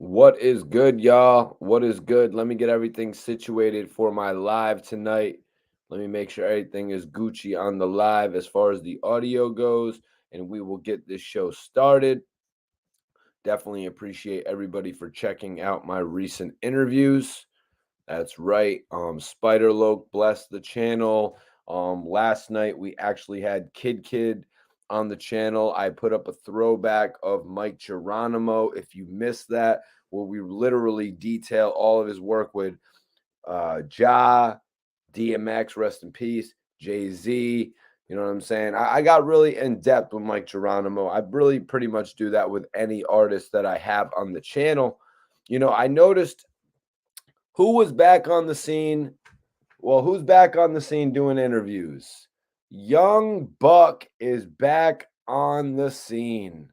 What is good, y'all? What is good? Let me get everything situated for my live tonight. Let me make sure everything is Gucci on the live as far as the audio goes, and we will get this show started. Definitely appreciate everybody for checking out my recent interviews. That's right. Spider Loke blessed the channel. Last night we actually had Kid on the channel. I put up a throwback of Mike Geronimo. If you missed that, where we literally detail all of his work with Ja, DMX, rest in peace, Jay Z. You know what I'm saying? I got really in depth with Mike Geronimo. I really pretty much do that with any artist that I have on the channel. I noticed who was back on the scene. Well, who's back on the scene doing interviews? Young Buck is back on the scene.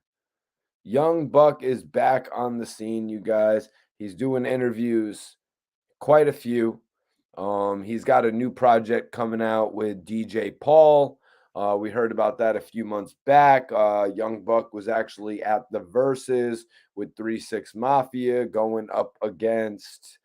Young Buck is back on the scene, you guys. He's doing interviews, quite a few. He's got a new project coming out with DJ Paul. We heard about that a few months back. Young Buck was actually at the Verses with 3 6 Mafia going up against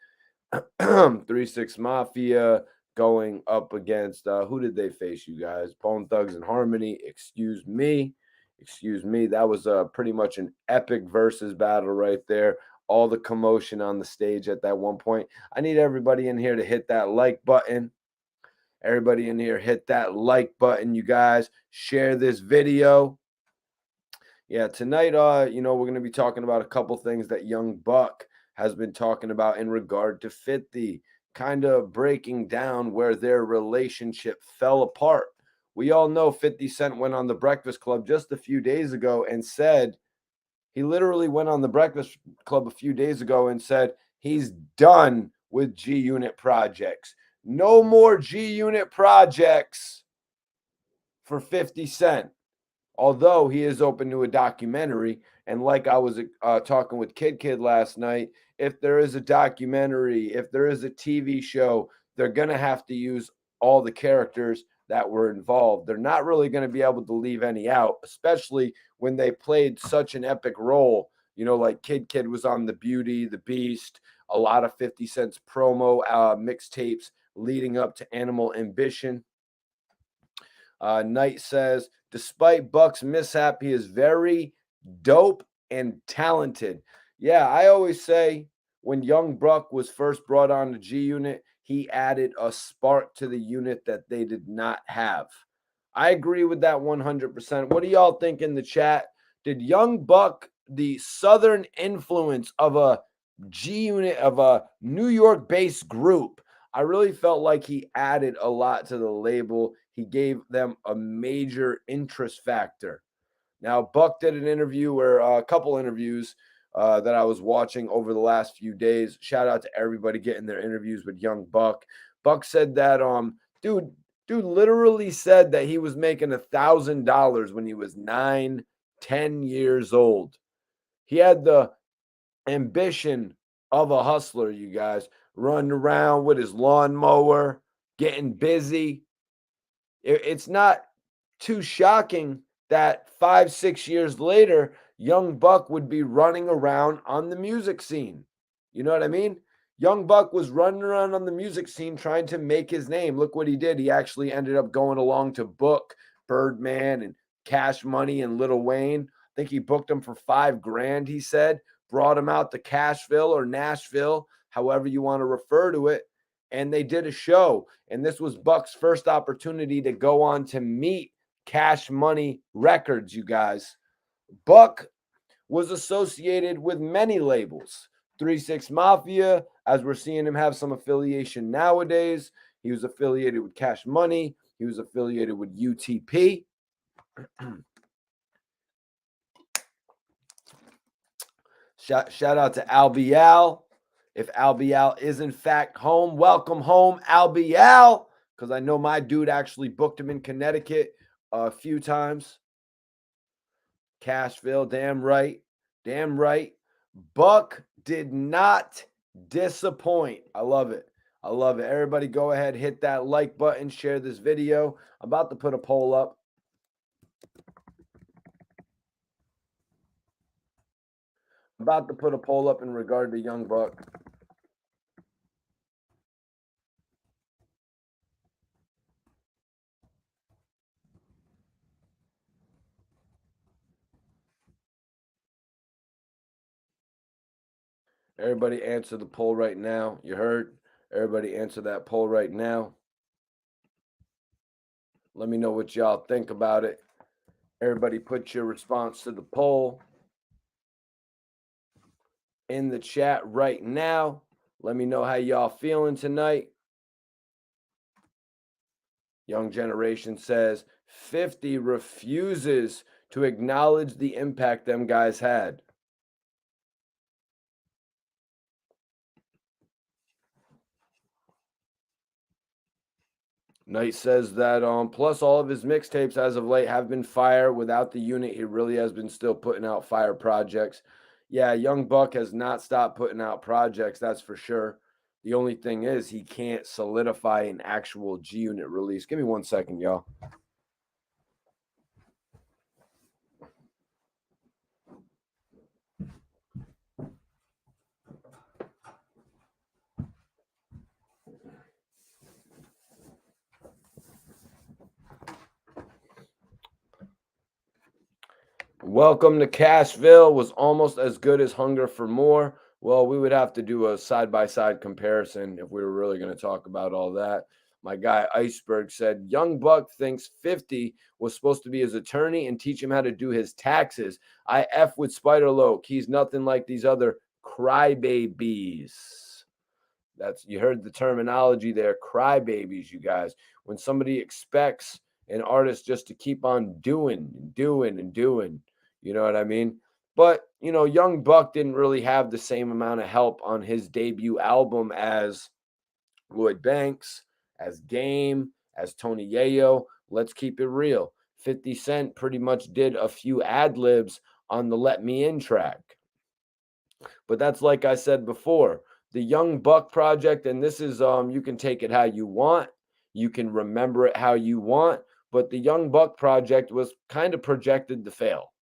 3 6 Mafia going up against who did they face, you guys? Bone Thugs and Harmony. Excuse me. That was pretty much an epic versus battle right there. All the commotion on the stage at that one point. I need everybody in here to hit that like button. Everybody in here, hit that like button, you guys. Share this video. Yeah, tonight, we're going to be talking about a couple things that Young Buck has been talking about in regard to 50, kind of breaking down where their relationship fell apart. We all know 50 Cent went on the Breakfast Club just a few days ago and said, he literally went on the Breakfast Club a few days ago and said he's done with G Unit projects. No more G Unit projects for 50 Cent, although he is open to a documentary. And like I was talking with Kid last night, if there is a documentary, if there is a TV show, they're going to have to use all the characters that were involved. They're not really going to be able to leave any out, especially when they played such an epic role. Like Kid was on The Beauty, The Beast, a lot of 50 Cent's promo mixtapes leading up to Animal Ambition. Knight says, despite Buck's mishap, he is very dope and talented. Yeah, I always say when Young Buck was first brought on the G Unit, he added a spark to the unit that they did not have. I agree with that 100%. What do y'all think in the chat? Did Young Buck, the southern influence of a G Unit, of a New York based group, I really felt like he added a lot to the label. He gave them a major interest factor. Now, Buck did an interview where a couple interviews that I was watching over the last few days. Shout out to everybody getting their interviews with Young Buck. Buck said that dude literally said that he was making $1,000 when he was 9, 10 years old. He had the ambition of a hustler, you guys, running around with his lawnmower, getting busy. It's not too shocking that 5, 6 years later, Young Buck would be running around on the music scene. You know what I mean? Young Buck was running around on the music scene trying to make his name. Look what he did. He actually ended up going along to book Birdman and Cash Money and Lil Wayne. I think he booked him for $5,000, he said, brought him out to Cashville or Nashville, however you want to refer to it. And they did a show. And this was Buck's first opportunity to go on to meet Cash Money Records, you guys. Buck was associated with many labels. 3 6 Mafia, as we're seeing him have some affiliation nowadays. He was affiliated with Cash Money. He was affiliated with UTP. Shout out to Albial. If Albial is in fact home, welcome home, Albial. Because I know my dude actually booked him in Connecticut a few times. Cashville, damn right. Damn right. Buck did not disappoint. I love it. I love it. Everybody go ahead, hit that like button, share this video. I'm about to put a poll up. About to put a poll up in regard to Young Buck. Everybody answer the poll right now. You heard? Everybody answer that poll right now. Let me know what y'all think about it. Everybody put your response to the poll in the chat right now. Let me know how y'all feeling tonight. Young Generation says 50 refuses to acknowledge the impact them guys had. Knight says that plus all of his mixtapes as of late have been fire. Without the unit, he really has been still putting out fire projects. Yeah, Young Buck has not stopped putting out projects, that's for sure. The only thing is he can't solidify an actual G Unit release. Give me 1 second, y'all. Welcome to Cashville was almost as good as Hunger for More. Well, we would have to do a side-by-side comparison if we were really going to talk about all that. My guy Iceberg said, Young Buck thinks 50 was supposed to be his attorney and teach him how to do his taxes. I F with Spider Loke. He's nothing like these other crybabies. You heard the terminology there, crybabies, you guys. When somebody expects an artist just to keep on doing and doing and doing, you know what I mean? But, Young Buck didn't really have the same amount of help on his debut album as Lloyd Banks, as Game, as Tony Yayo. Let's keep it real. 50 Cent pretty much did a few ad libs on the Let Me In track. But that's like I said before, the Young Buck project, and this is you can take it how you want, you can remember it how you want, but the Young Buck project was kind of projected to fail.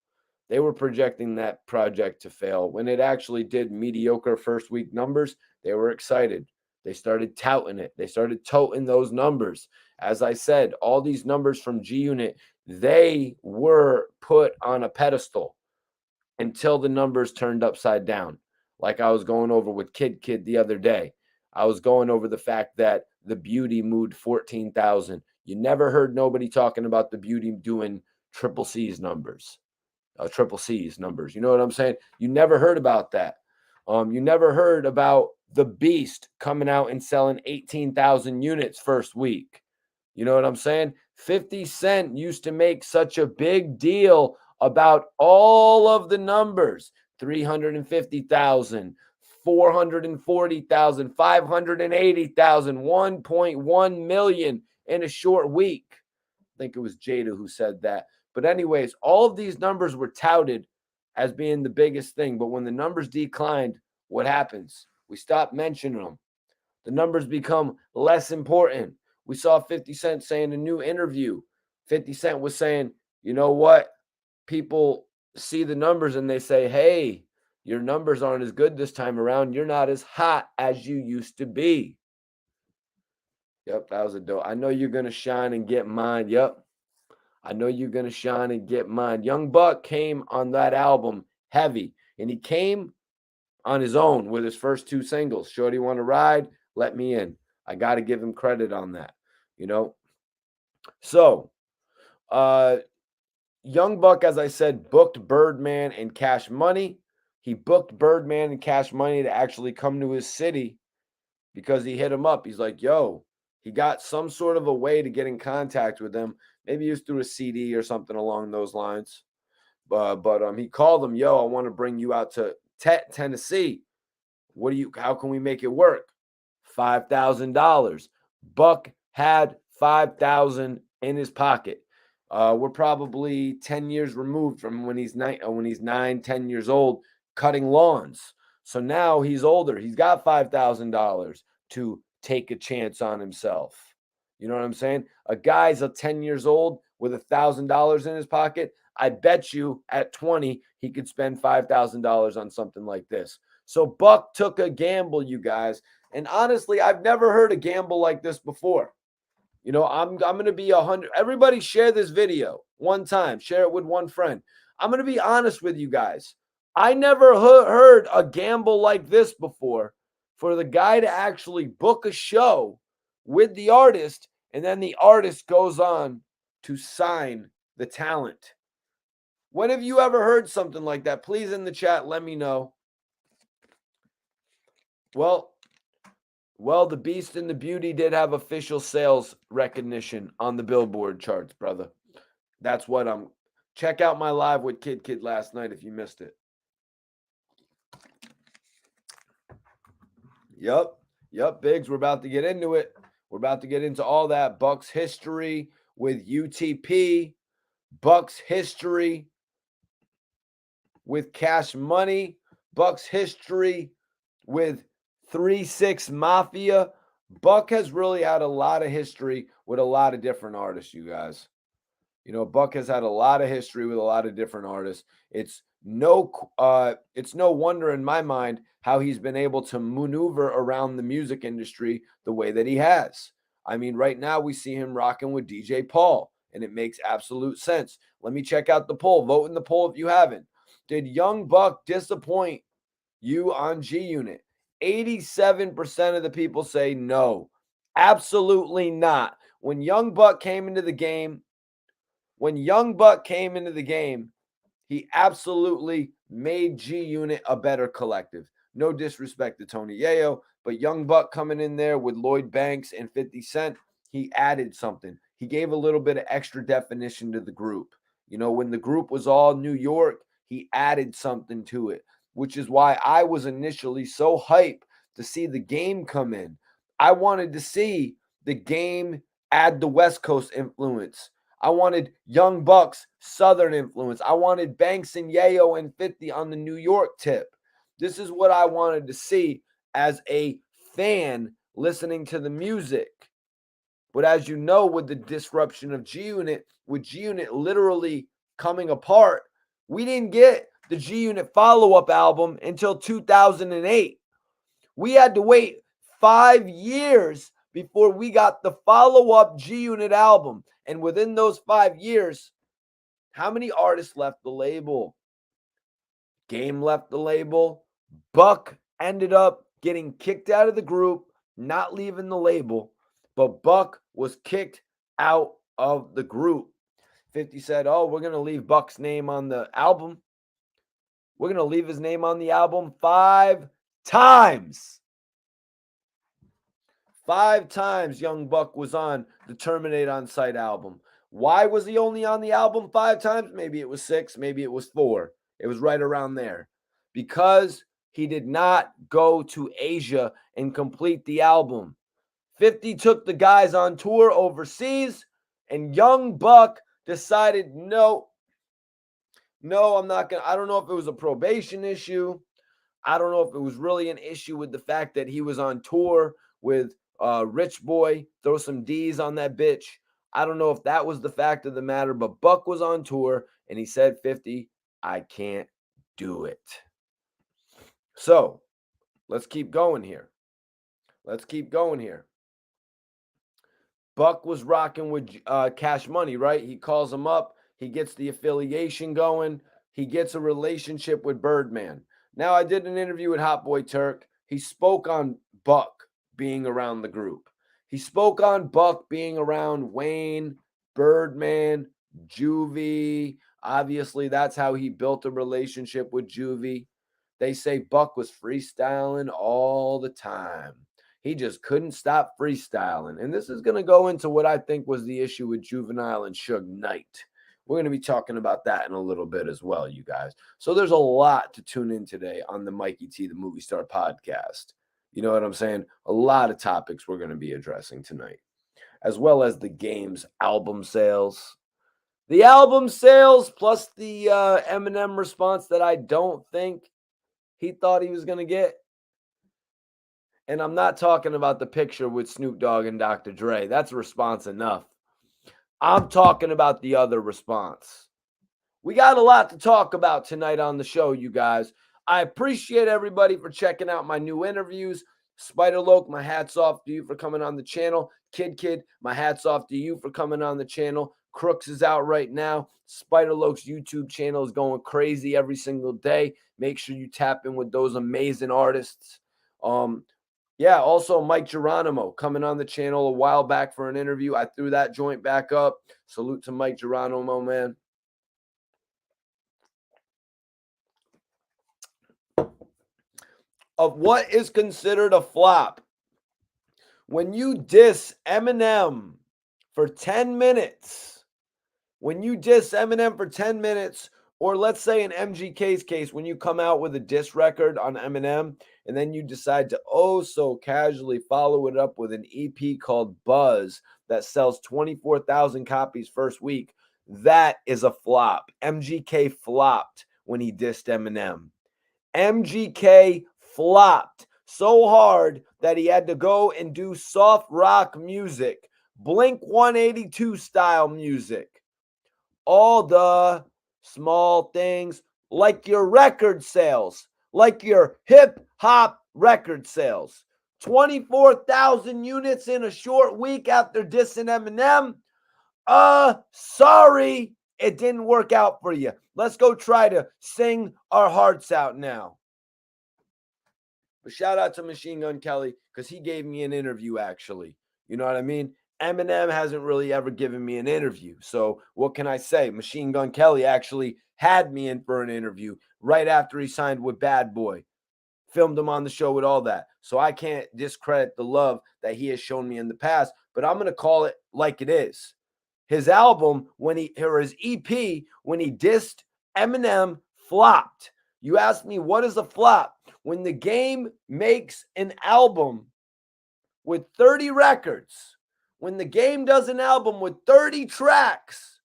They were projecting that project to fail. When it actually did mediocre first week numbers, they were excited. They started touting it. They started toting those numbers. As I said, all these numbers from G Unit, they were put on a pedestal until the numbers turned upside down. Like I was going over with Kid the other day. I was going over the fact that the Beauty moved 14,000. You never heard nobody talking about the Beauty doing triple C's numbers. Triple C's numbers. You know what I'm saying? You never heard about that. You never heard about the Beast coming out and selling 18,000 units first week. You know what I'm saying? 50 Cent used to make such a big deal about all of the numbers: 350,000, 440,000, 580,000, 1.1 million in a short week. I think it was Jada who said that. But, anyways, all of these numbers were touted as being the biggest thing. But when the numbers declined, what happens? We stop mentioning them. The numbers become less important. We saw 50 Cent say in a new interview, 50 Cent was saying, you know what? People see the numbers and they say, hey, your numbers aren't as good this time around. You're not as hot as you used to be. Yep, that was a dope. I know you're going to shine and get mine. Yep. I know you're going to shine and get mine. Young Buck came on that album heavy, and he came on his own with his first two singles. Shorty Wanna Ride, Let Me In. I got to give him credit on that, So, Young Buck, as I said, booked Birdman and Cash Money. He booked Birdman and Cash Money to actually come to his city because he hit him up. He's like, yo, he got some sort of a way to get in contact with him. Maybe it was through a CD or something along those lines. But he called him, yo, I want to bring you out to Tennessee. How can we make it work? $5,000. Buck had 5,000 in his pocket. We're probably 10 years removed from when he's 9, 10 years old, cutting lawns. So now he's older. He's got $5,000 to take a chance on himself. You know what I'm saying? A guy's 10 years old with $1,000 in his pocket. I bet you at 20, he could spend $5,000 on something like this. So Buck took a gamble, you guys. And honestly, I've never heard a gamble like this before. You know, I'm going to be 100. Everybody share this video one time. Share it with one friend. I'm going to be honest with you guys. I never heard a gamble like this before for the guy to actually book a show with the artist, and then the artist goes on to sign the talent. When have you ever heard something like that? Please in the chat, let me know. Well, the Beast and the Beauty did have official sales recognition on the Billboard charts, brother. That's what I'm. Check out my live with Kid last night if you missed it. Yep, Biggs. We're about to get into it. We're about to get into all that. Bucks history with UTP. Bucks history with Cash Money. Bucks history with 3-6 Mafia. Buck has really had a lot of history with a lot of different artists, you guys. You know, Buck has had a lot of history with a lot of different artists. It's no wonder in my mind how he's been able to maneuver around the music industry the way that he has. I mean, right now we see him rocking with DJ Paul, and it makes absolute sense. Let me check out the poll. Vote in the poll if you haven't. Did Young Buck disappoint you on G Unit? 87% of the people say no. Absolutely not. When Young Buck came into the game, he absolutely made G Unit a better collective. No disrespect to Tony Yayo, but Young Buck coming in there with Lloyd Banks and 50 Cent, he added something. He gave a little bit of extra definition to the group. You know, when the group was all New York, he added something to it, which is why I was initially so hyped to see the game come in. I wanted to see the game add the West Coast influence. I wanted Young Buck's Southern influence. I wanted Banks and Yayo and 50 on the New York tip. This is what I wanted to see as a fan listening to the music. But as you know, with the disruption of G Unit, with G Unit literally coming apart, we didn't get the G Unit follow-up album until 2008. We had to wait 5 years before we got the follow-up G Unit album. And within those 5 years, how many artists left the label? Game left the label. Buck ended up getting kicked out of the group, not leaving the label, but Buck was kicked out of the group. 50 said, oh, we're going to leave Buck's name on the album. We're going to leave his name on the album 5 times. 5 times Young Buck was on the Terminate on Sight album. Why was he only on the album 5 times? Maybe it was 6, maybe it was 4. It was right around there. Because he did not go to Asia and complete the album. 50 took the guys on tour overseas, and Young Buck decided, no, I'm not going to. I don't know if it was a probation issue. I don't know if it was really an issue with the fact that he was on tour with Rich Boy, throw some D's on that bitch. I don't know if that was the fact of the matter, but Buck was on tour and he said, 50, I can't do it. So let's keep going here. Buck was rocking with Cash Money, right? He calls him up. He gets the affiliation going. He gets a relationship with Birdman. Now, I did an interview with Hot Boy Turk. He spoke on Buck being around the group. He spoke on Buck being around Wayne, Birdman, Juvie. Obviously, that's how he built a relationship with Juvie. They say Buck was freestyling all the time. He just couldn't stop freestyling. And this is going to go into what I think was the issue with Juvenile and Suge Knight. We're going to be talking about that in a little bit as well, you guys. So there's a lot to tune in today on the Mikey T, the Movie Star podcast. You know what I'm saying? A lot of topics we're going to be addressing tonight, as well as the game's album sales. The album sales plus the Eminem response that I don't think he thought he was going to get. And I'm not talking about the picture with Snoop Dogg and Dr. Dre. That's response enough. I'm talking about the other response. We got a lot to talk about tonight on the show, you guys. I appreciate everybody for checking out my new interviews. Spider Loke, my hat's off to you for coming on the channel. Kid, my hat's off to you for coming on the channel. Crooks is out right now. Spider Loke's YouTube channel is going crazy every single day. Make sure you tap in with those amazing artists. Yeah, also Mike Geronimo coming on the channel a while back for an interview. I threw that joint back up. Salute to Mike Geronimo, man. Of what is considered a flop. When you diss Eminem for 10 minutes, when you diss Eminem for 10 minutes, or let's say in MGK's case, when you come out with a diss record on Eminem and then you decide to oh so casually follow it up with an EP called Buzz that sells 24,000 copies first week, that is a flop. MGK flopped when he dissed Eminem. MGK flopped so hard that he had to go and do soft rock music, Blink 182 style music. All the small things like your record sales, like your hip hop record sales. 24,000 units in a short week after dissing Eminem. Sorry, it didn't work out for you. Let's go try to sing our hearts out now. But shout out to Machine Gun Kelly because he gave me an interview, actually. You know what I mean? Eminem hasn't really ever given me an interview. So what can I say? Machine Gun Kelly actually had me in for an interview right after he signed with Bad Boy. Filmed him on the show with all that. So I can't discredit the love that he has shown me in the past, but I'm going to call it like it is. His album, or his EP, when he dissed Eminem, flopped. You asked me, what is a flop? When the game makes an album with 30 records, when the game does an album with 30 tracks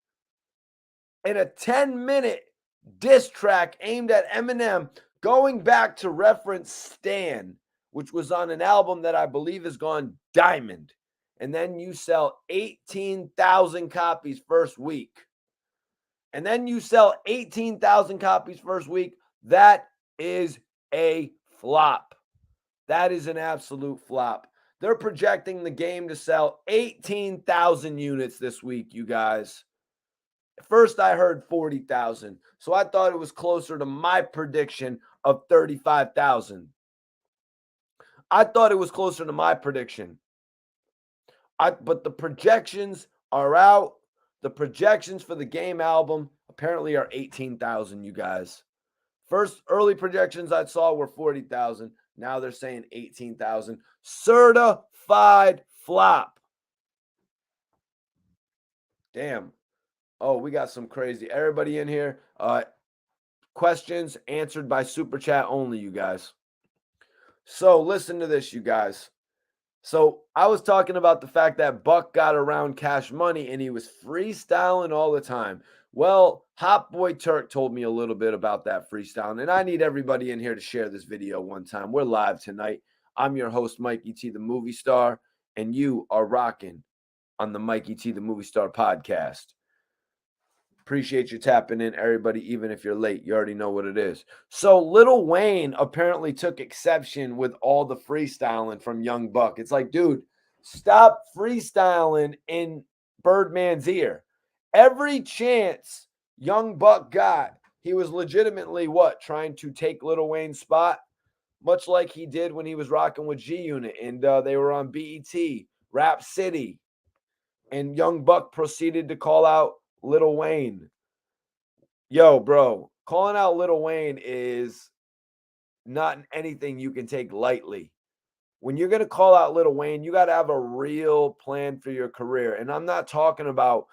and a 10-minute diss track aimed at Eminem, going back to reference Stan, which was on an album that I believe has gone diamond, and then you sell 18,000 copies first week, and then you sell 18,000 copies first week, that is a flop. That is an absolute flop. They're projecting the game to sell 18,000 units this week, you guys. First, I heard 40,000. So I thought it was closer to my prediction of 35,000. I thought it was closer to my prediction. But the projections are out. The projections for the game album apparently are 18,000, you guys. First early projections I saw were 40,000. Now they're saying 18,000. Certified flop. Damn. Oh, we got some crazy. Everybody in here. Questions answered by Super Chat only, you guys. So listen to this, you guys. So I was talking about the fact that Buck got around Cash Money and he was freestyling all the time. Well, Hot Boy Turk told me a little bit about that freestyling, and I need everybody in here to share this video one time. We're live tonight. I'm your host, Mikey T, the movie star, and you are rocking on the Mikey T, the movie star podcast. Appreciate you tapping in, everybody, even if you're late. You already know what it is. So Lil Wayne apparently took exception with all the freestyling from Young Buck. It's like, dude, stop freestyling in Birdman's ear. Every chance Young Buck got, he was legitimately trying to take Lil Wayne's spot, much like he did when he was rocking with G Unit and they were on BET, Rap City. And Young Buck proceeded to call out Lil Wayne. Yo, bro, calling out Lil Wayne is not anything you can take lightly. When you're going to call out Lil Wayne, you got to have a real plan for your career. And I'm not talking about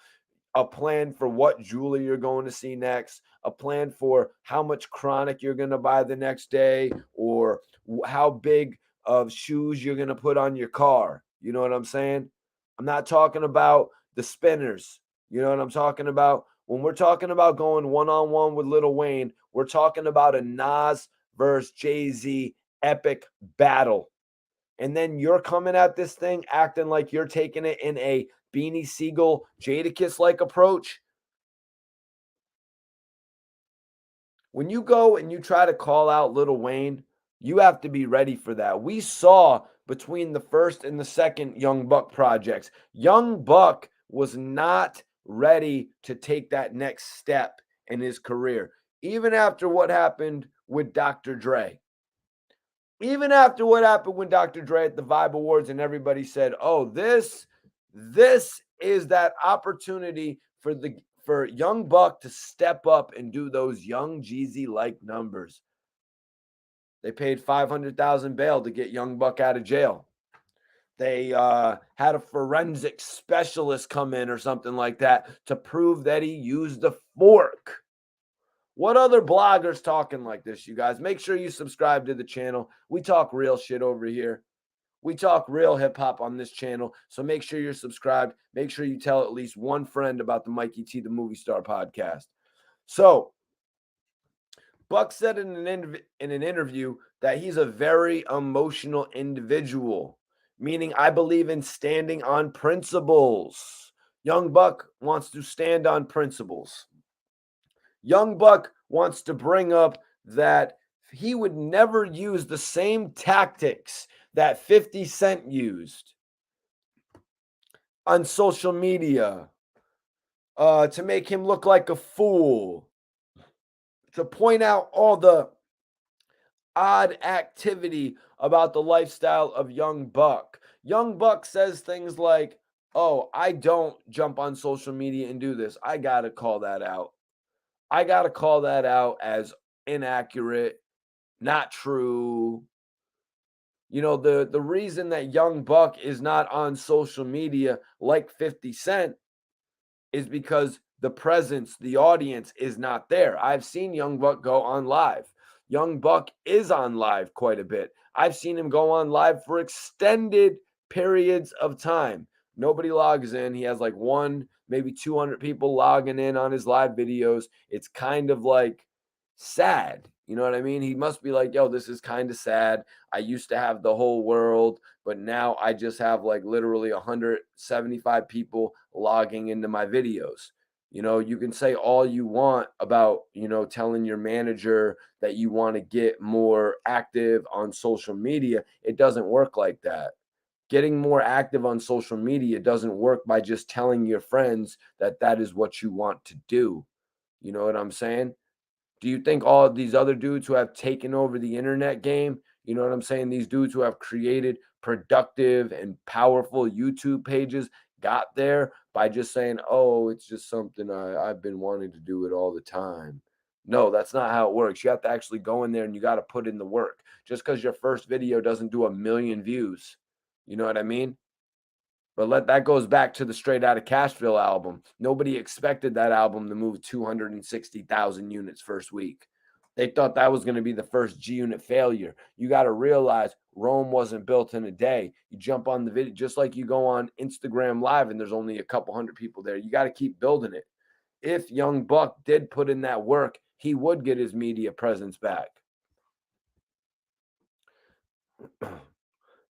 a plan for what jeweler you're going to see next, a plan for how much Chronic you're going to buy the next day, or how big of shoes you're going to put on your car. You know what I'm saying? I'm not talking about the spinners. You know what I'm talking about? When we're talking about going one-on-one with Lil Wayne, we're talking about a Nas versus Jay-Z epic battle. And then you're coming at this thing acting like you're taking it in a Beanie Siegel Jadakiss-like approach. When you go and you try to call out Lil Wayne, you have to be ready for that. We saw between the first and the second Young Buck projects, Young Buck was not ready to take that next step in his career. Even after what happened with Dr. Dre. Even after what happened with Dr. Dre at the Vibe Awards, and everybody said, "Oh, this is that opportunity for Young Buck to step up and do those Young Jeezy like numbers." They paid 500,000 bail to get Young Buck out of jail. They had a forensic specialist come in or something like that to prove that he used a fork. What other bloggers talking like this, you guys? Make sure you subscribe to the channel. We talk real shit over here. We talk real hip hop on this channel. So make sure you're subscribed. Make sure you tell at least one friend about the Mikey T, the Movie Star podcast. So Buck said in an interview that he's a very emotional individual, meaning I believe in standing on principles. Young Buck wants to stand on principles. Young Buck wants to bring up that he would never use the same tactics that 50 Cent used on social media to make him look like a fool, to point out all the odd activity about the lifestyle of Young Buck. Young Buck says things like, "Oh, I don't jump on social media and do this." I got to call that out. I got to call that out as inaccurate, not true. You know, the reason that Young Buck is not on social media like 50 Cent is because the presence, the audience is not there. I've seen Young Buck go on live. Young Buck is on live quite a bit. I've seen him go on live for extended periods of time. Nobody logs in. He has like one, maybe 200 people logging in on his live videos. It's kind of like sad. You know what I mean? He must be like, yo, this is kind of sad. I used to have the whole world, but now I just have like literally 175 people logging into my videos. You know, you can say all you want about, you know, telling your manager that you want to get more active on social media. It doesn't work like that. Getting more active on social media doesn't work by just telling your friends that that is what you want to do. You know what I'm saying? Do you think all of these other dudes who have taken over the internet game, you know what I'm saying? These dudes who have created productive and powerful YouTube pages got there by just saying, "Oh, it's just something I've been wanting to do it all the time." No, that's not how it works. You have to actually go in there and you got to put in the work. Just because your first video doesn't do 1 million views, you know what I mean? But that goes back to the Straight Outta Cashville album. Nobody expected that album to move 260,000 units first week. They thought that was going to be the first G Unit failure. You got to realize Rome wasn't built in a day. You jump on the video, just like you go on Instagram Live and there's only a couple hundred people there. You got to keep building it. If Young Buck did put in that work, he would get his media presence back.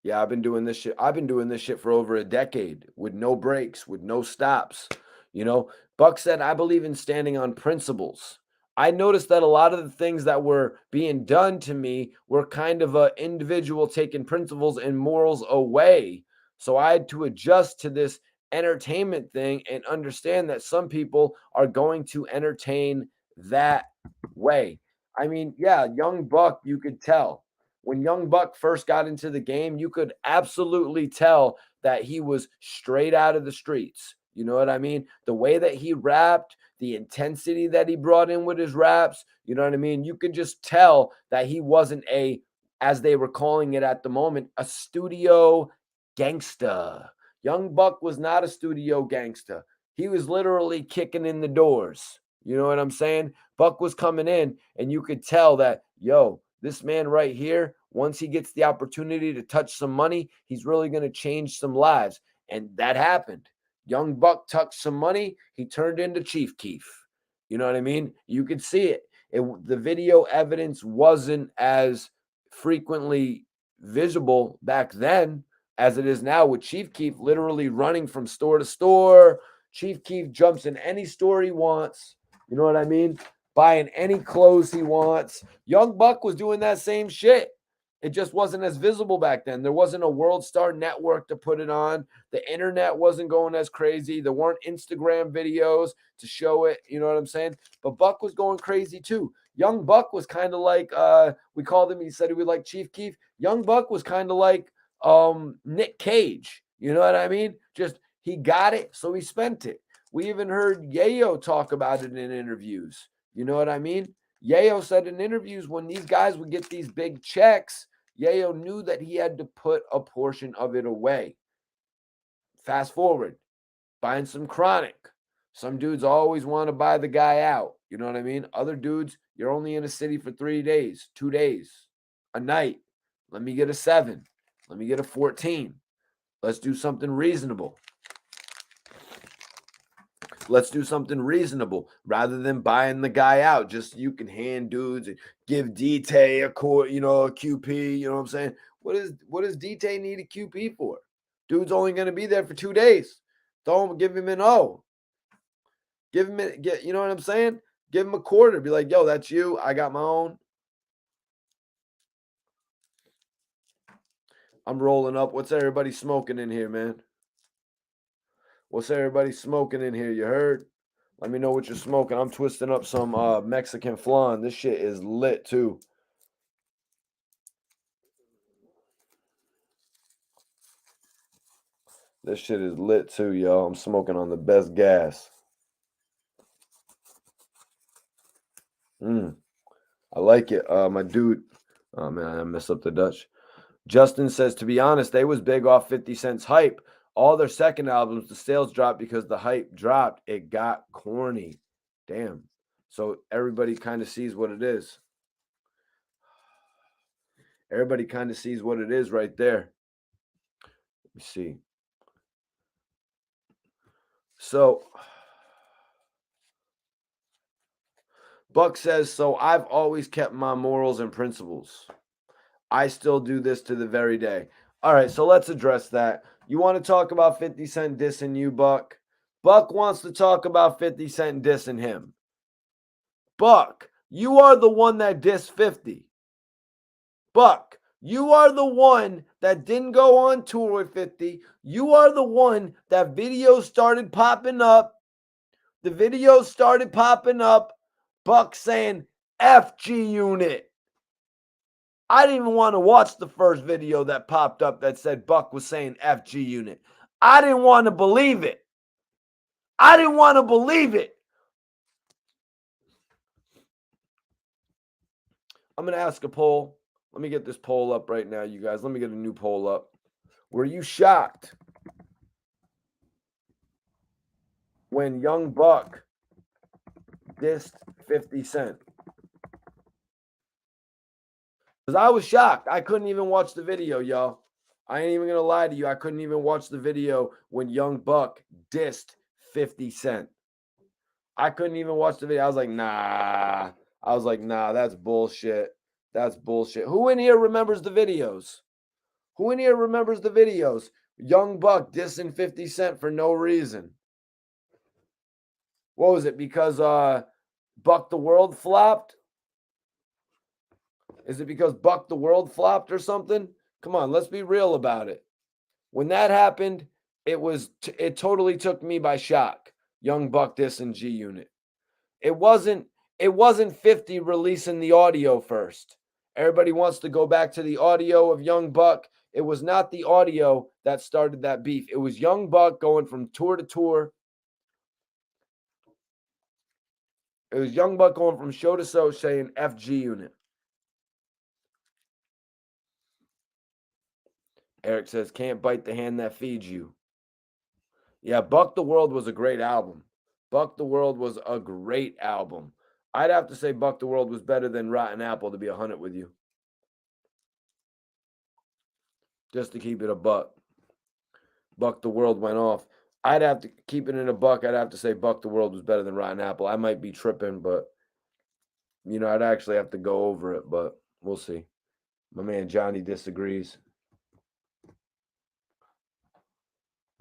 Yeah, I've been doing this shit. I've been doing this shit for over a decade with no breaks, with no stops. You know, Buck said, I believe in standing on principles. I noticed that a lot of the things that were being done to me were kind of a individual taking principles and morals away. So I had to adjust to this entertainment thing and understand that some people are going to entertain that way. I mean, yeah, Young Buck, you could tell when Young Buck first got into the game, you could absolutely tell that he was straight out of the streets. You know what I mean? The way that he rapped, the intensity that he brought in with his raps, you know what I mean? You could just tell that he wasn't as they were calling it at the moment, a studio gangsta. Young Buck was not a studio gangsta. He was literally kicking in the doors. You know what I'm saying? Buck was coming in, and you could tell that, yo, this man right here, once he gets the opportunity to touch some money, he's really going to change some lives. And that happened. Young Buck touched some money. He turned into Chief Keef. You know what I mean? You could see it. The video evidence wasn't as frequently visible back then as it is now, with Chief Keef literally running from store to store. Chief Keef jumps in any store he wants. You know what I mean? buying any clothes he wants. Young Buck was doing that same shit. It just wasn't as visible back then. There wasn't a World Star Network to put it on. The internet wasn't going as crazy. There weren't Instagram videos to show it. You know what I'm saying? But Buck was going crazy too. Young Buck was kind of like we called him. He said he would like Chief Keef. Young Buck was kind of like Nick Cage. You know what I mean? Just he got it, so he spent it. We even heard Yayo talk about it in interviews. You know what I mean? Yayo said in interviews when these guys would get these big checks, Yayo knew that he had to put a portion of it away. Fast forward, buying some chronic. Some dudes always want to buy the guy out. You know what I mean? Other dudes, you're only in a city for 3 days, 2 days, a night. Let me get a 7. Let me get a 14. Let's do something reasonable. Let's do something reasonable rather than buying the guy out. Just you can hand dudes and give DT a QP. You know what I'm saying? What does DT need a QP for? Dude's only going to be there for 2 days. Don't give him an O. Give him you know what I'm saying? Give him a quarter. Be like, yo, that's you. I got my own. I'm rolling up. What's everybody smoking in here, man? What's everybody smoking in here? You heard? Let me know what you're smoking. I'm twisting up some Mexican flan. This shit is lit too. This shit is lit too, y'all. I'm smoking on the best gas. I like it. My dude. Oh man, I messed up the Dutch. Justin says, to be honest, they was big off 50 Cent's hype. All their second albums, the sales dropped because the hype dropped. It got corny. Damn. So everybody kind of sees what it is. Everybody kind of sees what it is right there. Let me see. So Buck says, so I've always kept my morals and principles. I still do this to the very day. All right, so let's address that. You want to talk about 50 Cent dissing you, Buck? Buck wants to talk about 50 Cent dissing him. Buck, you are the one that dissed 50. Buck, you are the one that didn't go on tour with 50. You are the one that videos started popping up. The videos started popping up. Buck saying, FG Unit. I didn't even want to watch the first video that popped up that said Buck was saying FG Unit. I didn't want to believe it. I didn't want to believe it. I'm going to ask a poll. Let me get this poll up right now, you guys. Let me get a new poll up. Were you shocked when Young Buck dissed 50 Cent? Because I was shocked. I couldn't even watch the video, y'all. I ain't even going to lie to you. I couldn't even watch the video when Young Buck dissed 50 Cent. I couldn't even watch the video. I was like, nah. That's bullshit. That's bullshit. Who in here remembers the videos? Who in here remembers the videos? Young Buck dissing 50 Cent for no reason. What was it? Because Buck the World flopped? Is it because Buck the World flopped or something? Come on, let's be real about it. When that happened, it totally took me by shock. Young Buck dissing G Unit. It wasn't 50 releasing the audio first. Everybody wants to go back to the audio of Young Buck. It was not the audio that started that beef. It was Young Buck going from tour to tour. It was Young Buck going from show to show saying FG Unit. Eric says, can't bite the hand that feeds you. Yeah, Buck the World was a great album. Buck the World was a great album. I'd have to say Buck the World was better than Rotten Apple, to be 100 with you. Just to keep it a buck. Buck the World went off. I'd have to keep it in a buck. I'd have to say Buck the World was better than Rotten Apple. I might be tripping, but, I'd actually have to go over it, but we'll see. My man Johnny disagrees.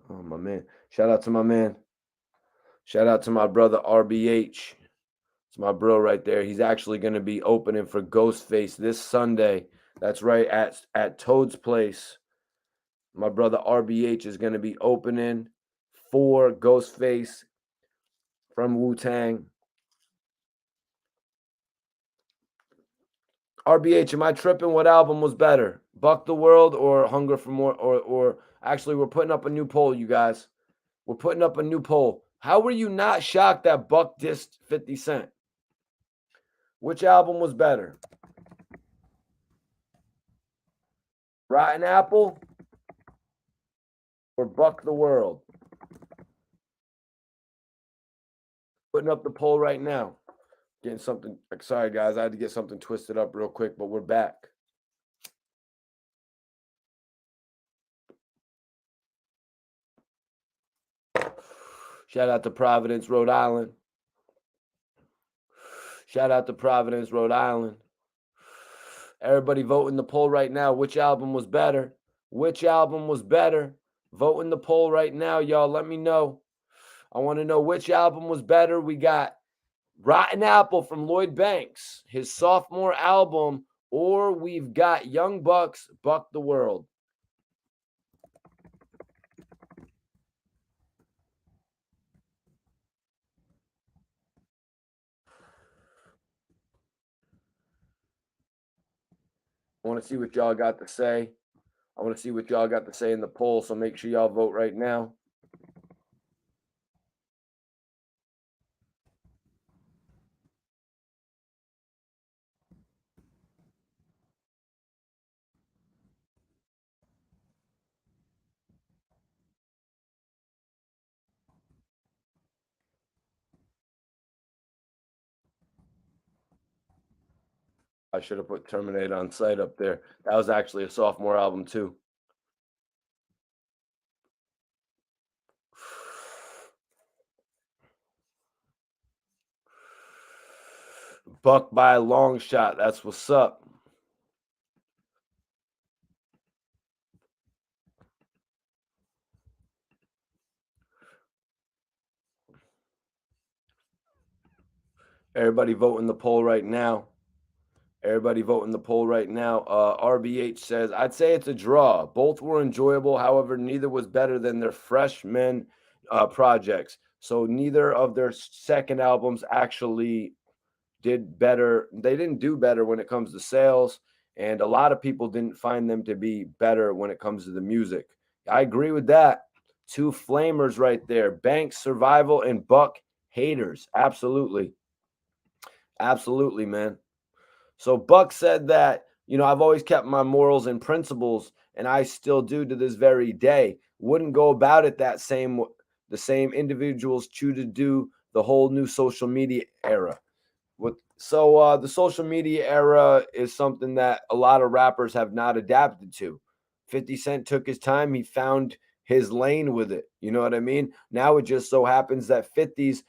Oh, my man. Shout out to my man. Shout out to my brother RBH. It's my bro right there. He's actually going to be opening for Ghostface this Sunday. That's right, at Toad's Place. My brother RBH is going to be opening for Ghostface from Wu-Tang. RBH, am I tripping? What album was better? Buck the World or Hunger for More? Or actually, we're putting up a new poll, you guys. We're putting up a new poll. How were you not shocked that Buck dissed 50 Cent? Which album was better? Rotten Apple or Buck the World? Putting up the poll right now. Getting something. Sorry, guys. I had to get something twisted up real quick, but we're back. Shout out to Providence, Rhode Island. Shout out to Providence, Rhode Island. Everybody vote in the poll right now. Which album was better? Which album was better? Vote in the poll right now, y'all. Let me know. I want to know which album was better. We got Rotten Apple from Lloyd Banks, his sophomore album, or we've got Young Buck's Buck the World. I want to see what y'all got to say. I want to see what y'all got to say in the poll, so make sure y'all vote right now. I should have put Terminate on Sight up there. That was actually a sophomore album, too. Buck by a long shot. That's what's up. Everybody vote in the poll right now. Everybody vote in the poll right now. RBH says, I'd say it's a draw. Both were enjoyable. However, neither was better than their freshman projects. So neither of their second albums actually did better. They didn't do better when it comes to sales. And a lot of people didn't find them to be better when it comes to the music. I agree with that. Two flamers right there. Banks Survival and Buck Haters. Absolutely. Absolutely, man. So Buck said that, I've always kept my morals and principles, and I still do to this very day. Wouldn't go about it the same individuals choose to do the whole new social media era. The social media era is something that a lot of rappers have not adapted to. 50 Cent took his time. He found his lane with it. You know what I mean? Now it just so happens that 50's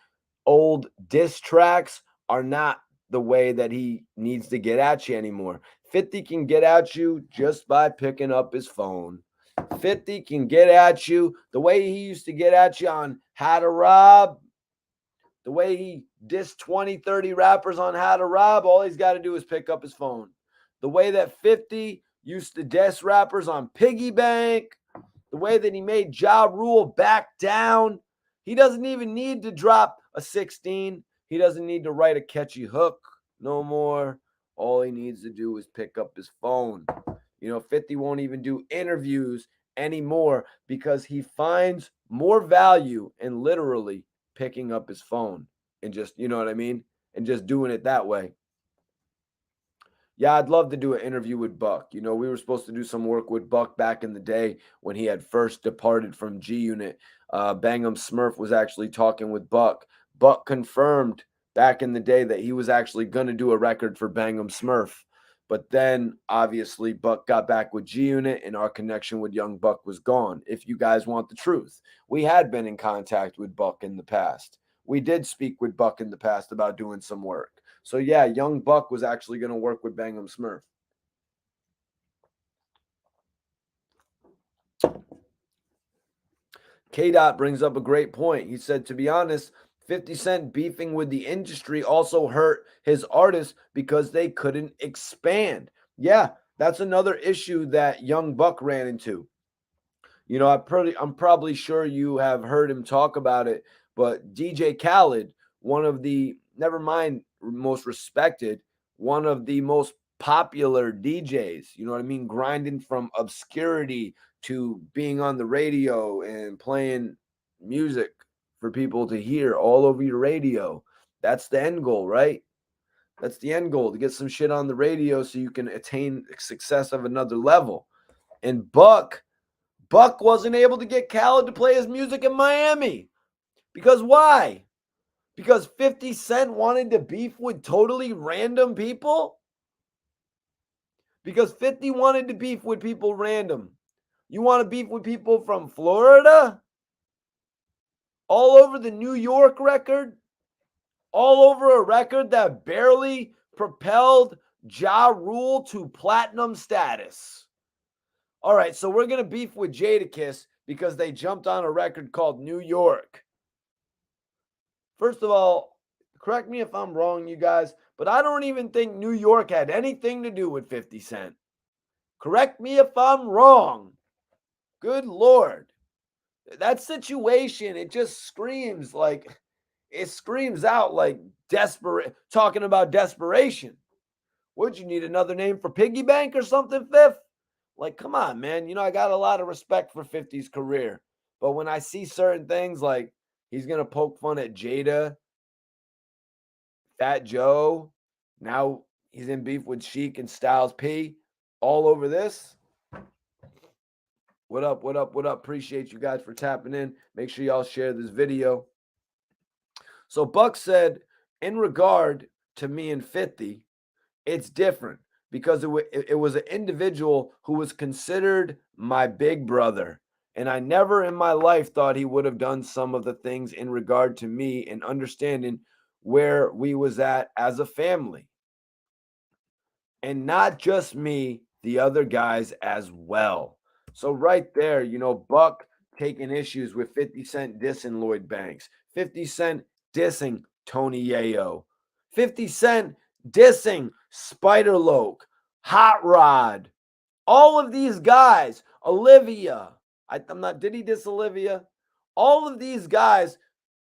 old diss tracks are not the way that he needs to get at you anymore. 50 can get at you just by picking up his phone. 50 can get at you the way he used to get at you on How to Rob, the way he dissed 20, 30 rappers on How to Rob. All he's got to do is pick up his phone. The way that 50 used to diss rappers on Piggy Bank, the way that he made Ja Rule back down. He doesn't even need to drop a 16. He doesn't need to write a catchy hook no more. All he needs to do is pick up his phone. 50 won't even do interviews anymore because he finds more value in literally picking up his phone and just, you know what I mean? And just doing it that way. Yeah, I'd love to do an interview with Buck. We were supposed to do some work with Buck back in the day when he had first departed from G Unit. Bangum Smurf was actually talking with Buck. Buck confirmed back in the day that he was actually going to do a record for Bangum Smurf. But then, obviously, Buck got back with G Unit and our connection with Young Buck was gone. If you guys want the truth, we had been in contact with Buck in the past. We did speak with Buck in the past about doing some work. So yeah, Young Buck was actually going to work with Bangum Smurf. K Dot brings up a great point. He said, to be honest, 50 Cent beefing with the industry also hurt his artists because they couldn't expand. Yeah, that's another issue that Young Buck ran into. You know, I'm probably sure you have heard him talk about it, but DJ Khaled, one of the, never mind most respected, one of the most popular DJs, you know what I mean, grinding from obscurity to being on the radio and playing music for people to hear all over your radio. That's the end goal, right? That's the end goal, to get some shit on the radio so you can attain success of another level. And Buck wasn't able to get Khaled to play his music in Miami. Because why? Because 50 Cent wanted to beef with totally random people? Because 50 wanted to beef with people random. You want to beef with people from Florida? All over the New York record? All over a record that barely propelled Ja Rule to platinum status. All right, so we're going to beef with Jadakiss because they jumped on a record called New York. First of all, correct me if I'm wrong, you guys, but I don't even think New York had anything to do with 50 Cent. Correct me if I'm wrong. Good Lord. That situation, it just screams like, it screams out like desperate, talking about desperation. Would you need another name for piggy bank or something, Fifth? Like, come on, man. You know, I got a lot of respect for 50's career. But when I see certain things like he's going to poke fun at Jada, Fat Joe, now he's in beef with Sheik and Styles P, all over this. What up, what up, what up? Appreciate you guys for tapping in. Make sure y'all share this video. So Buck said, in regard to me and 50, it's different because it was an individual who was considered my big brother. And I never in my life thought he would have done some of the things in regard to me and understanding where we was at as a family. And not just me, the other guys as well. So right there, you know, Buck taking issues with 50 Cent dissing Lloyd Banks, 50 Cent dissing Tony Yayo, 50 Cent dissing Spider Loke, Hot Rod, all of these guys, Olivia. Did he diss Olivia? All of these guys,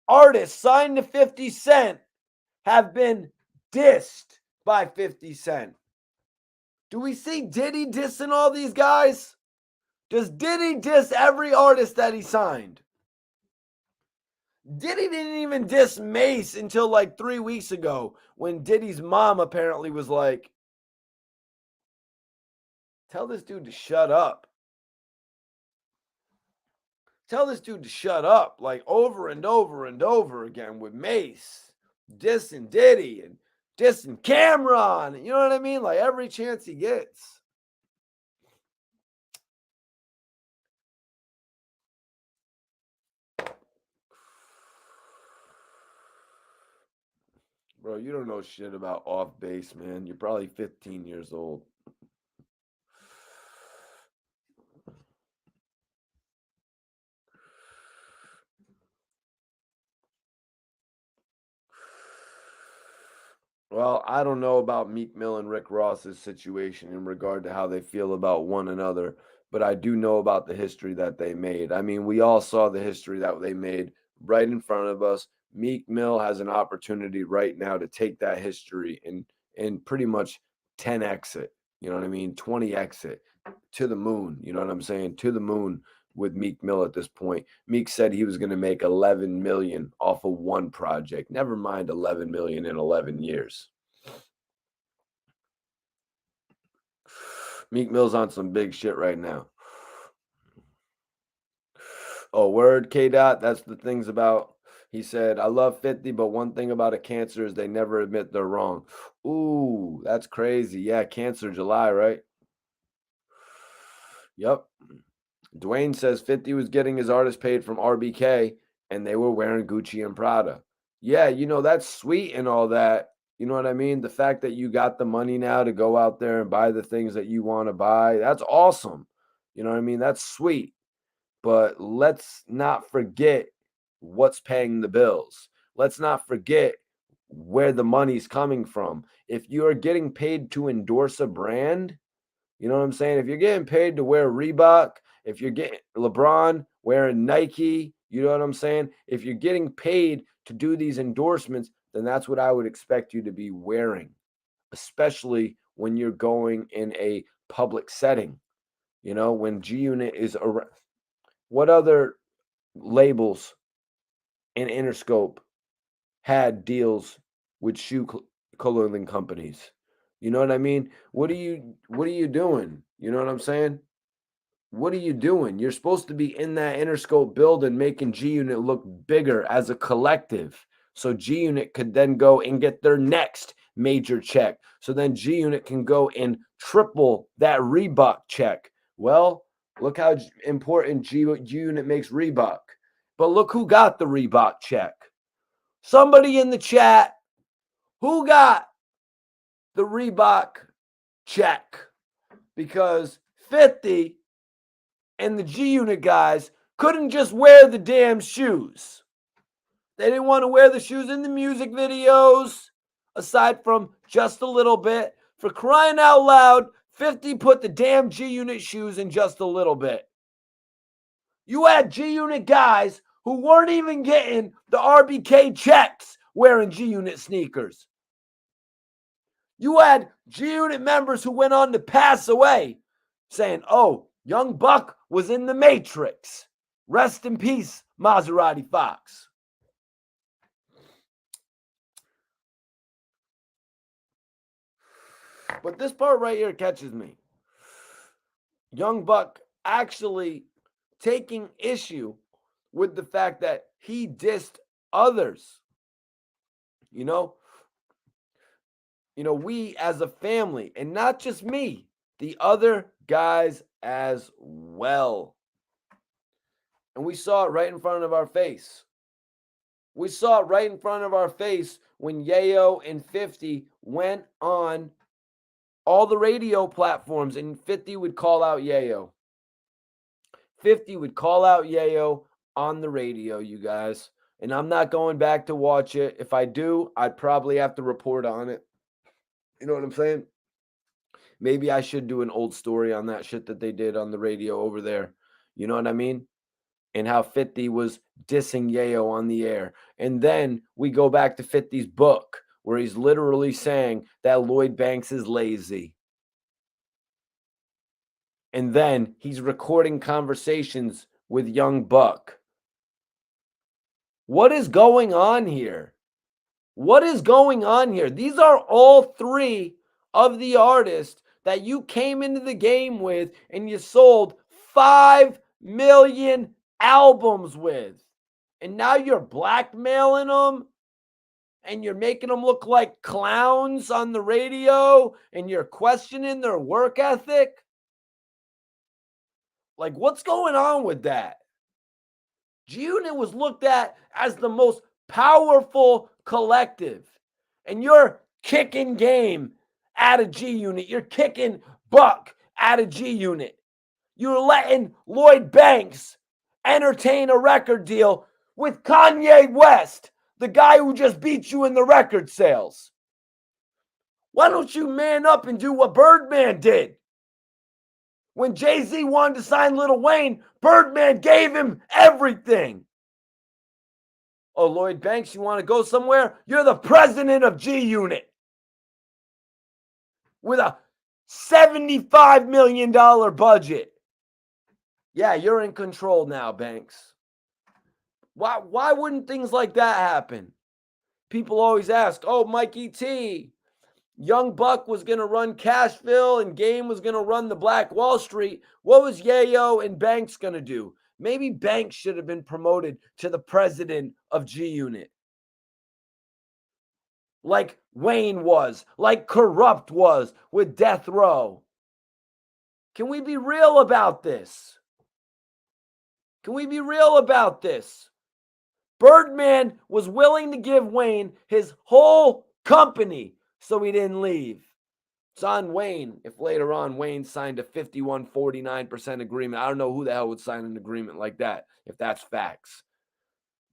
artists signed to 50 Cent, have been dissed by 50 Cent. Do we see Diddy dissing all these guys? Does Diddy diss every artist that he signed? Diddy didn't even diss Mace until like 3 weeks ago when Diddy's mom apparently was like, tell this dude to shut up. Tell this dude to shut up, like over and over and over again with Mace, dissing Diddy and dissing Cameron. You know what I mean? Like every chance he gets. Bro, you don't know shit about off base, man. You're probably 15 years old. Well, I don't know about Meek Mill and Rick Ross's situation in regard to how they feel about one another, but I do know about the history that they made. I mean, we all saw the history that they made right in front of us. Meek Mill has an opportunity right now to take that history and pretty much 10x it. You know what I mean? 20x it to the moon. You know what I'm saying? To the moon with Meek Mill at this point. Meek said he was going to make 11 million off of one project. Never mind 11 million in 11 years. Meek Mill's on some big shit right now. Oh, word, K Dot. That's the things about. He said, I love 50, but one thing about a cancer is they never admit they're wrong. Ooh, that's crazy. Yeah, Cancer July, right? Yep. Dwayne says 50 was getting his artist paid from RBK and they were wearing Gucci and Prada. Yeah, you know, that's sweet and all that. You know what I mean? The fact that you got the money now to go out there and buy the things that you want to buy, that's awesome. You know what I mean? That's sweet. But let's not forget what's paying the bills. let's not forget where the money's coming from. If you're getting paid to endorse a brand, you know what I'm saying? If you're getting paid to wear Reebok, if you're getting LeBron wearing Nike, you know what I'm saying? If you're getting paid to do these endorsements, then that's what I would expect you to be wearing, especially when you're going in a public setting. You know, when G Unit is around. What other labels in Interscope had deals with clothing companies? You know what I mean? What are you doing? You know what I'm saying? What are you doing? You're supposed to be in that Interscope building making G Unit look bigger as a collective. So G Unit could then go and get their next major check. So then G Unit can go and triple that Reebok check. Well, look how important G Unit makes Reebok. But look who got the Reebok check. Somebody in the chat, who got the Reebok check? Because 50 and the G Unit guys couldn't just wear the damn shoes. They didn't want to wear the shoes in the music videos, aside from just a little bit. For crying out loud, 50 put the damn G Unit shoes in just a little bit. You had G Unit guys who weren't even getting the RBK checks wearing G Unit sneakers. You had G Unit members who went on to pass away saying, oh, Young Buck was in the Matrix. Rest in peace, Maserati Fox. But this part right here catches me. Young Buck actually taking issue with the fact that he dissed others. You know, we as a family, and not just me, the other guys as well. And we saw it right in front of our face. We saw it right in front of our face when Yayo and 50 went on all the radio platforms, and 50 would call out Yayo. 50 would call out Yayo on the radio, you guys. And I'm not going back to watch it. If I do, I'd probably have to report on it. You know what I'm saying? Maybe I should do an old story on that shit that they did on the radio over there. You know what I mean? And how 50 was dissing Yayo on the air. And then we go back to 50's book where he's literally saying that Lloyd Banks is lazy. And then he's recording conversations with Young Buck. What is going on here? What is going on here? These are all three of the artists that you came into the game with and you sold 5 million albums with. And now you're blackmailing them and you're making them look like clowns on the radio and you're questioning their work ethic. Like, what's going on with that? G-Unit was looked at as the most powerful collective. And you're kicking game out of G-Unit. You're kicking Buck out of G-Unit. You're letting Lloyd Banks entertain a record deal with Kanye West, the guy who just beat you in the record sales. Why don't you man up and do what Birdman did? When Jay-Z wanted to sign Lil Wayne, Birdman gave him everything. Oh, Lloyd Banks, you want to go somewhere? You're the president of G-Unit with a $75 million budget. Yeah, you're in control now, Banks. Why wouldn't things like that happen? People always ask, oh, Mikey T, Young Buck was going to run Cashville and Game was going to run the Black Wall Street. What was Yayo and Banks going to do? Maybe Banks should have been promoted to the president of G-Unit. Like Wayne was, like Corrupt was with Death Row. Can we be real about this? Can we be real about this? Birdman was willing to give Wayne his whole company so he didn't leave. It's on Wayne if later on Wayne signed a 51-49% agreement. I don't know who the hell would sign an agreement like that if that's facts.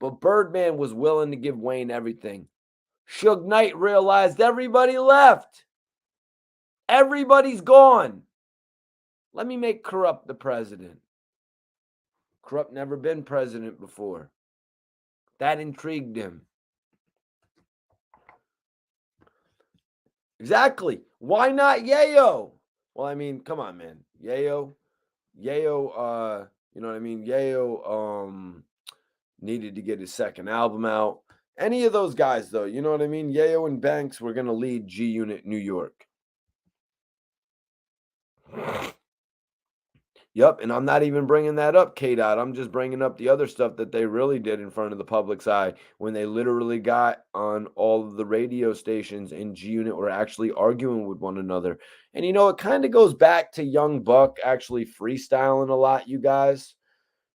But Birdman was willing to give Wayne everything. Suge Knight realized everybody left. Everybody's gone. Let me make Corrupt the president. Corrupt never been president before. That intrigued him. Exactly. Why not Yayo? Well, I mean, come on, man. Yayo, you know what I mean? Yayo needed to get his second album out. Any of those guys, though, you know what I mean? Yayo and Banks were going to lead G Unit New York. Yep, and I'm not even bringing that up, K-Dot. I'm just bringing up the other stuff that they really did in front of the public's eye when they literally got on all of the radio stations and G-Unit were actually arguing with one another. And, you know, it kind of goes back to Young Buck actually freestyling a lot, you guys.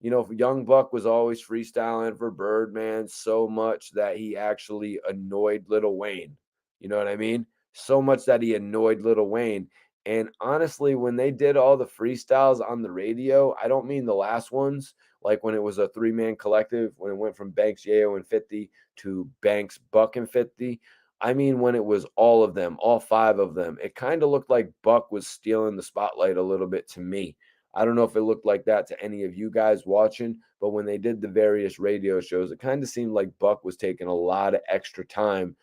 You know, Young Buck was always freestyling for Birdman so much that he actually annoyed Lil Wayne. You know what I mean? So much that he annoyed Lil Wayne. And honestly, when they did all the freestyles on the radio, I don't mean the last ones, like when it was a three-man collective, when it went from Banks, Yayo, and 50 to Banks, Buck, and 50. I mean, when it was all of them, all five of them, it kind of looked like Buck was stealing the spotlight a little bit to me. I don't know if it looked like that to any of you guys watching, but when they did the various radio shows, it kind of seemed like Buck was taking a lot of extra time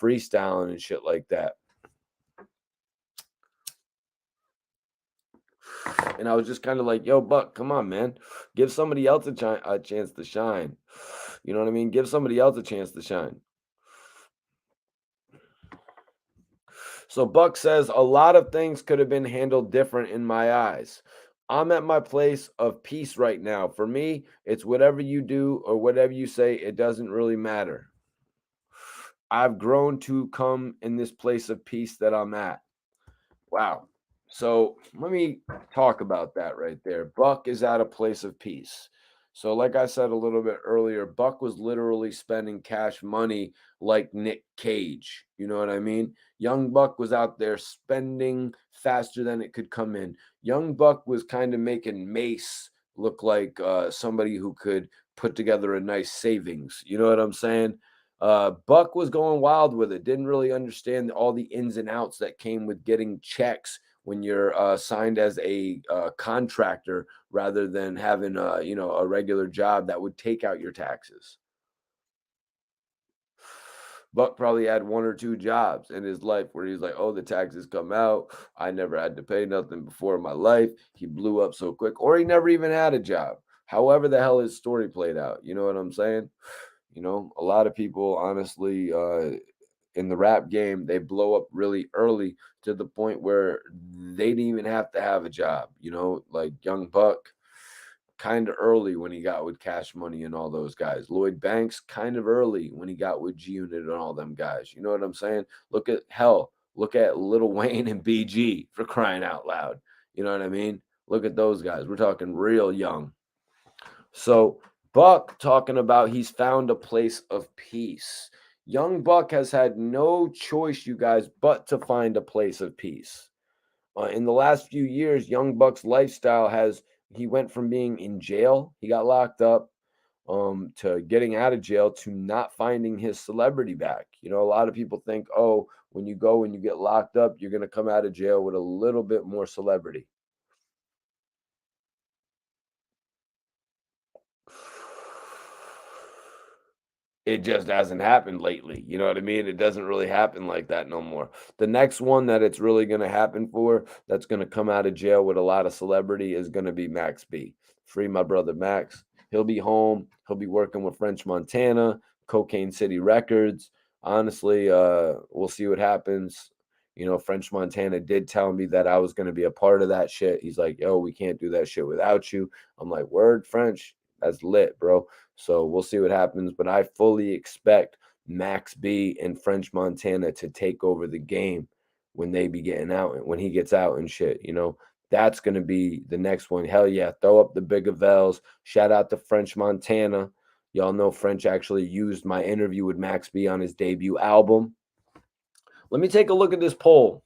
freestyling and shit like that. And I was just kind of like, yo, Buck, come on, man. Give somebody else a chance to shine. You know what I mean? Give somebody else a chance to shine. So Buck says, a lot of things could have been handled different in my eyes. I'm at my place of peace right now. For me, it's whatever you do or whatever you say, it doesn't really matter. I've grown to come in this place of peace that I'm at. Wow. So let me talk about that right there. Buck is at a place of peace. So, like I said a little bit earlier, Buck was literally spending cash money like Nick Cage. You know what I mean? Young Buck was out there spending faster than it could come in. Young Buck was kind of making Mace look like somebody who could put together a nice savings. You know what I'm saying? Buck was going wild with it. Didn't really understand all the ins and outs that came with getting checks when you're signed as a contractor rather than having a regular job that would take out your taxes. Buck probably had one or two jobs in his life where he's like, oh, the taxes come out. I never had to pay nothing before in my life. He blew up so quick, or he never even had a job. However the hell his story played out. You know what I'm saying? You know, a lot of people, honestly, in the rap game, they blow up really early to the point where they didn't even have to have a job. You know, like Young Buck, kind of early when he got with Cash Money and all those guys. Lloyd Banks, kind of early when he got with G Unit and all them guys. You know what I'm saying? Look at Lil Wayne and BG, for crying out loud. You know what I mean? Look at those guys. We're talking real young. So Buck talking about he's found a place of peace. Young Buck has had no choice, you guys, but to find a place of peace. In the last few years, Young Buck's lifestyle he went from being in jail, he got locked up, to getting out of jail, to not finding his celebrity back. You know, a lot of people think, oh, when you go and you get locked up, you're going to come out of jail with a little bit more celebrity. It just hasn't happened lately. You know what I mean? It doesn't really happen like that no more. The next one that it's really going to happen for, that's going to come out of jail with a lot of celebrity, is going to be Max B. Free my brother Max. He'll be home. He'll be working with French Montana, Cocaine City Records. Honestly, we'll see what happens. You know, French Montana did tell me that I was going to be a part of that shit. He's like, yo, we can't do that shit without you. I'm like, word, French. That's lit, bro. So we'll see what happens. But I fully expect Max B and French Montana to take over the game when they be getting out, when he gets out and shit. You know, that's going to be the next one. Hell yeah. Throw up the big Avels. Shout out to French Montana. Y'all know French actually used my interview with Max B on his debut album. Let me take a look at this poll.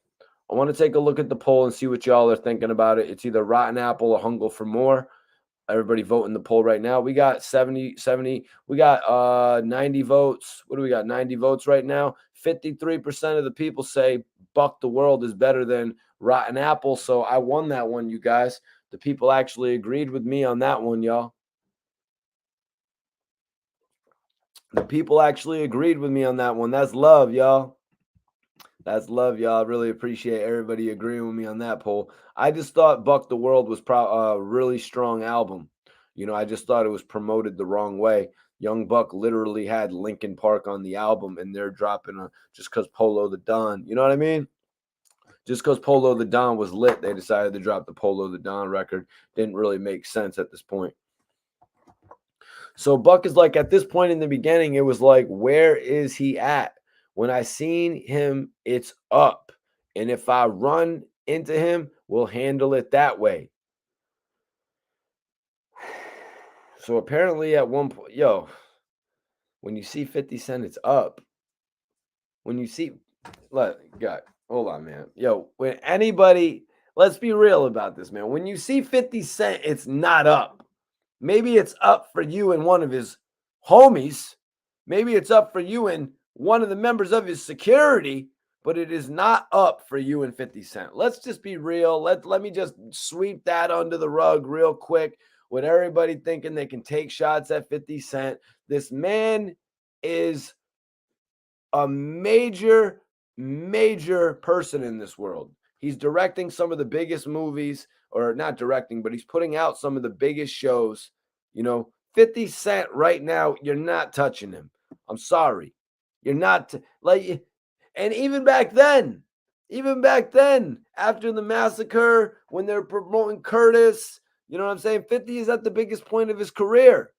I want to take a look at the poll and see what y'all are thinking about it. It's either Rotten Apple or Hunger for More. Everybody vote in the poll right now. We got 70. We got 90 votes. What do we got? 90 votes right now. 53% of the people say Buck the World is better than Rotten Apple. So I won that one, you guys. The people actually agreed with me on that one, y'all. The people actually agreed with me on that one. That's love, y'all. That's love, y'all. I really appreciate everybody agreeing with me on that poll. I just thought Buck the World was a really strong album. You know, I just thought it was promoted the wrong way. Young Buck literally had Linkin Park on the album, and they're dropping just because Polo the Don. You know what I mean? Just because Polo the Don was lit, they decided to drop the Polo the Don record. Didn't really make sense at this point. So Buck is like, at this point in the beginning, it was like, where is he at? When I seen him, it's up. And if I run into him, we'll handle it that way. So apparently at one point, when you see 50 Cent, it's up. When you see, hold on, man. When anybody, let's be real about this, man. When you see 50 Cent, it's not up. Maybe it's up for you and one of his homies. Maybe it's up for you and one of the members of his security, but it is not up for you and 50 Cent. Let's just be real. Let me just sweep that under the rug real quick with everybody thinking they can take shots at 50 Cent. This man is a major, major person in this world. He's directing some of the biggest movies, or not directing, but he's putting out some of the biggest shows. 50 Cent right now, you're not touching him. I'm sorry. You're not and even back then, after the massacre, when they're promoting Curtis, you know what I'm saying? 50 is at the biggest point of his career.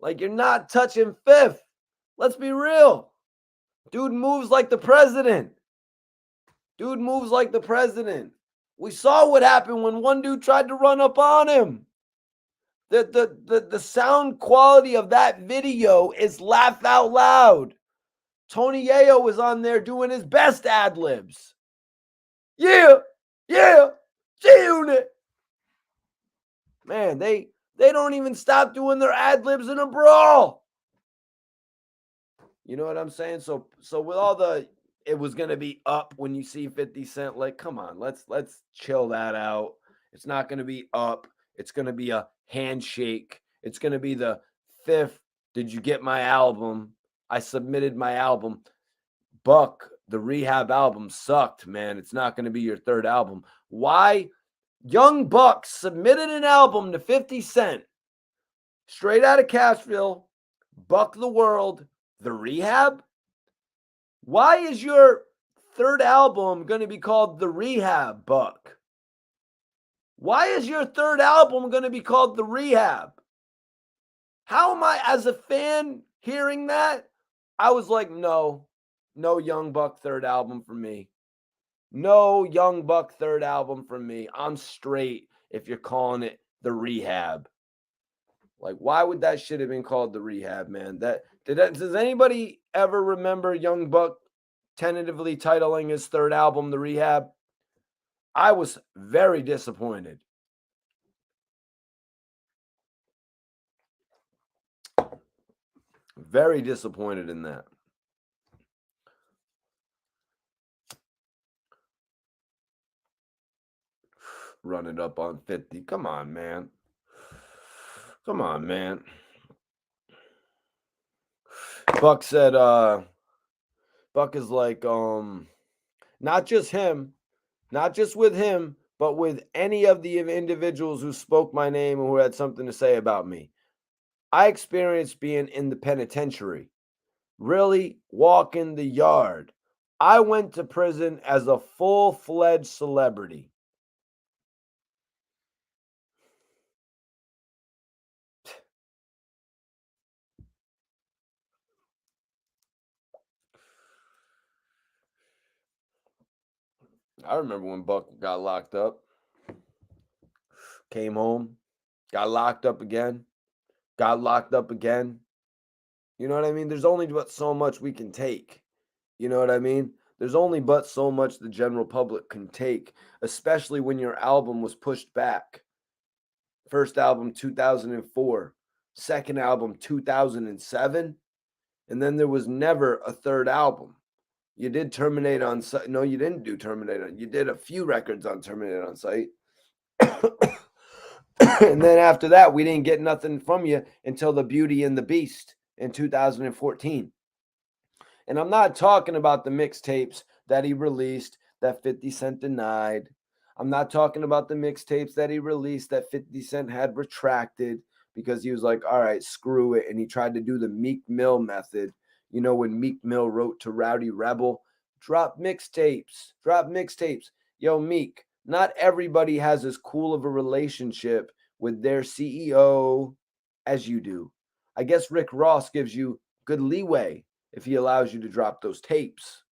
Like, you're not touching Fifth. Let's be real. Dude moves like the president. We saw what happened when one dude tried to run up on him. The sound quality of that video is laugh out loud. Tony Yayo was on there doing his best ad libs. Yeah, G-Unit. Man, they don't even stop doing their ad libs in a brawl. You know what I'm saying? So with all it was going to be up when you see 50 Cent, like, come on, let's chill that out. It's not going to be up. It's going to be a handshake. It's going to be the fifth. Did you get my album? I submitted my album. Buck, the Rehab album sucked, man. It's not going to be your third album. Why? Young Buck submitted an album to 50 Cent. Straight out of Cashville. Buck the World. The Rehab? Why is your third album going to be called The Rehab, Buck? Why is your third album going to be called The Rehab? How am I, as a fan, hearing that? I was like, no Young Buck third album for me. No Young Buck third album for me. I'm straight if you're calling it The Rehab. Like, why would that shit have been called The Rehab, man? Does anybody ever remember Young Buck tentatively titling his third album The Rehab? I was very disappointed. Very disappointed in that. Run it up on 50. Come on, man. Buck said, Buck is like, not just him, not just with him, but with any of the individuals who spoke my name and who had something to say about me. I experienced being in the penitentiary, really walking the yard. I went to prison as a full-fledged celebrity. I remember when Buck got locked up, came home, got locked up again. You know what I mean? There's only but so much we can take. You know what I mean? There's only but so much the general public can take, especially when your album was pushed back. First album 2004, second album 2007, and then there was never a third album. You did Terminate on Sight. No, you didn't do Terminate on. You did a few records on Terminate on Sight. And then after that, we didn't get nothing from you until The Beauty and the Beast in 2014. And I'm not talking about the mixtapes that he released that 50 Cent denied. I'm not talking about the mixtapes that he released that 50 Cent had retracted because he was like, all right, screw it. And he tried to do the Meek Mill method. You know, when Meek Mill wrote to Rowdy Rebel, drop mixtapes. Yo, Meek, not everybody has as cool of a relationship with their CEO as you do. I guess Rick Ross gives you good leeway if he allows you to drop those tapes.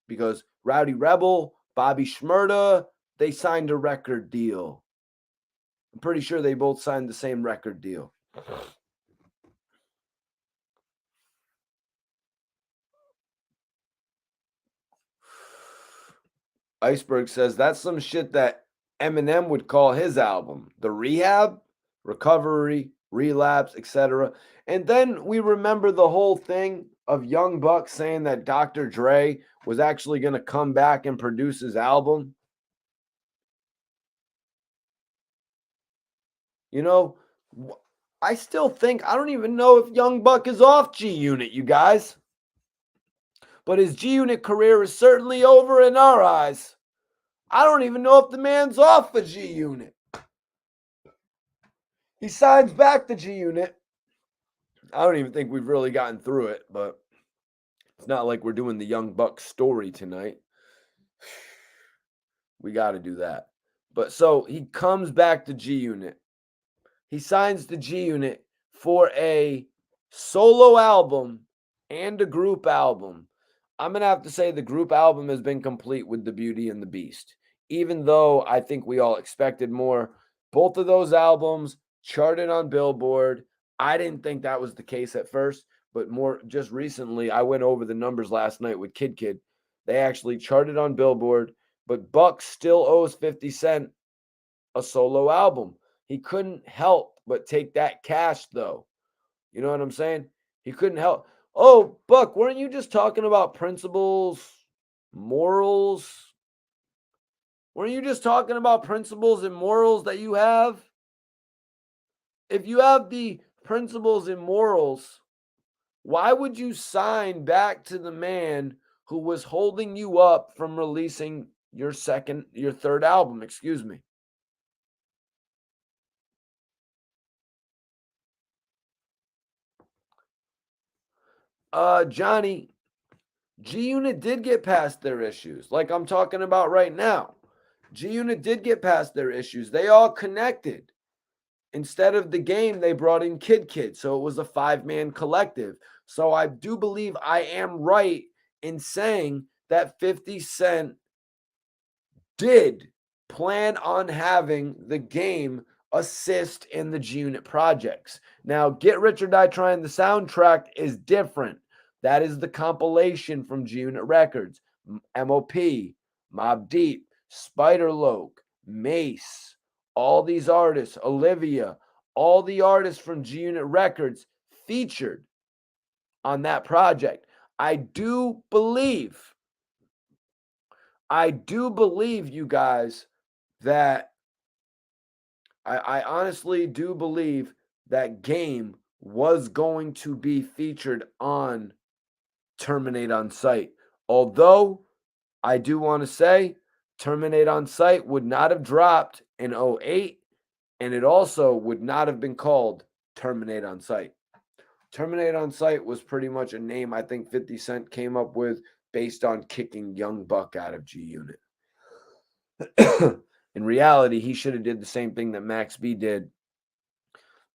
Because Rowdy Rebel, Bobby Shmurda, they signed a record deal. I'm pretty sure they both signed the same record deal. Iceberg says that's some shit that Eminem would call his album. The Rehab, Recovery, Relapse, etc. And then we remember the whole thing of Young Buck saying that Dr. Dre was actually going to come back and produce his album. You know, I still think, I don't even know if Young Buck is off G Unit, you guys. But his G Unit career is certainly over in our eyes. I don't even know if the man's off a G Unit. He signs back to G Unit. I don't even think we've really gotten through it, but it's not like we're doing the Young Buck story tonight. We got to do that. But so he comes back to G Unit. He signs to G Unit for a solo album and a group album. I'm going to have to say the group album has been complete with The Beauty and the Beast. Even though I think we all expected more, both of those albums charted on Billboard. I didn't think that was the case at first, but more just recently, I went over the numbers last night with Kid Kid. They actually charted on Billboard, but Buck still owes 50 Cent a solo album. He couldn't help but take that cash, though. You know what I'm saying? He couldn't help. Oh, Buck, weren't you just talking about principles, morals? Weren't you just talking about principles and morals that you have? If you have the principles and morals, why would you sign back to the man who was holding you up from releasing your third album? Excuse me. Johnny, G Unit did get past their issues, like I'm talking about right now. G Unit did get past their issues. They all connected. Instead of the game, they brought in Kid Kid. So it was a 5-man collective. So I do believe I am right in saying that 50 Cent did plan on having the game assist in the G Unit projects. Now, Get Rich or Die Trying, the soundtrack is different. That is the compilation from G Unit Records. M.O.P., Mobb Deep, Spider Loc, Mace, all these artists, Olivia, all the artists from G Unit Records featured on that project. I do believe, you guys, that I honestly do believe that game was going to be featured on Terminate on Sight. Although I do want to say Terminate on Sight would not have dropped in 2008, and it also would not have been called Terminate on Sight. Terminate on Sight was pretty much a name I think 50 Cent came up with based on kicking Young Buck out of G Unit. In reality, he should have did the same thing that Max B did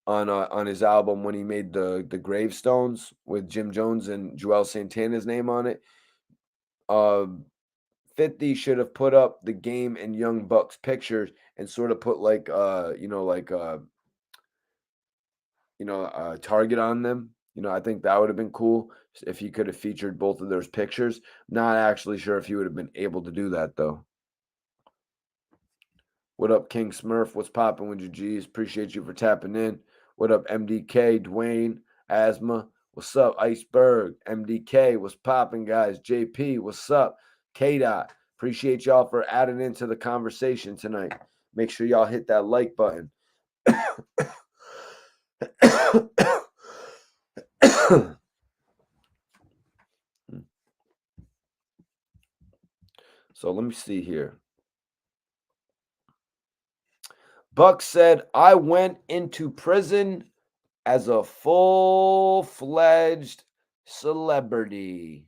on his album when he made the gravestones with Jim Jones and Joel Santana's name on it. 50 should have put up the game and Young Buck's pictures and sort of put a target on them. I think that would have been cool if he could have featured both of those pictures. Not actually sure if he would have been able to do that though. What up, King Smurf? What's popping with your G's? Appreciate you for tapping in. What up, MDK, Dwayne, Asthma? What's up, Iceberg? MDK, what's popping, guys? JP, what's up? K-Dot, appreciate y'all for adding into the conversation tonight. Make sure y'all hit that like button. So let me see here. Buck said, I went into prison as a full-fledged celebrity.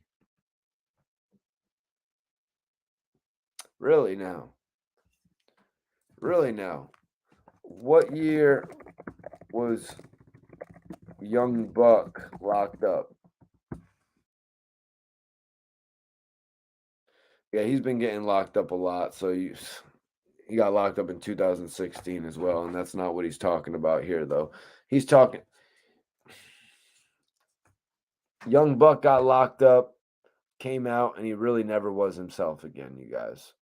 Really now? Really now? What year was Young Buck locked up? Yeah, he's been getting locked up a lot. So he got locked up in 2016 as well. And that's not what he's talking about here, though. He's talking... Young Buck got locked up, came out, and he really never was himself again, you guys.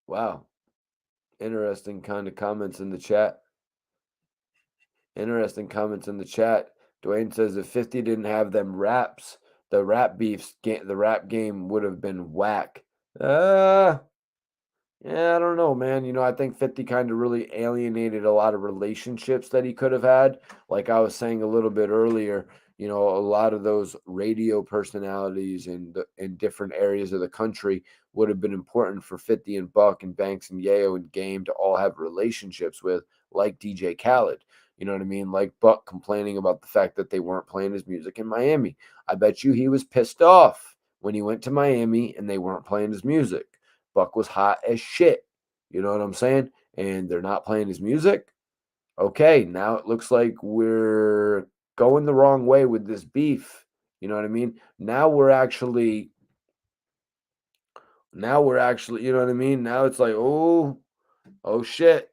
Wow. Interesting kind of comments in the chat. Interesting comments in the chat. Dwayne says if 50 didn't have them raps, the rap game would have been whack. Yeah, I don't know, man. I think 50 kind of really alienated a lot of relationships that he could have had. Like I was saying a little bit earlier, a lot of those radio personalities in different areas of the country would have been important for 50 and Buck and Banks and Yayo and Game to all have relationships with, like DJ Khaled. You know what I mean? Like Buck complaining about the fact that they weren't playing his music in Miami. I bet you he was pissed off when he went to Miami and they weren't playing his music. Buck was hot as shit. You know what I'm saying? And they're not playing his music. Okay, now it looks like we're going the wrong way with this beef. You know what I mean? Now we're actually, you know what I mean? Now it's like, oh shit.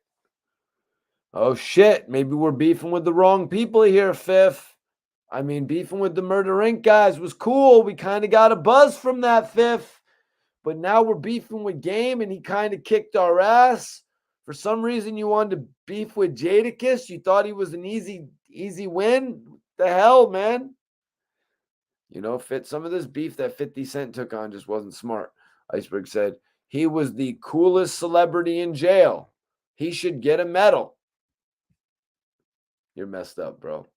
Oh shit. Maybe we're beefing with the wrong people here, Fifth. I mean, beefing with the Murder Inc. guys was cool. We kind of got a buzz from that, Fifth. But now we're beefing with Game, and he kind of kicked our ass. For some reason, you wanted to beef with Jadakiss. You thought he was an easy win. What the hell, man? Some of this beef that 50 Cent took on just wasn't smart. Iceberg said, he was the coolest celebrity in jail. He should get a medal. You're messed up, bro.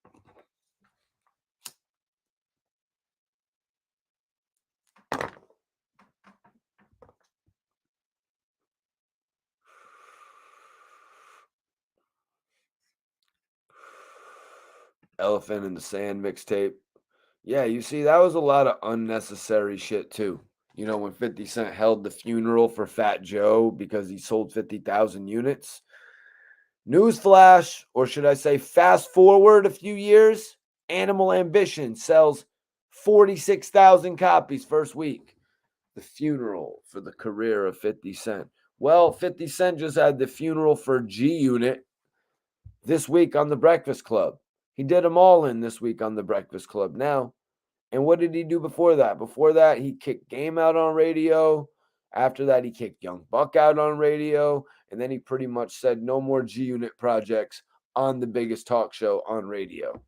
Elephant in the Sand mixtape. Yeah, you see, that was a lot of unnecessary shit, too. When 50 Cent held the funeral for Fat Joe because he sold 50,000 units. Newsflash, or should I say fast forward a few years, Animal Ambition sells 46,000 copies first week. The funeral for the career of 50 Cent. Well, 50 Cent just had the funeral for G Unit this week on The Breakfast Club. He did them all in this week on The Breakfast Club now. And what did he do before that? Before that, he kicked Game out on radio. After that, he kicked Young Buck out on radio. And then he pretty much said no more G Unit projects on the biggest talk show on radio.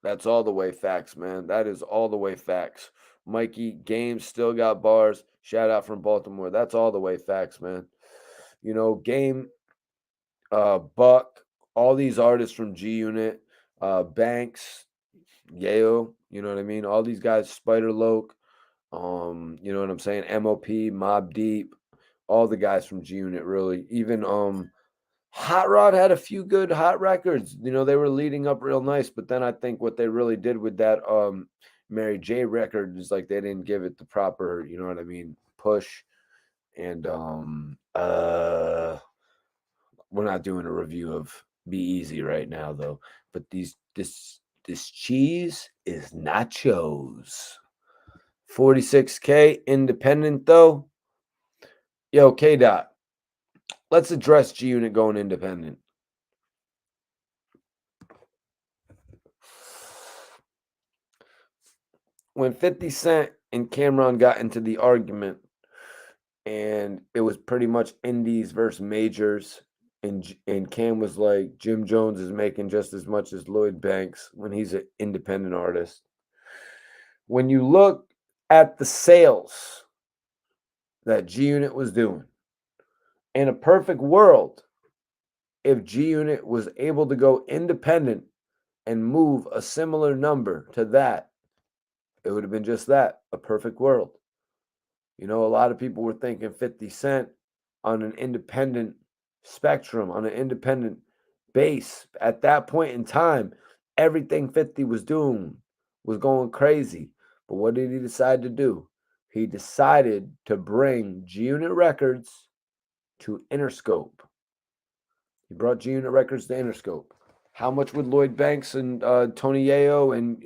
That's all the way facts, man. That is all the way facts. Mikey, Game still got bars. Shout out from Baltimore. That's all the way facts, man. Game, Buck, all these artists from G Unit, Banks, Yayo, you know what I mean? All these guys, Spider Loke, you know what I'm saying? MOP, Mob Deep, all the guys from G Unit, really. Even Hot Rod had a few good hot records. They were leading up real nice, but then I think what they really did with that Mary J record is like they didn't give it the proper, you know what I mean, push. And we're not doing a review of Be Easy right now, though. But this cheese is nachos. 46K independent, though. Yo, K-Dot. Let's address G Unit going independent. when 50 Cent and Cameron got into the argument, and it was pretty much indies versus majors, and Cam was like, Jim Jones is making just as much as Lloyd Banks when he's an independent artist. When you look at the sales that G Unit was doing, in a perfect world, if G Unit was able to go independent and move a similar number to that, it would have been just that, a perfect world. You know, a lot of people were thinking 50 Cent on an independent spectrum, on an independent base. At that point in time, everything 50 was doing was going crazy. But what did he decide to do? He decided to bring G Unit Records to Interscope. He brought G Unit Records to Interscope. How much would Lloyd Banks and Tony Yayo and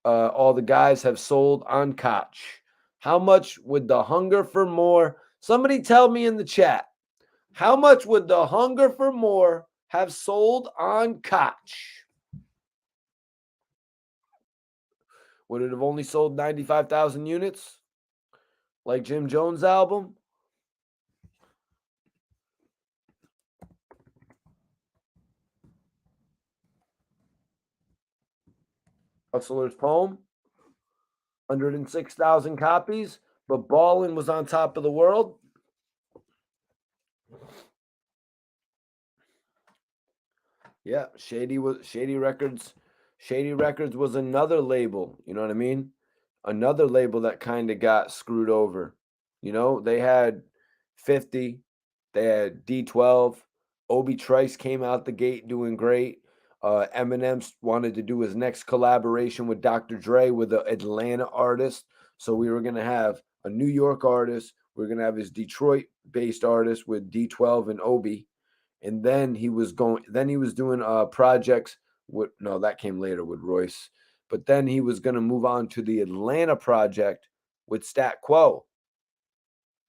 all the guys have sold on Koch? How much would the Hunger for More? Somebody tell me in the chat. How much would the Hunger for More have sold on Koch? Would it have only sold 95,000 units? Like Jim Jones' album? Hustler's Poem? 106,000 copies, but Ballin' was on top of the world? Yeah, Shady Records. Shady Records was another label, you know what I mean? Another label that kind of got screwed over. You know, they had 50, they had D12, Obi Trice came out the gate doing great. Eminem wanted to do his next collaboration with Dr. Dre with an Atlanta artist. So we were gonna have a New York artist, we are gonna have his Detroit-based artist with D12 and Obi, and then he was doing projects with, no, that came later with Royce, but then he was going to move on to the Atlanta project with Stat Quo.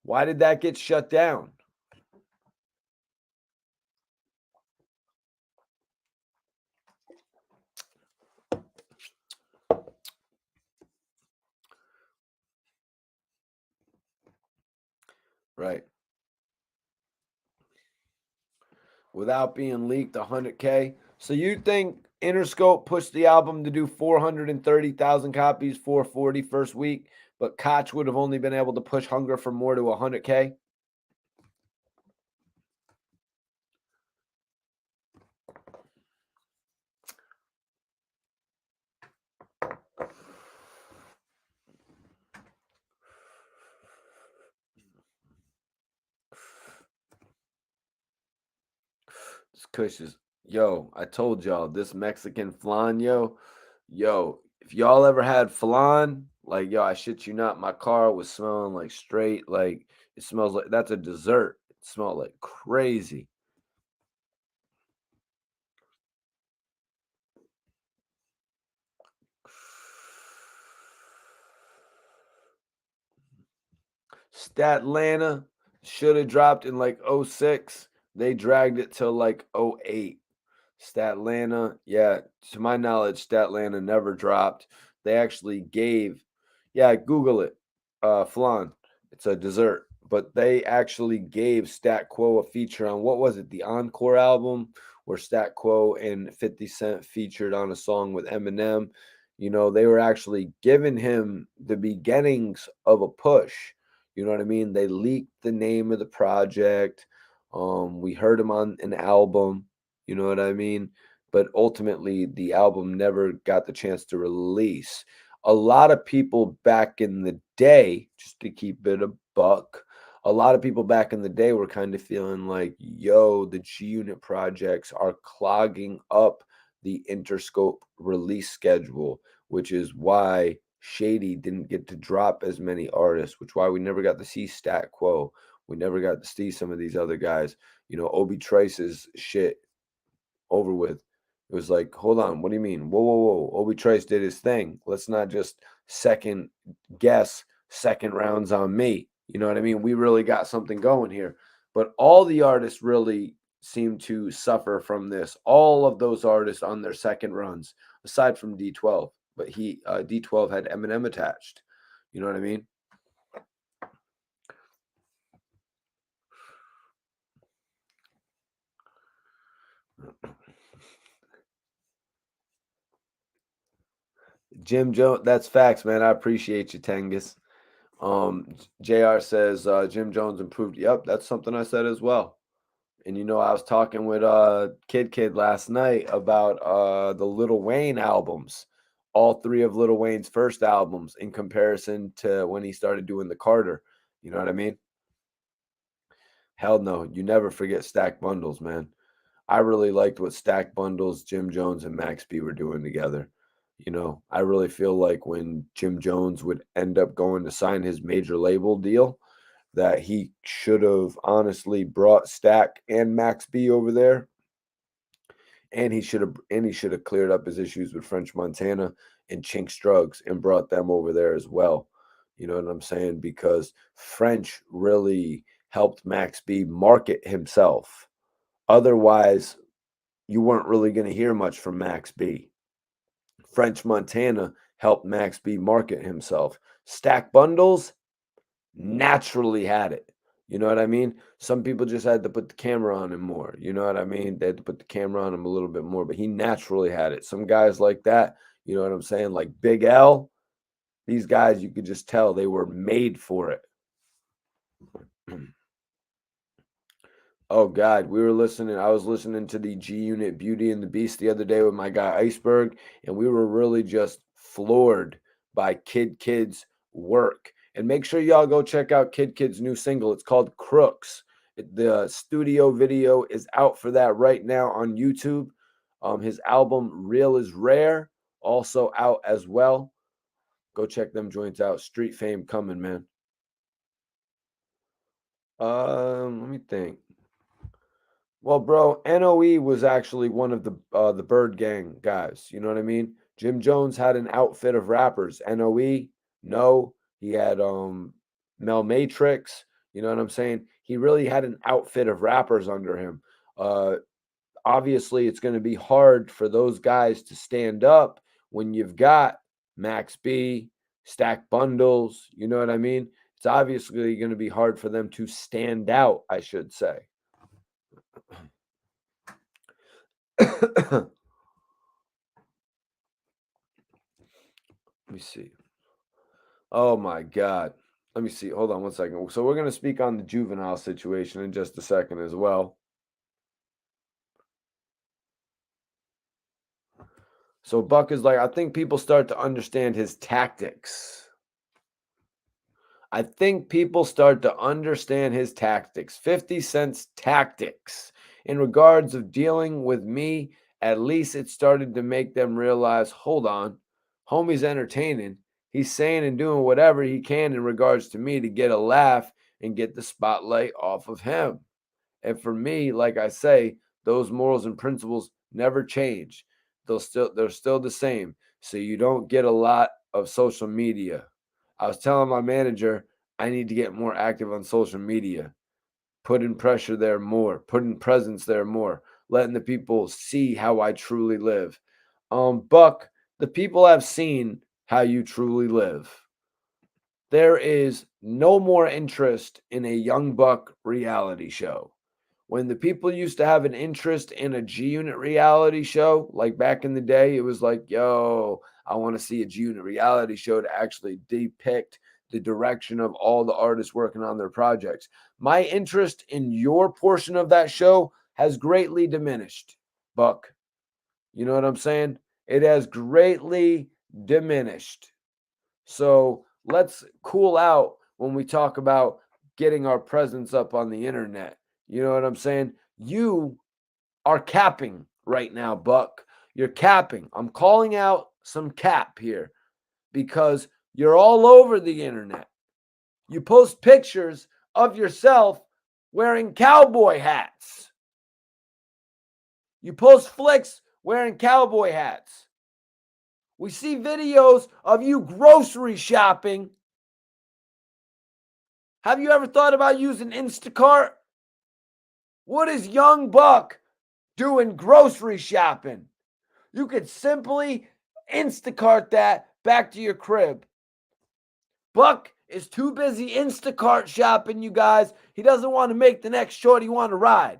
Why did that get shut down? Right. Without being leaked 100K. So you think Interscope pushed the album to do 430,000 copies, 440 first week, but Koch would have only been able to push Hunger for More to 100K? This Kush is, yo, I told y'all, this Mexican flan, yo, if y'all ever had flan, like, yo, I shit you not, my car was smelling like straight, like, it smells like, that's a dessert. It smelled like crazy. Statlanta should have dropped in like 06. They dragged it till like 08. Statlanta, yeah, to my knowledge, Statlanta never dropped. They actually gave, yeah, Google it, flan. It's a dessert, but they actually gave Stat Quo a feature on, what was it, the Encore album, where Stat Quo and 50 Cent featured on a song with Eminem. You know, they were actually giving him the beginnings of a push. You know what I mean? They leaked the name of the project. We heard him on an album. You know what I mean? But ultimately, the album never got the chance to release. A lot of people back in the day, just to keep it a buck, a lot of people back in the day were kind of feeling like, yo, the G Unit projects are clogging up the Interscope release schedule, which is why Shady didn't get to drop as many artists, which why we never got to see Stat Quo. We never got to see some of these other guys. You know, Obi Trice's shit over with. It was like, hold on, what do you mean? Whoa, whoa, whoa. Obi Trice did his thing. Let's not just second guess second rounds on me. You know what I mean? We really got something going here. But all the artists really seem to suffer from this. All of those artists on their second runs, aside from D12. but he D12 had Eminem attached. You know what I mean? Jim Jones, that's facts, man. I appreciate you, Tengus. JR says Jim Jones improved. Yep, that's something I said as well. And I was talking with Kid last night about the Lil Wayne albums, all three of Lil Wayne's first albums in comparison to when he started doing the Carter. You know what I mean? Hell no, you never forget Stack Bundles, man. I really liked what Stack Bundles, Jim Jones, and Max B were doing together. I really feel like when Jim Jones would end up going to sign his major label deal, that he should have honestly brought Stack and Max B over there, and he should have cleared up his issues with French Montana and Chinks Drugs and brought them over there as well. You know what I'm saying? Because French really helped Max B market himself. Otherwise, you weren't really going to hear much from Max B. French Montana helped Max B market himself. Stack Bundles naturally had it. You know what I mean? Some people just had to put the camera on him more. You know what I mean? They had to put the camera on him a little bit more, but he naturally had it. Some guys like that, you know what I'm saying? Like Big L, these guys, you could just tell they were made for it. Oh God, I was listening to the G Unit Beauty and the Beast the other day with my guy Iceberg, and we were really just floored by Kid's work. And make sure y'all go check out Kid's new single. It's called Crooks. The studio video is out for that right now on YouTube. His album Real is Rare also out as well. Go check them joints out. Street fame coming, man. Let me think. Well, bro, NOE was actually one of the Bird Gang guys. You know what I mean? Jim Jones had an outfit of rappers. NOE, no, he had Mel Matrix. You know what I'm saying? He really had an outfit of rappers under him. Obviously, it's going to be hard for those guys to stand up when you've got Max B, Stack Bundles. You know what I mean? It's obviously going to be hard for them to stand out, I should say. Let me see. Oh my God. Let me see. Hold on one second. So we're going to speak on the juvenile situation in just a second as well. So Buck is like, I think people start to understand his tactics. I think people start to understand his tactics. 50 Cent's tactics in regards of dealing with me. At least it started to make them realize, hold on, homie's entertaining. He's saying and doing whatever he can in regards to me to get a laugh and get the spotlight off of him. And for me, like I say, those morals and principles never change. They're still the same. So you don't get a lot of social media. I was telling my manager I need to get more active on social media, putting pressure there more, putting presence there more, letting the people see how I truly live. Buck, the people have seen how you truly live. There is no more interest in a Young Buck reality show. When the people used to have an interest in a G Unit reality show, like back in the day, it was like, yo, I want to see a G Unit reality show to actually depict the direction of all the artists working on their projects. My interest in your portion of that show has greatly diminished, Buck. You know what I'm saying? It has greatly diminished. So let's cool out when we talk about getting our presence up on the internet. You know what I'm saying? You are capping right now, Buck. You're capping. I'm calling out some cap here because you're all over the internet. You post pictures of yourself wearing cowboy hats. You post flicks wearing cowboy hats. We see videos of you grocery shopping. Have you ever thought about using Instacart? What is Young Buck doing grocery shopping? You could simply Instacart that back to your crib. Buck is too busy Instacart shopping, you guys. He doesn't want to make the next shorty want to ride.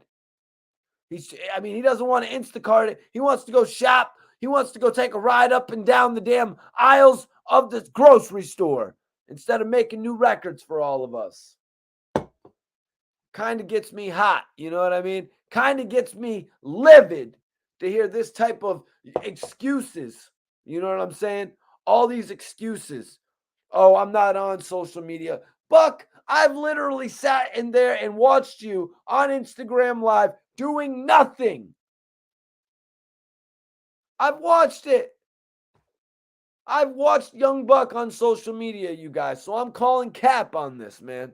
He doesn't want to Instacart it. He wants to go shop. He wants to go take a ride up and down the damn aisles of the grocery store instead of making new records for all of us. Kind of gets me hot, you know what I mean? Kind of gets me livid to hear this type of excuses. You know what I'm saying? All these excuses. Oh, I'm not on social media. Buck, I've literally sat in there and watched you on Instagram Live doing nothing. I've watched it. I've watched Young Buck on social media, you guys. So I'm calling cap on this, man.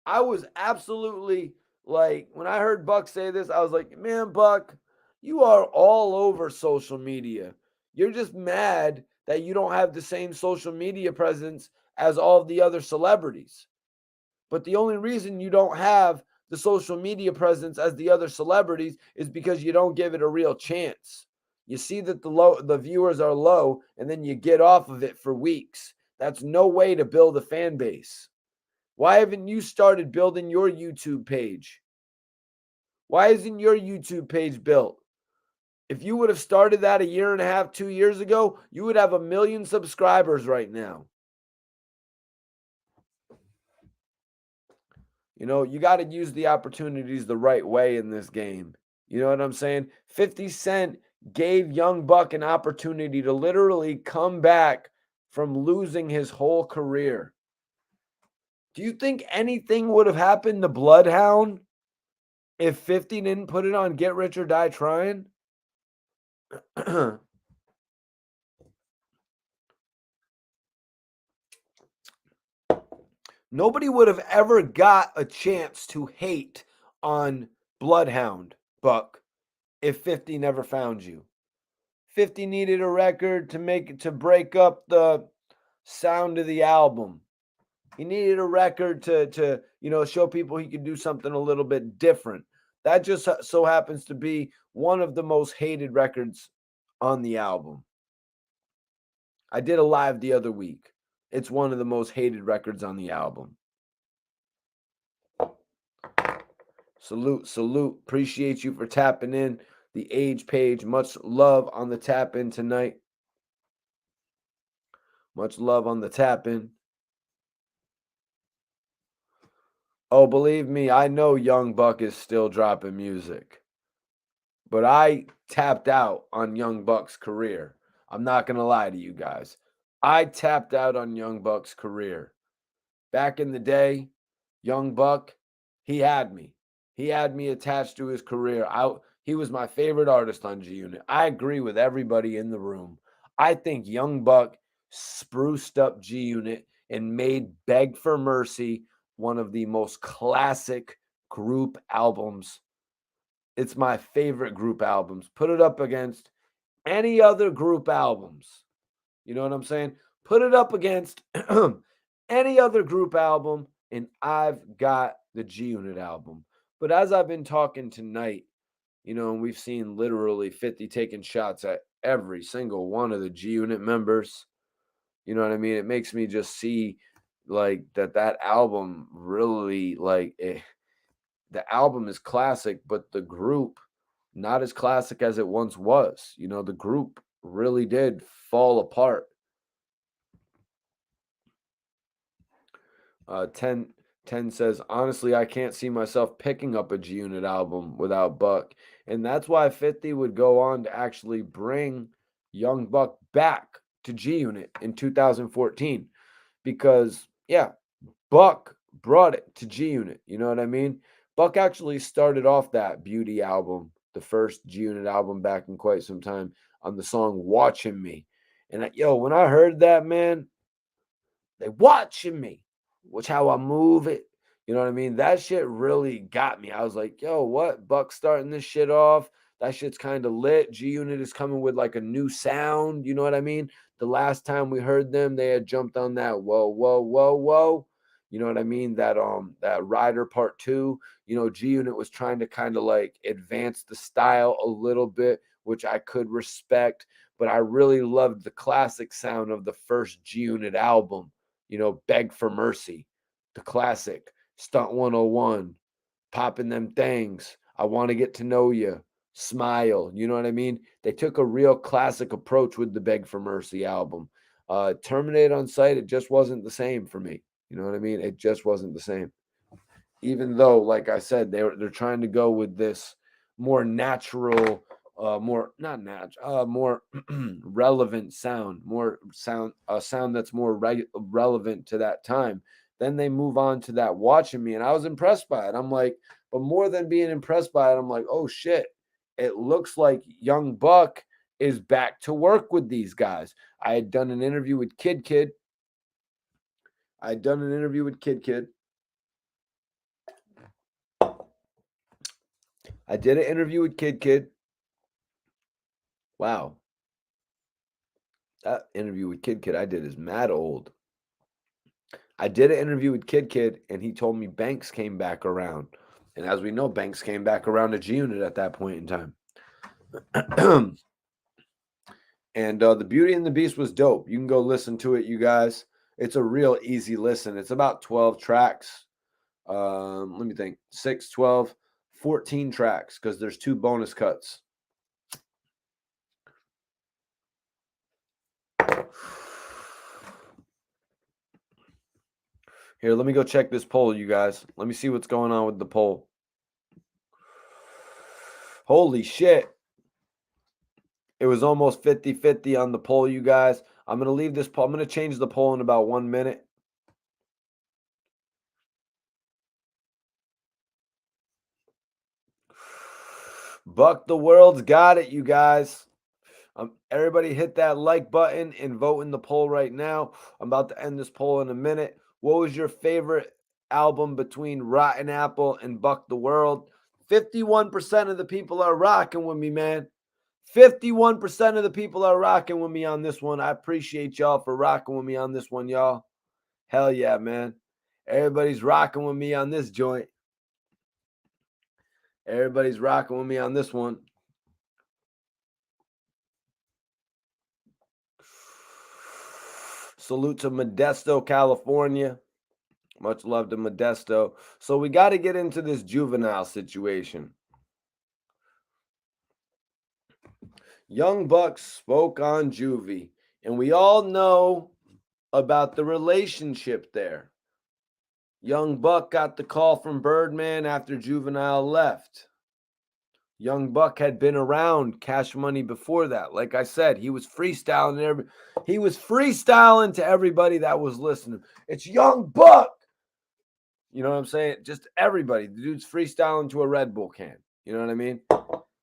I was absolutely like, when I heard Buck say this, I was like, man, Buck, you are all over social media. You're just mad that you don't have the same social media presence as all of the other celebrities. But the only reason you don't have the social media presence as the other celebrities is because you don't give it a real chance. You see that the viewers are low and then you get off of it for weeks. That's no way to build a fan base. Why haven't you started building your YouTube page? Why isn't your YouTube page built? If you would have started that a year and a half, 2 years ago, you would have 1 million subscribers right now. You know, you got to use the opportunities the right way in this game. You know what I'm saying? 50 Cent gave Young Buck an opportunity to literally come back from losing his whole career. Do you think anything would have happened to Bloodhound if 50 didn't put it on Get Rich or Die Trying? Nobody would have ever got a chance to hate on Bloodhound, Buck, if 50 never found you. 50 needed a record to break up the sound of the album. He needed a record to show people he could do something a little bit different. That just so happens to be one of the most hated records on the album. I did a live the other week. It's one of the most hated records on the album. Salute. Appreciate you for tapping in. The age page. Much love on the tap in tonight. Much love on the tap in. Oh, believe me, I know Young Buck is still dropping music. But I tapped out on Young Buck's career. I'm not going to lie to you guys. I tapped out on Young Buck's career. Back in the day, Young Buck, he had me. He had me attached to his career. He was my favorite artist on G Unit. I agree with everybody in the room. I think Young Buck spruced up G Unit and made Beg for Mercy one of the most classic group albums. It's my favorite group albums. Put it up against any other group albums. You know what I'm saying? Put it up against any other group album, and I've got the G Unit album. But as I've been talking tonight, and we've seen literally 50 taking shots at every single one of the G Unit members. You know what I mean? It makes me just see like that album really the album is classic, but the group not as classic as it once was. The group really did fall apart. 10 says, honestly, I can't see myself picking up a G Unit album without Buck. And that's why 50 would go on to actually bring Young Buck back to G Unit in 2014. Because, yeah, Buck brought it to G Unit. You know what I mean? Buck actually started off that Beauty album, the first G Unit album back in quite some time, on the song Watching Me. And when I heard that, man, they watching me. Watch how I move it. You know what I mean? That shit really got me. I was like, yo, what? Buck starting this shit off. That shit's kind of lit. G Unit is coming with like a new sound. You know what I mean? The last time we heard them, they had jumped on that whoa, whoa, whoa, whoa. You know what I mean? That Rider Part 2, G Unit was trying to kind of like advance the style a little bit, which I could respect, but I really loved the classic sound of the first G Unit album, Beg for Mercy, the classic, Stunt 101, Popping Them Things, I Want to Get to Know You, Smile. You know what I mean? They took a real classic approach with the Beg for Mercy album. Terminate on Sight, it just wasn't the same for me. You know what I mean? It just wasn't the same. Even though, like I said, they're trying to go with this more natural, more not natural, more relevant sound, a sound that's more relevant to that time. Then they move on to that Watching Me, and I was impressed by it. I'm like, but more than being impressed by it, I'm like, oh shit, it looks like Young Buck is back to work with these guys. I had done an interview with Kid Kid. I did an interview with Kid Kid. Wow. That interview with Kid Kid I did is mad old. I did an interview with Kid Kid, and he told me Banks came back around. And as we know, Banks came back around to G Unit at that point in time. And The Beauty and the Beast was dope. You can go listen to it, you guys. It's a real easy listen. It's about 12 tracks. Let me think. 6, 12, 14 tracks because there's 2 bonus cuts. Here, let me go check this poll, you guys. Let me see what's going on with the poll. Holy shit. It was almost 50-50 on the poll, you guys. I'm going to leave this poll. I'm going to change the poll in about 1 minute. Buck the World's got it, you guys. Everybody hit that like button and vote in the poll right now. I'm about to end this poll in a minute. What was your favorite album between Rotten Apple and Buck the World? 51% of the people are rocking with me, man. 51% of the people are rocking with me on this one. I appreciate y'all for rocking with me on this one, y'all. Hell yeah, man. Everybody's rocking with me on this joint. Everybody's rocking with me on this one. Salute to Modesto, California. Much love to Modesto. So we got to get into this Juvenile situation. Young Buck spoke on Juvie, and we all know about the relationship there. Young Buck got the call from Birdman after Juvenile left. Young Buck had been around Cash Money before that. Like I said, he was freestyling to everybody that was listening. It's Young Buck. You know what I'm saying? Just everybody. The dude's freestyling to a Red Bull can. You know what I mean?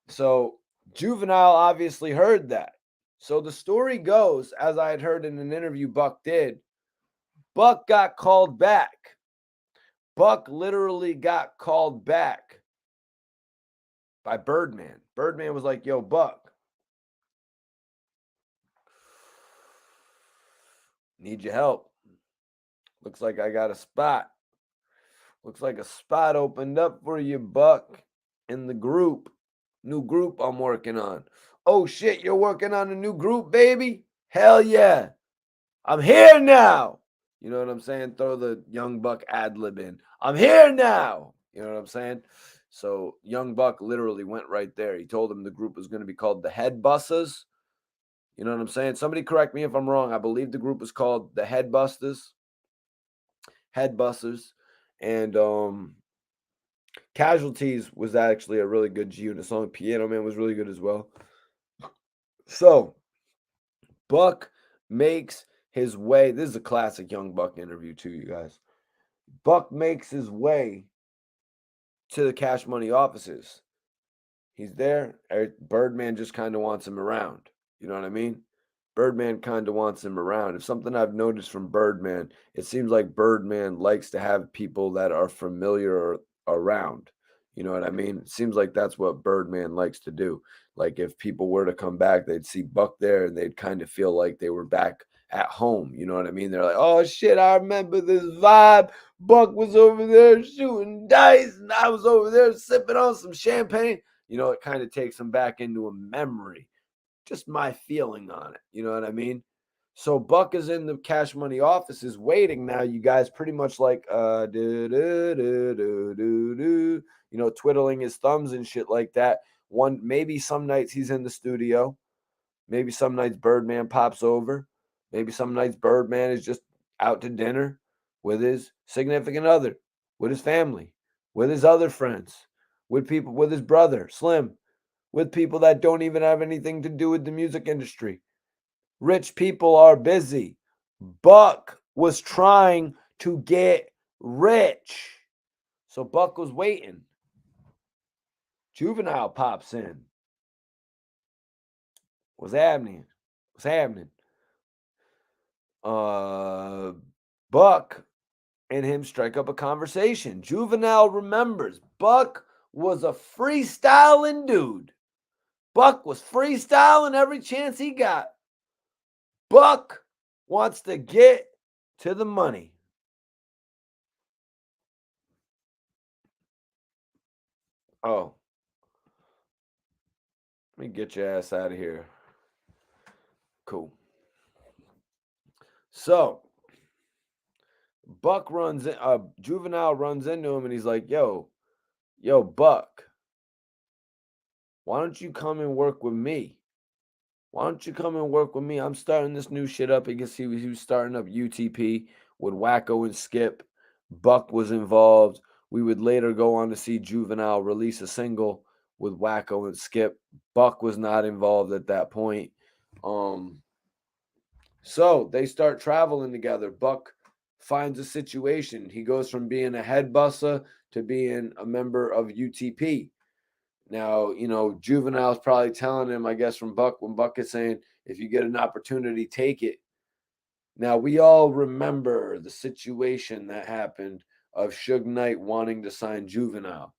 So Juvenile obviously heard that. So the story goes, as I had heard in an interview Buck did, Buck got called back. Buck literally got called back by Birdman. Birdman was like, yo, Buck, need your help. Looks like I got a spot. Looks like a spot opened up for you, Buck, in the group. New group I'm working on. Oh, shit, you're working on a new group, baby? Hell yeah. I'm here now. You know what I'm saying? Throw the Young Buck ad-lib in. I'm here now. You know what I'm saying? So Young Buck literally went right there. He told him the group was going to be called the Head Busters. You know what I'm saying? Somebody correct me if I'm wrong. I believe the group was called the Head Busters. Head Busters. And Casualties was actually a really good G-Unit song. Piano Man was really good as well. So Buck makes his way. This is a classic Young Buck interview too, you guys. Buck makes his way to the Cash Money offices. He's there. Birdman just kind of wants him around. You know what I mean? Birdman kind of wants him around. If something I've noticed from Birdman, it seems like Birdman likes to have people that are familiar around. You know what I mean? It seems like that's what Birdman likes to do. Like if people were to come back, they'd see Buck there and they'd kind of feel like they were back at home. You know what I mean? They're like, oh shit, I remember this vibe. Buck was over there shooting dice, and I was over there sipping on some champagne. You know, it kind of takes them back into a memory. Just my feeling on it. You know what I mean? So Buck is in the Cash Money offices waiting now. You guys pretty much like you know, twiddling his thumbs and shit like that. Maybe some nights he's in the studio. Maybe some nights Birdman pops over. Maybe some nights Birdman is just out to dinner with his significant other, with his family, with his other friends, with people, with his brother, Slim, with people that don't even have anything to do with the music industry. Rich people are busy. Buck was trying to get rich. So Buck was waiting. Juvenile pops in. What's happening? What's happening? Buck and him strike up a conversation. Juvenile remembers Buck was a freestyling dude. Buck was freestyling every chance he got. Buck wants to get to the money. Oh, let me get your ass out of here. Cool. So Buck runs in, Juvenile runs into him and he's like, yo, Buck, why don't you come and work with me? Why don't you come and work with me? I'm starting this new shit up. I guess he was starting up UTP with Wacko and Skip. Buck was involved. We would later go on to see Juvenile release a single with Wacko and Skip. Buck was not involved at that point. So they start traveling together. Buck finds a situation. He goes from being a head busser to being a member of UTP. Now, you know, Juvenile's probably telling him, I guess, from Buck, when Buck is saying, if you get an opportunity, take it. Now, we all remember the situation that happened of Suge Knight wanting to sign Juvenile.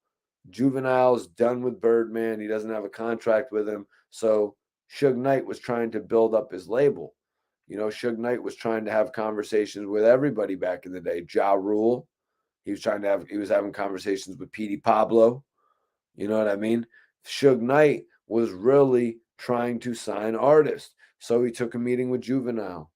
Juvenile's done with Birdman. He doesn't have a contract with him. So Suge Knight was trying to build up his label. You know, Suge Knight was trying to have conversations with everybody back in the day. Ja Rule. He was having conversations with Petey Pablo. You know what I mean? Suge Knight was really trying to sign artists. So he took a meeting with Juvenile.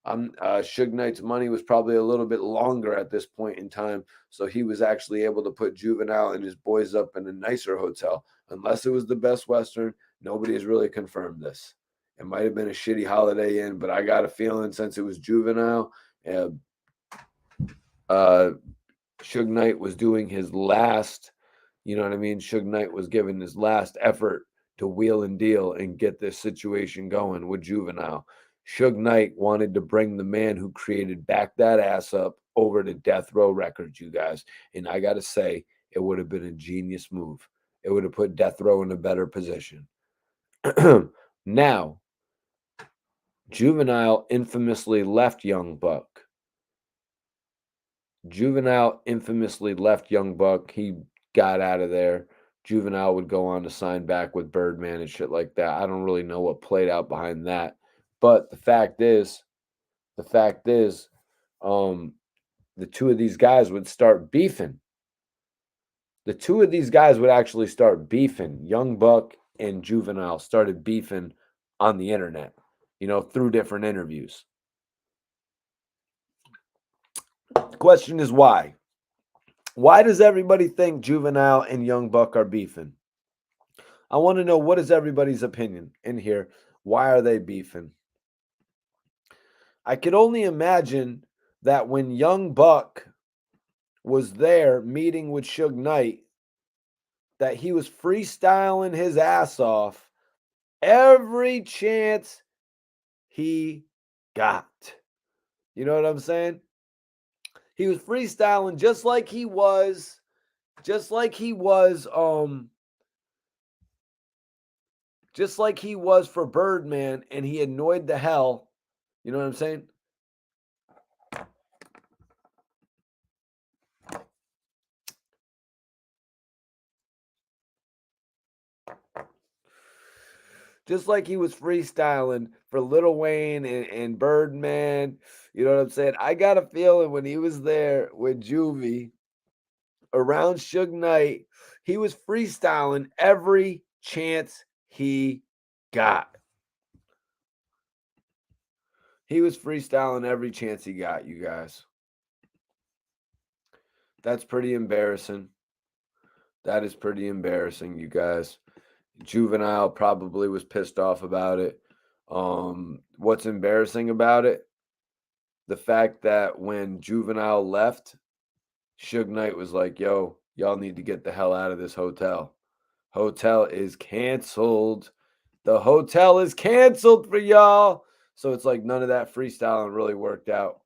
Suge Knight's money was probably a little bit longer at this point in time. So he was actually able to put Juvenile and his boys up in a nicer hotel. Unless it was the Best Western, nobody has really confirmed this. It might have been a shitty Holiday Inn, but I got a feeling since it was Juvenile, Suge Knight was doing his last, you know what I mean? Suge Knight was giving his last effort to wheel and deal and get this situation going with Juvenile. Suge Knight wanted to bring the man who created Back That Ass Up over to Death Row Records, you guys. And I got to say, it would have been a genius move. It would have put Death Row in a better position. Now, Juvenile infamously left Young Buck. Juvenile infamously left Young Buck. He got out of there. Juvenile would go on to sign back with Birdman and shit like that. I don't really know what played out behind that. But the fact is, the two of these guys would start beefing. The two of these guys would actually start beefing. Young Buck and Juvenile started beefing on the internet, you know, through different interviews. The question is why? Why does everybody think Juvenile and Young Buck are beefing? I want to know, what is everybody's opinion in here? Why are they beefing? I could only imagine that when Young Buck was there meeting with Suge Knight, that he was freestyling his ass off every chance he got. You know what I'm saying? He was freestyling just like he was just like he was for Birdman, and he annoyed the hell. You know what I'm saying? Just like he was freestyling for Lil Wayne and Birdman. You know what I'm saying? I got a feeling when he was there with Juvie around Suge Knight, he was freestyling every chance he got. He was freestyling every chance he got, you guys. That's pretty embarrassing. That is pretty embarrassing, you guys. Juvenile probably was pissed off about it. What's embarrassing about it? The fact that when Juvenile left, Suge Knight was like, yo, y'all need to get the hell out of this hotel. Hotel is canceled. The hotel is canceled for y'all. So it's like none of that freestyling really worked out.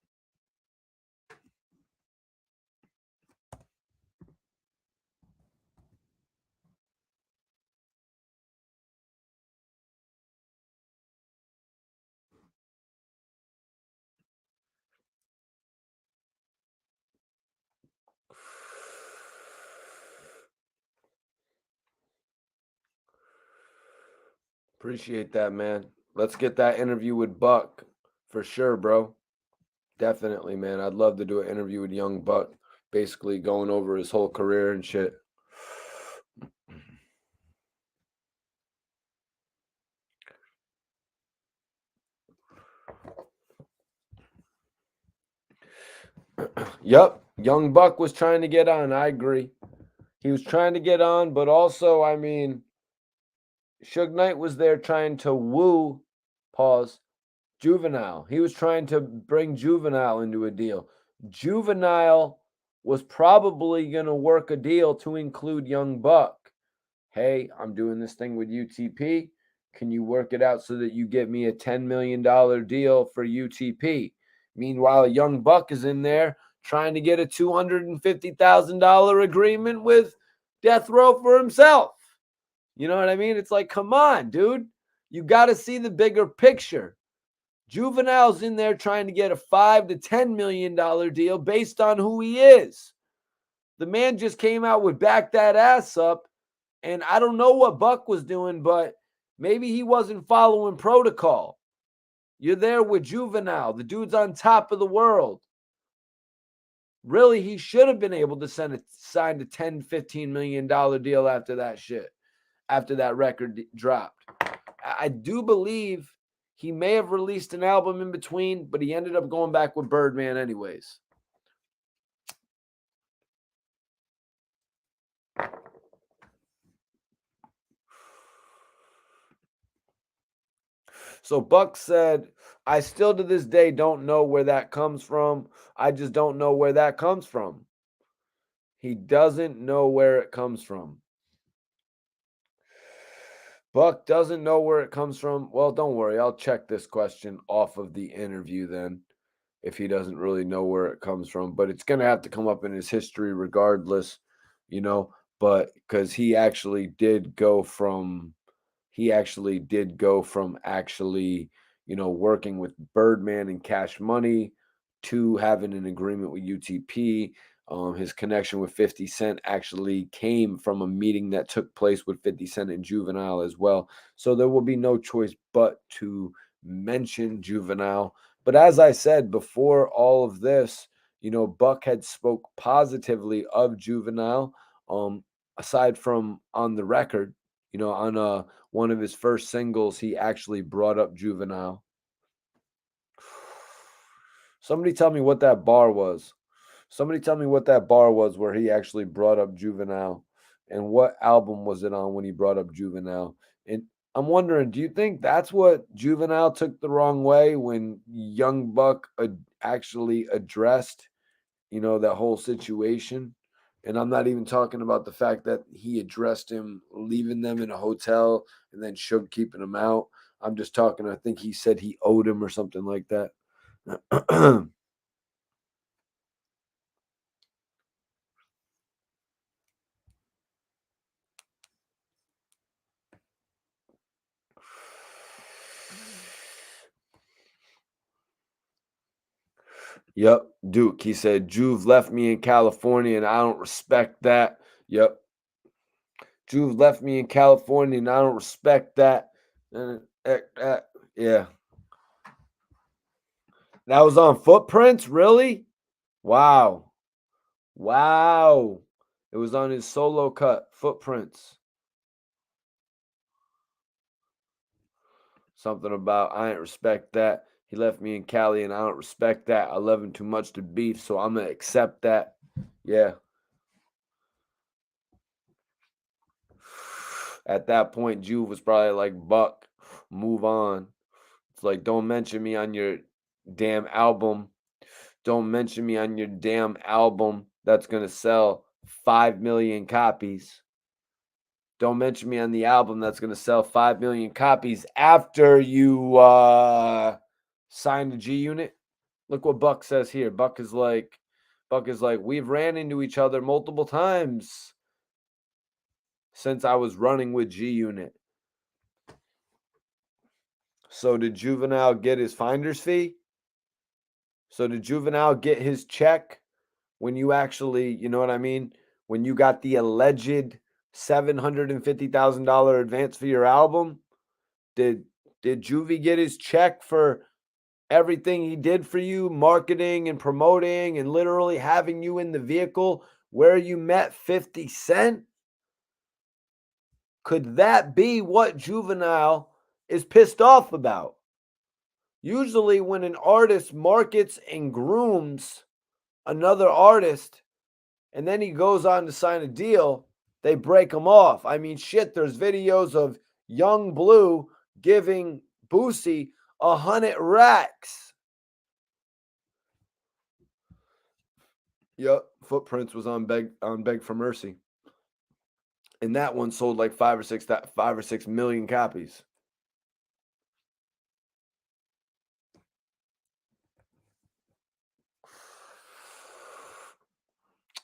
Appreciate that, man. Let's get that interview with Buck for sure, bro. Definitely, man. I'd love to do an interview with Young Buck, basically going over his whole career and shit. Yep, Young Buck was trying to get on. I agree. He was trying to get on, but also, I mean, Suge Knight was there trying to woo, pause, Juvenile. He was trying to bring Juvenile into a deal. Juvenile was probably going to work a deal to include Young Buck. Hey, I'm doing this thing with UTP. Can you work it out so that you get me a $10 million deal for UTP? Meanwhile, Young Buck is in there trying to get a $250,000 agreement with Death Row for himself. You know what I mean? It's like, come on, dude. You got to see the bigger picture. Juvenile's in there trying to get a $5 to $10 million deal based on who he is. The man just came out with Back That Ass Up, and I don't know what Buck was doing, but maybe he wasn't following protocol. You're there with Juvenile. The dude's on top of the world. Really, he should have been able to sign a $10, $15 million deal after that shit, after that record dropped. I do believe he may have released an album in between, but he ended up going back with Birdman anyways. So Buck said, I still to this day don't know where that comes from. I just don't know where that comes from. He doesn't know where it comes from. Buck doesn't know where it comes from. Well, don't worry. I'll check this question off of the interview then if he doesn't really know where it comes from. But it's going to have to come up in his history regardless, you know, but because he actually did go from actually, you know, working with Birdman and Cash Money to having an agreement with UTP. His connection with 50 Cent actually came from a meeting that took place with 50 Cent and Juvenile as well. So there will be no choice but to mention Juvenile. But as I said before all of this, you know, Buck had spoke positively of Juvenile. Aside from on the record, you know, on one of his first singles, he actually brought up Juvenile. Somebody tell me what that bar was. Somebody tell me what that bar was where he actually brought up Juvenile, and what album was it on when he brought up Juvenile? And I'm wondering, do you think that's what Juvenile took the wrong way when Young Buck actually addressed, you know, that whole situation? And I'm not even talking about the fact that he addressed him leaving them in a hotel and then Suge keeping him out. I'm just talking, I think he said he owed him or something like that. Yep, Duke. He said, Juve left me in California and I don't respect that. Yep. Juve left me in California and I don't respect that. Yeah. That was on Footprints? Really? Wow. Wow. It was on his solo cut, Footprints. Something about I ain't respect that. He left me in Cali and I don't respect that. I love him too much to beef, so I'm gonna accept that. Yeah. At that point, Juve was probably like, Buck, move on. It's like, don't mention me on your damn album. Don't mention me on your damn album that's gonna sell 5 million copies. Don't mention me on the album that's gonna sell 5 million copies after you sign the G Unit. Look what Buck says here. Buck is like, we've ran into each other multiple times since I was running with G Unit. So did Juvenile get his finder's fee? So did Juvenile get his check when you actually, you know what I mean? When you got the alleged $750,000 advance for your album? Did Juvie get his check for everything he did for you, marketing and promoting and literally having you in the vehicle where you met 50 Cent? Could that be what Juvenile is pissed off about? Usually, when an artist markets and grooms another artist and then he goes on to sign a deal, they break him off. I mean, shit, there's videos of Young Blue giving Boosie 100 racks. Yep, Footprints was on Beg for Mercy, and that one sold like 5 or 6 million copies.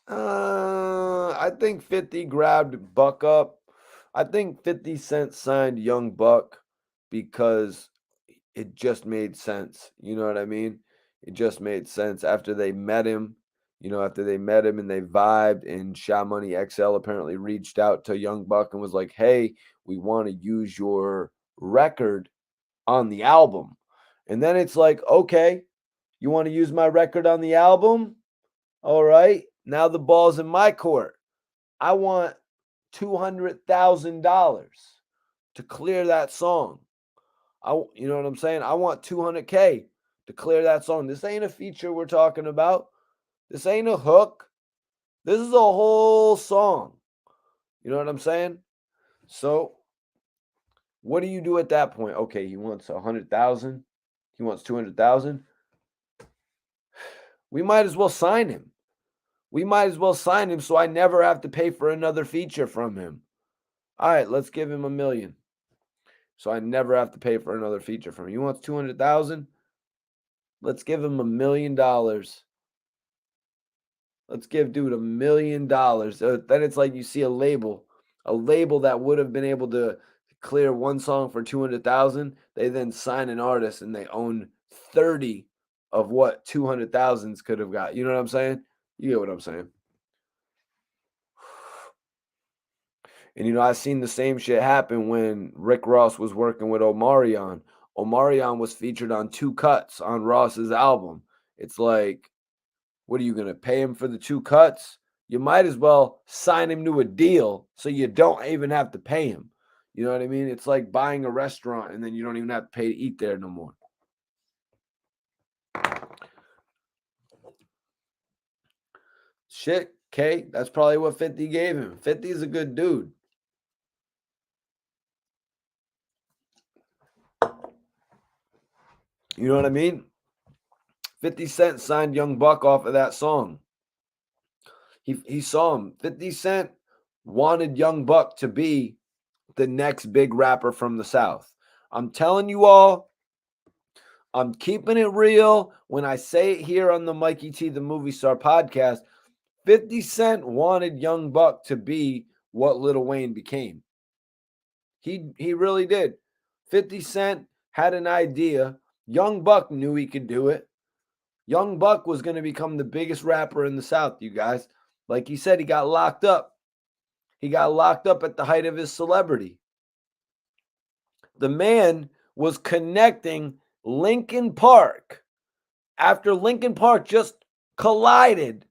I think 50 grabbed Buck up. I think 50 Cent signed Young Buck because it just made sense. You know what I mean? It just made sense after they met him. You know, after they met him and they vibed, and Sha Money XL apparently reached out to Young Buck and was like, "Hey, we want to use your record on the album." And then it's like, "Okay, you want to use my record on the album? All right. Now the ball's in my court. I want $200,000 to clear that song. You know what I'm saying? I want 200K to clear that song. This ain't a feature we're talking about. This ain't a hook. This is a whole song. You know what I'm saying? So, what do you do at that point? Okay, he wants 100,000. He wants 200,000. We might as well sign him. We might as well sign him so I never have to pay for another feature from him. All right, let's give him $1 million. So I never have to pay for another feature from him. He wants 200,000. Let's give him $1 million. Let's give dude $1 million. Then it's like you see a label that would have been able to clear one song for 200,000. They then sign an artist and they own 30 of what 200,000s could have got. You know what I'm saying? You get what I'm saying? And, you know, I've seen the same shit happen when Rick Ross was working with Omarion. Omarion was featured on 2 cuts on Ross's album. It's like, what are you going to pay him for the 2 cuts? You might as well sign him to a deal so you don't even have to pay him. You know what I mean? It's like buying a restaurant and then you don't even have to pay to eat there no more. Shit, K, that's probably what 50 gave him. 50 is a good dude. You know what I mean? 50 Cent signed Young Buck off of that song. He saw him. 50 Cent wanted Young Buck to be the next big rapper from the South. I'm telling you all, I'm keeping it real when I say it here on the Mikey T, the Movie Star podcast. 50 Cent wanted Young Buck to be what Lil Wayne became. He really did. 50 Cent had an idea. Young Buck knew he could do it. Young Buck was going to become the biggest rapper in the South, you guys. Like he said, he got locked up. He got locked up at the height of his celebrity. The man was connecting Linkin Park after Linkin Park just collided,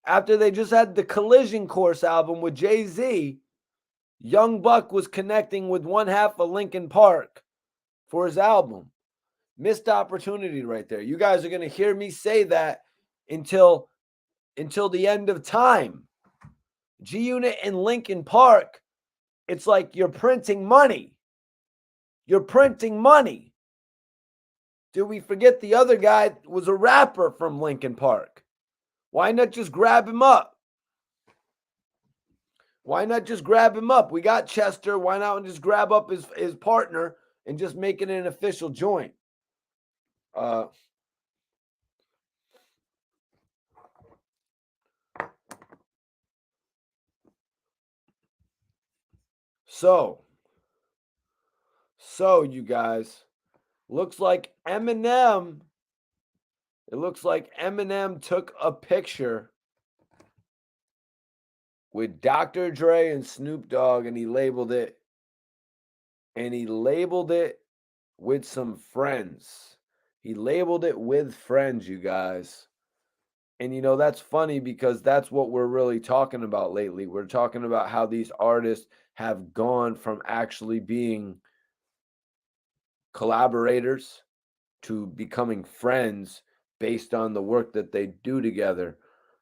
after they just had the Collision Course album with Jay-Z. Young Buck was connecting with one half of Linkin Park for his album. Missed opportunity right there. You guys are going to hear me say that until the end of time. G Unit and Linkin Park, it's like you're printing money. You're printing money. Did we forget the other guy was a rapper from Linkin Park? Why not just grab him up? Why not just grab him up? We got Chester. Why not just grab up his partner and just make it an official joint? So you guys, looks like Eminem. It looks like Eminem took a picture with Dr. Dre and Snoop Dogg, and he labeled it with some friends. He labeled it with friends, you guys. And that's funny because that's what we're really talking about lately. We're talking about how these artists have gone from actually being collaborators to becoming friends based on the work that they do together.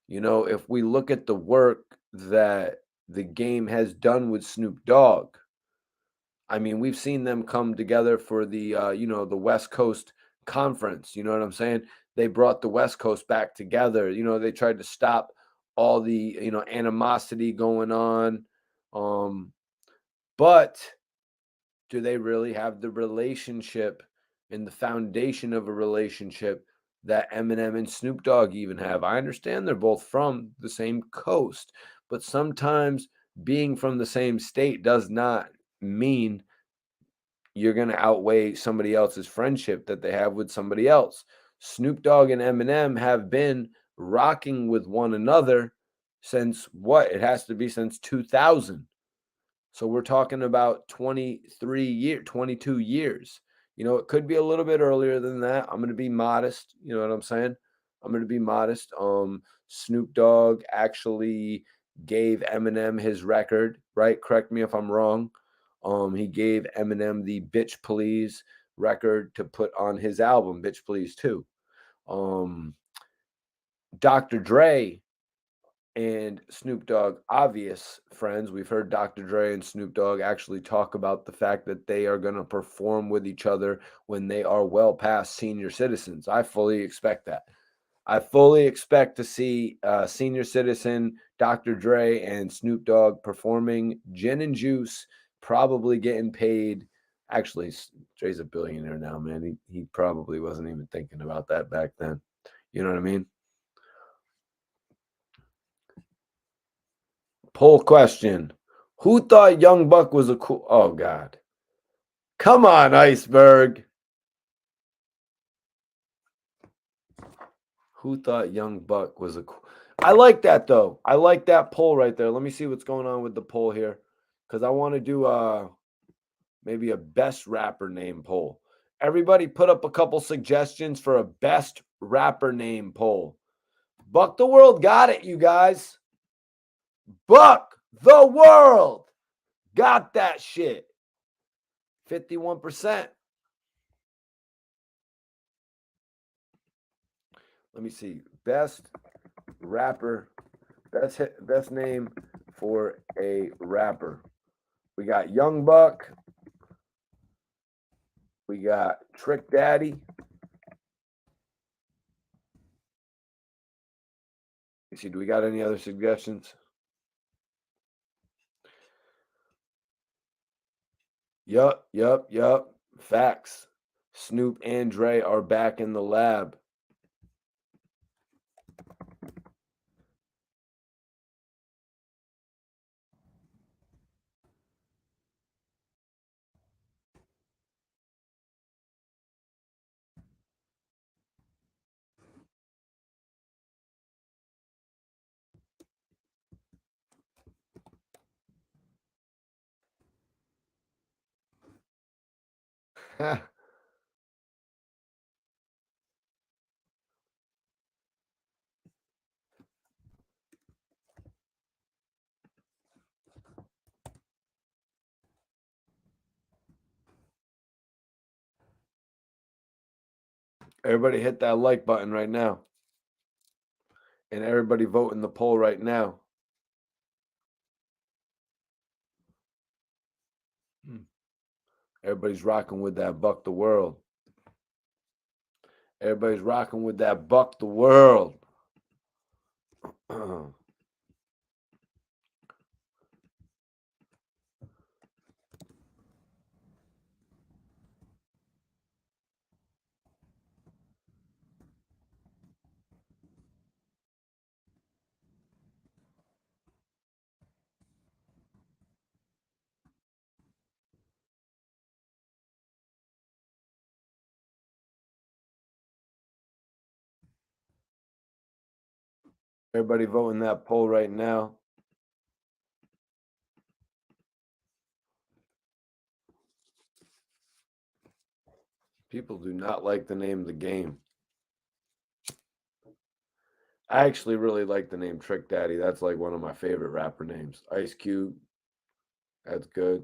If we look at the work that the game has done with Snoop Dogg, I mean, we've seen them come together for the the West Coast conference. You know what I'm saying? They brought the West Coast back together. They tried to stop all the animosity going on. But do they really have the relationship and the foundation of a relationship that Eminem and Snoop Dogg even have? I understand they're both from the same coast, but sometimes being from the same state does not mean you're going to outweigh somebody else's friendship that they have with somebody else. Snoop Dogg and Eminem have been rocking with one another since what? It has to be since 2000. So we're talking about 22 years. It could be a little bit earlier than that. I'm going to be modest. You know what I'm saying? I'm going to be modest. Snoop Dogg actually gave Eminem his record, right? Correct me if I'm wrong. He gave Eminem the Bitch Please record to put on his album, Bitch Please 2. Dr. Dre and Snoop Dogg, obvious friends. We've heard Dr. Dre and Snoop Dogg actually talk about the fact that they are going to perform with each other when they are well past senior citizens. I fully expect that. I fully expect to see senior citizen Dr. Dre and Snoop Dogg performing Gin and Juice, probably getting paid. Actually, Dre's a billionaire now, man. He probably wasn't even thinking about that back then. You know what I mean? Poll question. Who thought Young Buck was a cool... Oh, God. Come on, Iceberg. Who thought Young Buck was a cool... I like that, though. I like that poll right there. Let me see what's going on with the poll here. Because I want to do maybe a best rapper name poll. Everybody put up a couple suggestions for a best rapper name poll. Buck the World got it, you guys. Buck the World got that shit. 51%. Let me see. Best rapper, best name for a rapper. We got Young Buck. We got Trick Daddy. Let's see, do we got any other suggestions? Yup. Facts. Snoop and Dre are back in the lab. Everybody hit that like button right now. And everybody vote in the poll right now. Everybody's rocking with that Buck the World. Everybody's rocking with that Buck the World. Everybody vote in that poll right now. People do not like the name of the game. I actually really like the name Trick Daddy. That's like one of my favorite rapper names. Ice Cube. That's good.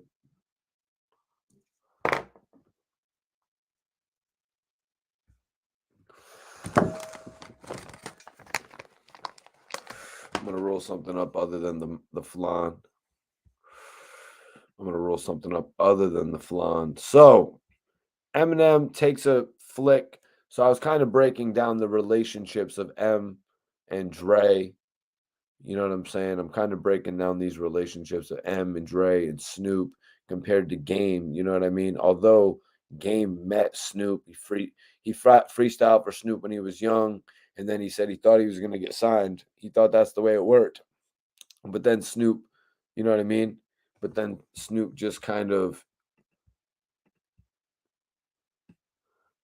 I'm gonna roll something up other than the flan. I'm gonna roll something up other than the flan. So Eminem takes a flick. So I was kind of breaking down the relationships of M and Dre. You know what I'm saying? I'm kind of breaking down these relationships of M and Dre and Snoop compared to Game. You know what I mean? Although Game met Snoop, he freestyled for Snoop when he was young, and then he said he thought he was going to get signed. He thought that's the way it worked. But then Snoop, you know what I mean? But then Snoop just kind of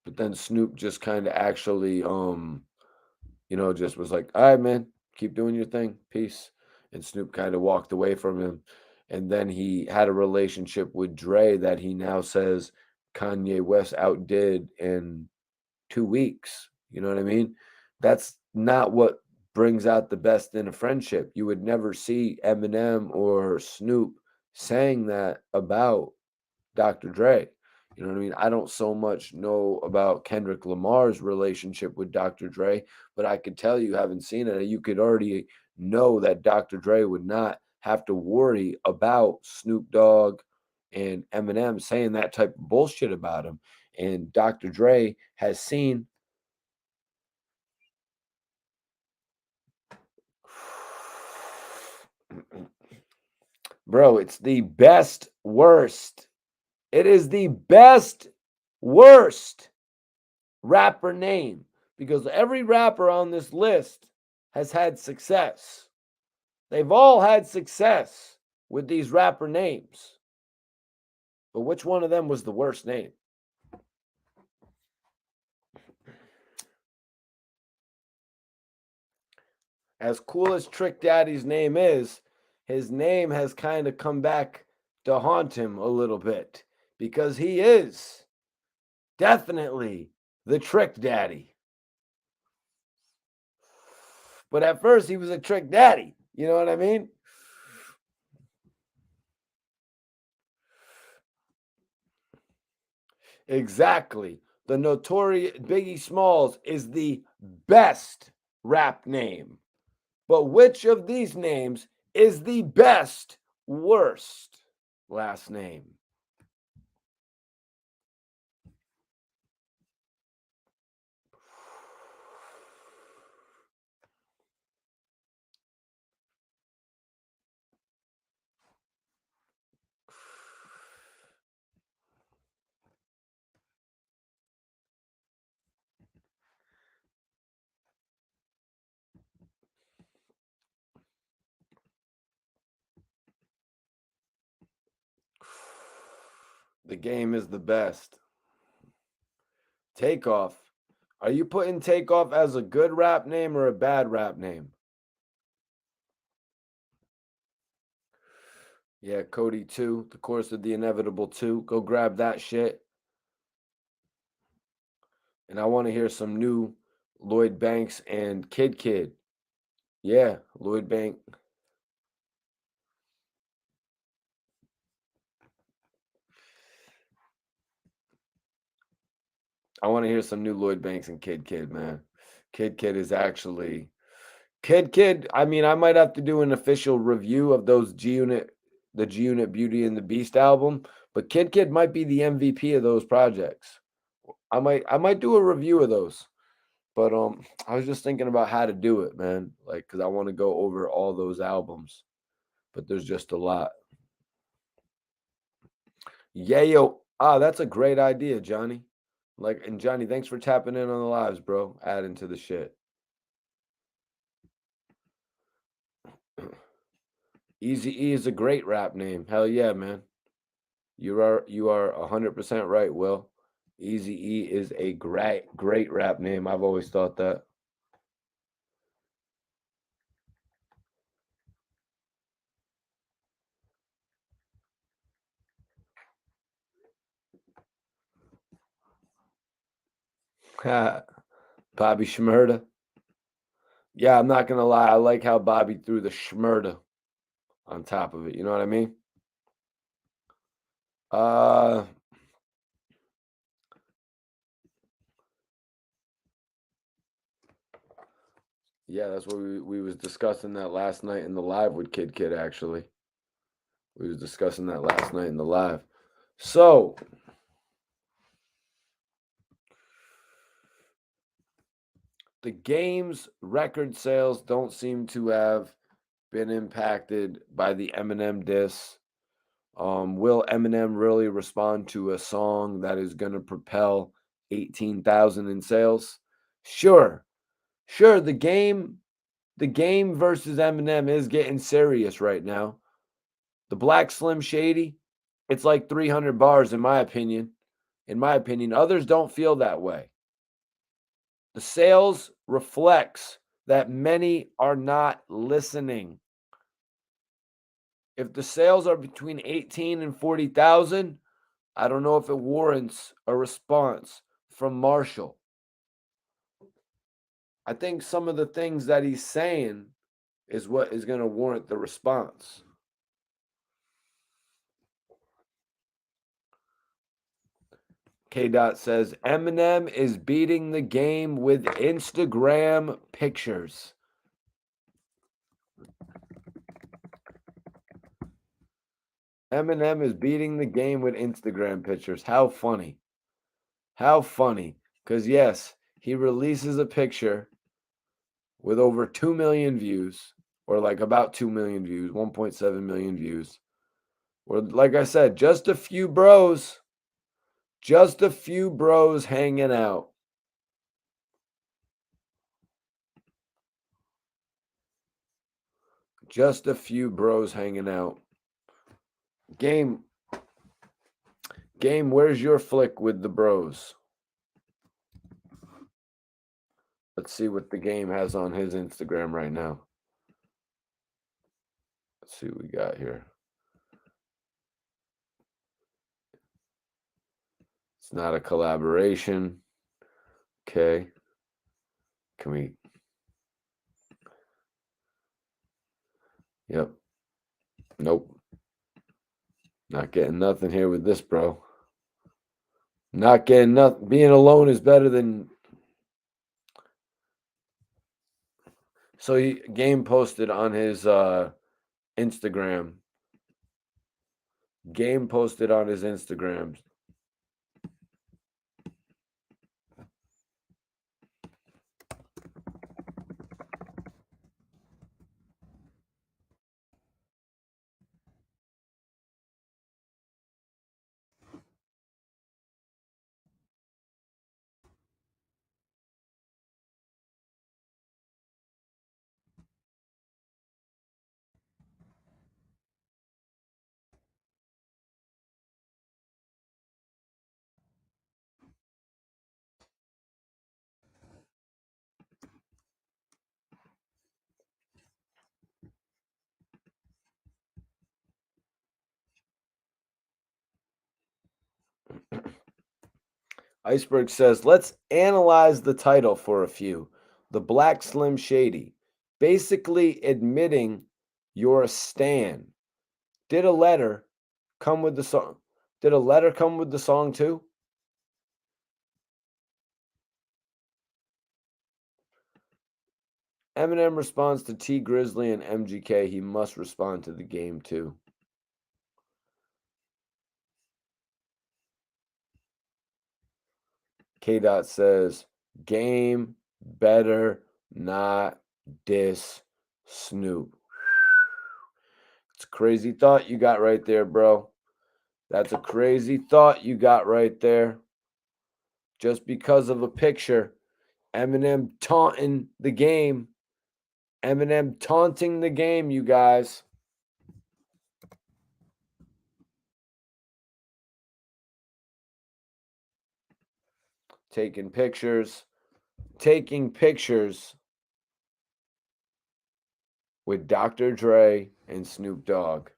actually just was like, all right, man, keep doing your thing. Peace. And Snoop kind of walked away from him. And then he had a relationship with Dre that he now says Kanye West outdid in 2 weeks. You know what I mean? That's not what brings out the best in a friendship. You would never see Eminem or Snoop saying that about Dr. Dre. You know what I mean? I don't so much know about Kendrick Lamar's relationship with Dr. Dre, but I could tell you, haven't seen it, you could already know that Dr. Dre would not have to worry about Snoop Dogg and Eminem saying that type of bullshit about him. And Dr. Dre has seen. Bro, it's the best worst. It is the best worst rapper name because every rapper on this list has had success. They've all had success with these rapper names. But which one of them was the worst name? As cool as Trick Daddy's name is, his name has kind of come back to haunt him a little bit because he is definitely the Trick Daddy. But at first, he was a Trick Daddy. You know what I mean? Exactly. The notorious Biggie Smalls is the best rap name. But which of these names is the best worst last name? The game is the best. Takeoff. Are you putting Takeoff as a good rap name or a bad rap name? Yeah, Cody 2, The Course of the Inevitable 2. Go grab that shit. And I want to hear some new Lloyd Banks and Kid Kid. Yeah, Lloyd Bank. I want to hear some new Lloyd Banks and Kid Kid, man. Kid Kid is actually Kid Kid. I mean, I might have to do an official review of those G Unit, the G Unit Beauty and the Beast album, but Kid Kid might be the MVP of those projects. I might do a review of those. But I was just thinking about how to do it, man. Like, cause I want to go over all those albums, but there's just a lot. Yayo, that's a great idea, Johnny. Like, and Johnny, thanks for tapping in on the lives, bro. Adding to the shit. Easy E is a great rap name. Hell yeah, man. You are 100% right, Will. Easy E is a great rap name. I've always thought that. Bobby Shmurda. Yeah, I'm not gonna lie. I like how Bobby threw the Shmurda on top of it. You know what I mean? Uh, yeah, that's what we was discussing that last night in the live with Kid Kid. Actually, we was discussing that last night in the live. So the game's record sales don't seem to have been impacted by the Eminem diss. Will Eminem really respond to a song that is going to propel 18,000 in sales? Sure, sure. The game versus Eminem is getting serious right now. The Black Slim Shady, it's like 300 bars in my opinion. In my opinion, others don't feel that way. The sales reflects that many are not listening. If the sales are between 18 and 40,000, I don't know if it warrants a response from Marshall. I think some of the things that he's saying is what is going to warrant the response. K. Dot says Eminem is beating the game with Instagram pictures. Eminem is beating the game with Instagram pictures. How funny. How funny. Because, yes, he releases a picture with over 2 million views, or like about 2 million views, 1.7 million views. Or, like I said, just a few bros hanging out. Just a few bros hanging out. Game, where's your flick with the bros? Let's see what the game has on his Instagram right now. Let's see what we got here. It's not a collaboration. Okay. Can we? Yep. Nope. Not getting nothing here with this, bro. Not getting nothing. Being alone is better than. So Game posted on his Instagram. Game posted on his Instagram. Iceberg says, let's analyze the title for a few. The Black Slim Shady. Basically admitting you're a stan. Did a letter come with the song? Did a letter come with the song too? Eminem responds to T Grizzly and MGK. He must respond to the game too. K. Dot says, game better not diss Snoop. It's a crazy thought you got right there, bro. That's a crazy thought you got right there. Just because of a picture. Eminem taunting the game. Eminem taunting the game, you guys. Taking pictures with Dr. Dre and Snoop Dogg.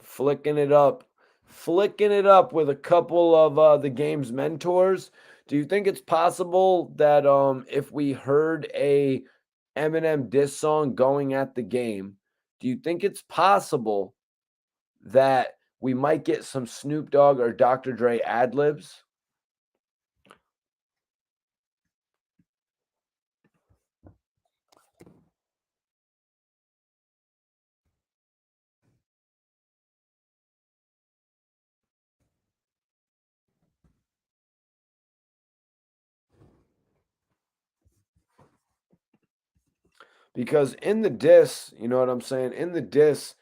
Flicking it up with a couple of the game's mentors. Do you think it's possible that if we heard a Eminem diss song going at the game, do you think it's possible that we might get some Snoop Dogg or Dr. Dre ad libs? Because in the diss, you know what I'm saying? In the diss,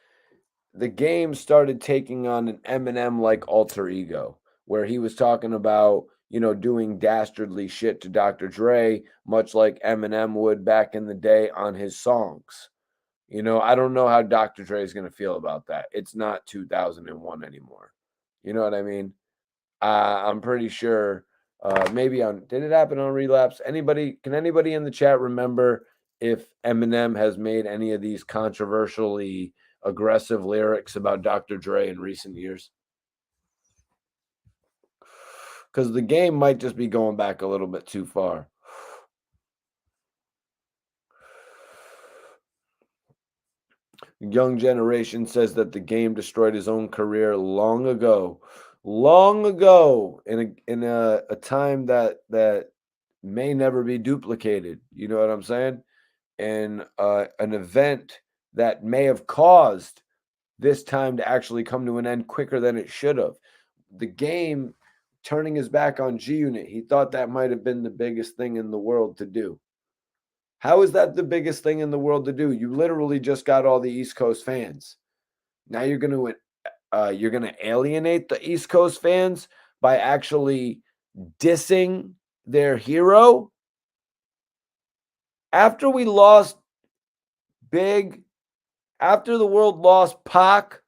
the game started taking on an Eminem like alter ego, where he was talking about, doing dastardly shit to Dr. Dre, much like Eminem would back in the day on his songs. I don't know how Dr. Dre is going to feel about that. It's not 2001 anymore. You know what I mean? I'm pretty sure. Maybe did it happen on Relapse? Can anybody in the chat remember if Eminem has made any of these controversially aggressive lyrics about Dr. Dre in recent years? Because the game might just be going back a little bit too far. Young generation says that the game destroyed his own career long ago, in a time that may never be duplicated. You know what I'm saying? And an event that may have caused this time to actually come to an end quicker than it should have. The game turning his back on G Unit, he thought that might have been the biggest thing in the world to do. How is that the biggest thing in the world to do? You literally just got all the East Coast fans. Now you're going to alienate the East Coast fans by actually dissing their hero. After we lost Big, after the world lost Pac,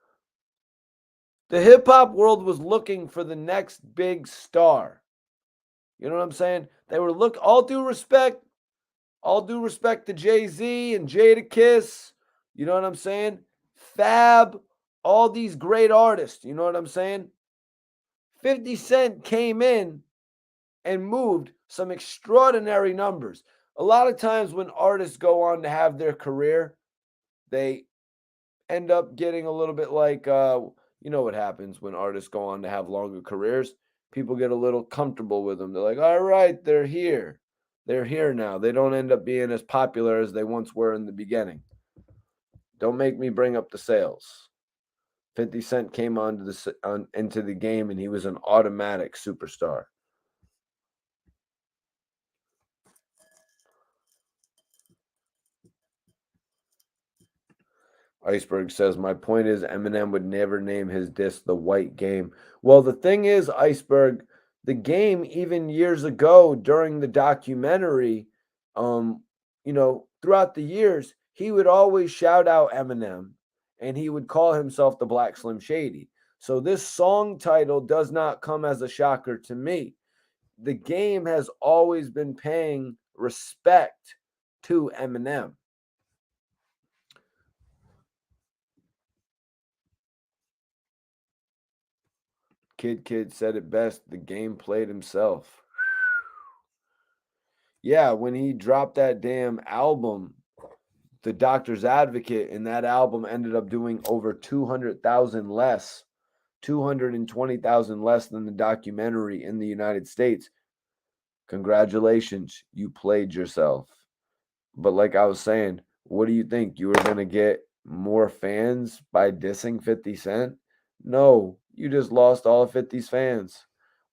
the hip hop world was looking for the next big star. You know what I'm saying? They were all due respect to Jay-Z and Jadakiss. You know what I'm saying? Fab, all these great artists. You know what I'm saying? 50 Cent came in and moved some extraordinary numbers. A lot of times when artists go on to have their career, they end up getting a little bit like, what happens when artists go on to have longer careers? People get a little comfortable with them. They're like, all right, they're here. They're here now. They don't end up being as popular as they once were in the beginning. Don't make me bring up the sales. 50 Cent came into the game and he was an automatic superstar. Iceberg says, my point is Eminem would never name his disc The White Game. Well, the thing is, Iceberg, the game, even years ago during the documentary, throughout the years, he would always shout out Eminem and he would call himself the Black Slim Shady. So this song title does not come as a shocker to me. The game has always been paying respect to Eminem. Kid said it best. The game played himself. Yeah, when he dropped that damn album, The Doctor's Advocate, and that album ended up doing over 200,000 less, 220,000 less than the documentary in the United States. Congratulations, you played yourself. But like I was saying, what do you think? You were going to get more fans by dissing 50 Cent? No, you just lost all of 50's fans.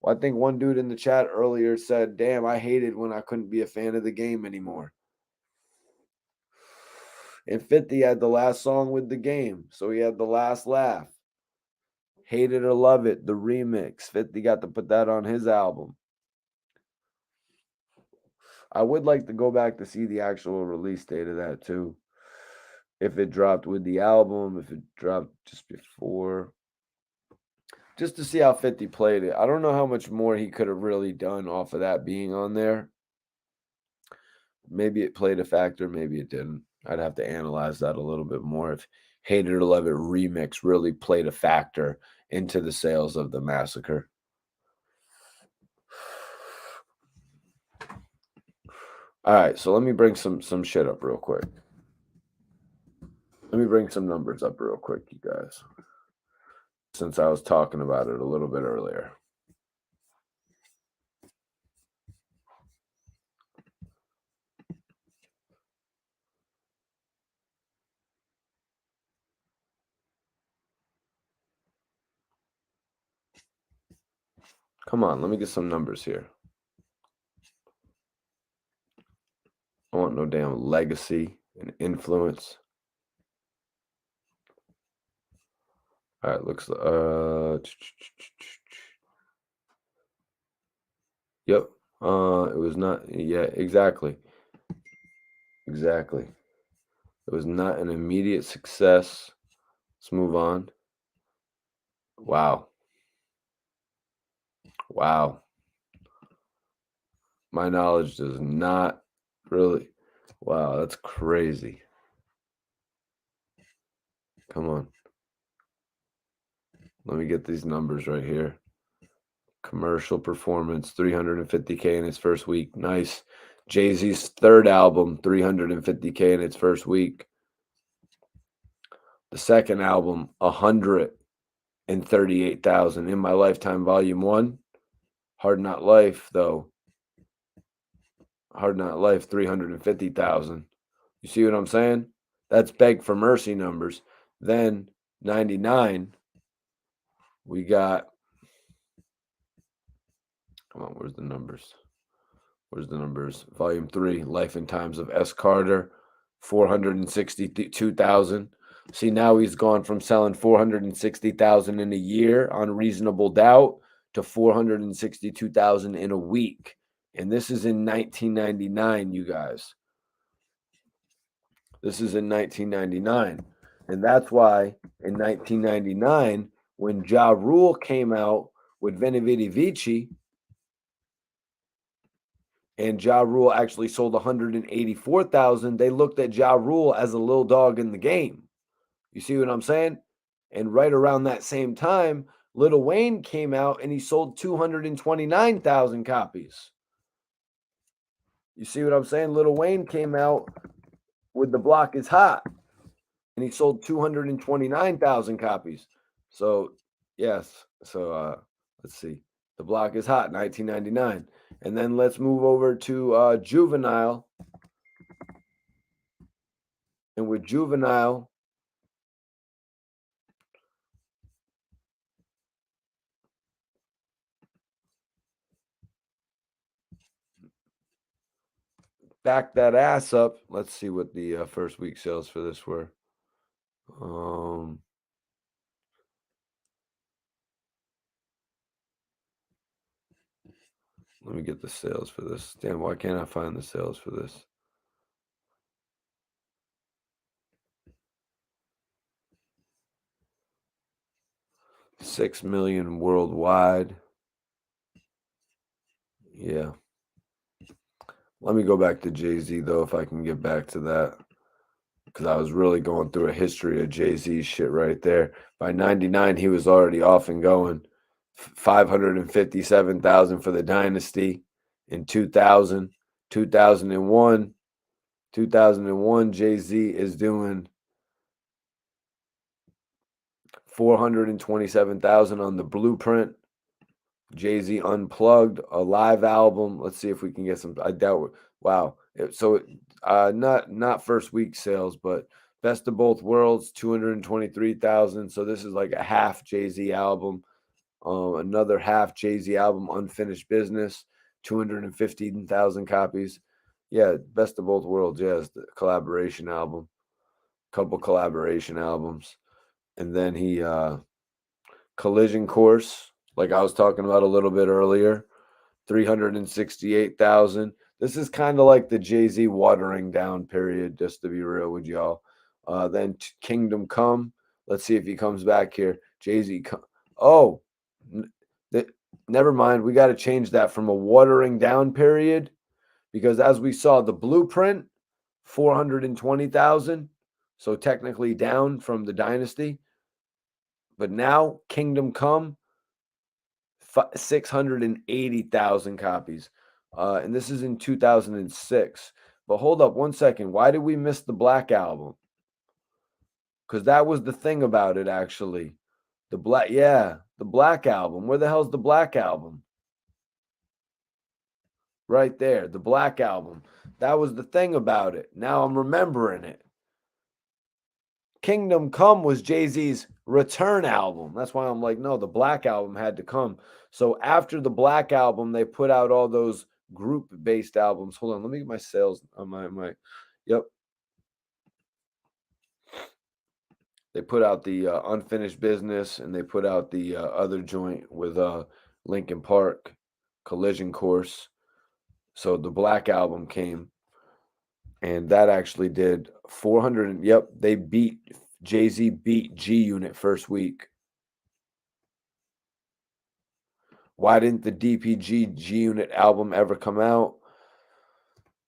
Well, I think one dude in the chat earlier said, damn, I hated when I couldn't be a fan of the game anymore. And 50 had the last song with the game, so he had the last laugh. Hate It or Love It, the remix. 50 got to put that on his album. I would like to go back to see the actual release date of that too. If it dropped with the album, if it dropped just before. Just to see how 50 played it. I don't know how much more he could have really done off of that being on there. Maybe it played a factor, maybe it didn't. I'd have to analyze that a little bit more. If Hate It or Love It remix really played a factor into the sales of the Massacre. All right, so let me bring some shit up real quick. Let me bring some numbers up real quick, you guys, since I was talking about it a little bit earlier. Come on, let me get some numbers here. I want no damn legacy and influence. All right, looks yep. It was not, yeah, exactly. Exactly. It was not an immediate success. Let's move on. Wow. Wow. My knowledge does not really. Wow, that's crazy. Come on. Let me get these numbers right here. Commercial performance, 350K in its first week. Nice. Jay-Z's third album, 350K in its first week. The second album, 138,000. In My Lifetime, Volume 1. Hard Not Life, though. Hard Not Life, 350,000. You see what I'm saying? That's Beg for Mercy numbers. Then 99, we got, come on, where's the numbers? Where's the numbers? Volume 3, Life and Times of S. Carter, 462,000. See, now he's gone from selling 460,000 in a year on Reasonable Doubt to 462,000 in a week. And this is in 1999, you guys. This is in 1999. And that's why in 1999, when Ja Rule came out with Veni Vidi Vici, and Ja Rule actually sold 184,000, they looked at Ja Rule as a little dog in the game. You see what I'm saying? And right around that same time, Lil Wayne came out and he sold 229,000 copies. You see what I'm saying? Lil Wayne came out with The Block Is Hot and he sold 229,000 copies. So, yes. So, let's see. The Block Is Hot, 1999. And then let's move over to Juvenile. And with Juvenile, back that ass up. Let's see what the first week sales for this were. Let me get the sales for this. Damn, why can't I find the sales for this? $6 million worldwide. Yeah. Let me go back to Jay-Z, though, if I can get back to that. Because I was really going through a history of Jay-Z's shit right there. By 99, he was already off and going. 557,000 for the Dynasty in 2000. 2001, 2001, Jay-Z is doing 427,000 on the Blueprint. Jay-Z Unplugged, a live album. Let's see if we can get some. I doubt. Wow. So, not first week sales, but Best of Both Worlds, 223,000. So this is like a half Jay-Z album. Another half Jay-Z album, Unfinished Business, 215,000 copies. Yeah, Best of Both Worlds. Yeah, it's the collaboration album. Couple collaboration albums, and then he Collision Course, like I was talking about a little bit earlier, 368,000. This is kind of like the Jay-Z watering down period, just to be real with y'all. Then Kingdom Come. Let's see if he comes back here. Jay-Z. Oh, th- never mind. We got to change that from a watering down period because as we saw, the Blueprint, 420,000. So technically down from the Dynasty. But now Kingdom Come, 680,000 copies. And this is in 2006. But hold up one second. Why did we miss the Black Album? Because that was the thing about it, actually. The Black Album. Where the hell's the Black Album? Right there, the Black Album. That was the thing about it. Now I'm remembering it. Kingdom Come was Jay-Z's return album. That's why I'm like, no, the Black Album had to come. So after the Black Album, they put out all those group-based albums. Hold on, let me get my sales on my yep. They put out the Unfinished Business, and they put out the other joint with Linkin Park, Collision Course. So the Black Album came, and that actually did 400. Yep, they beat Jay-Z beat G Unit first week. Why didn't the DPG G Unit album ever come out?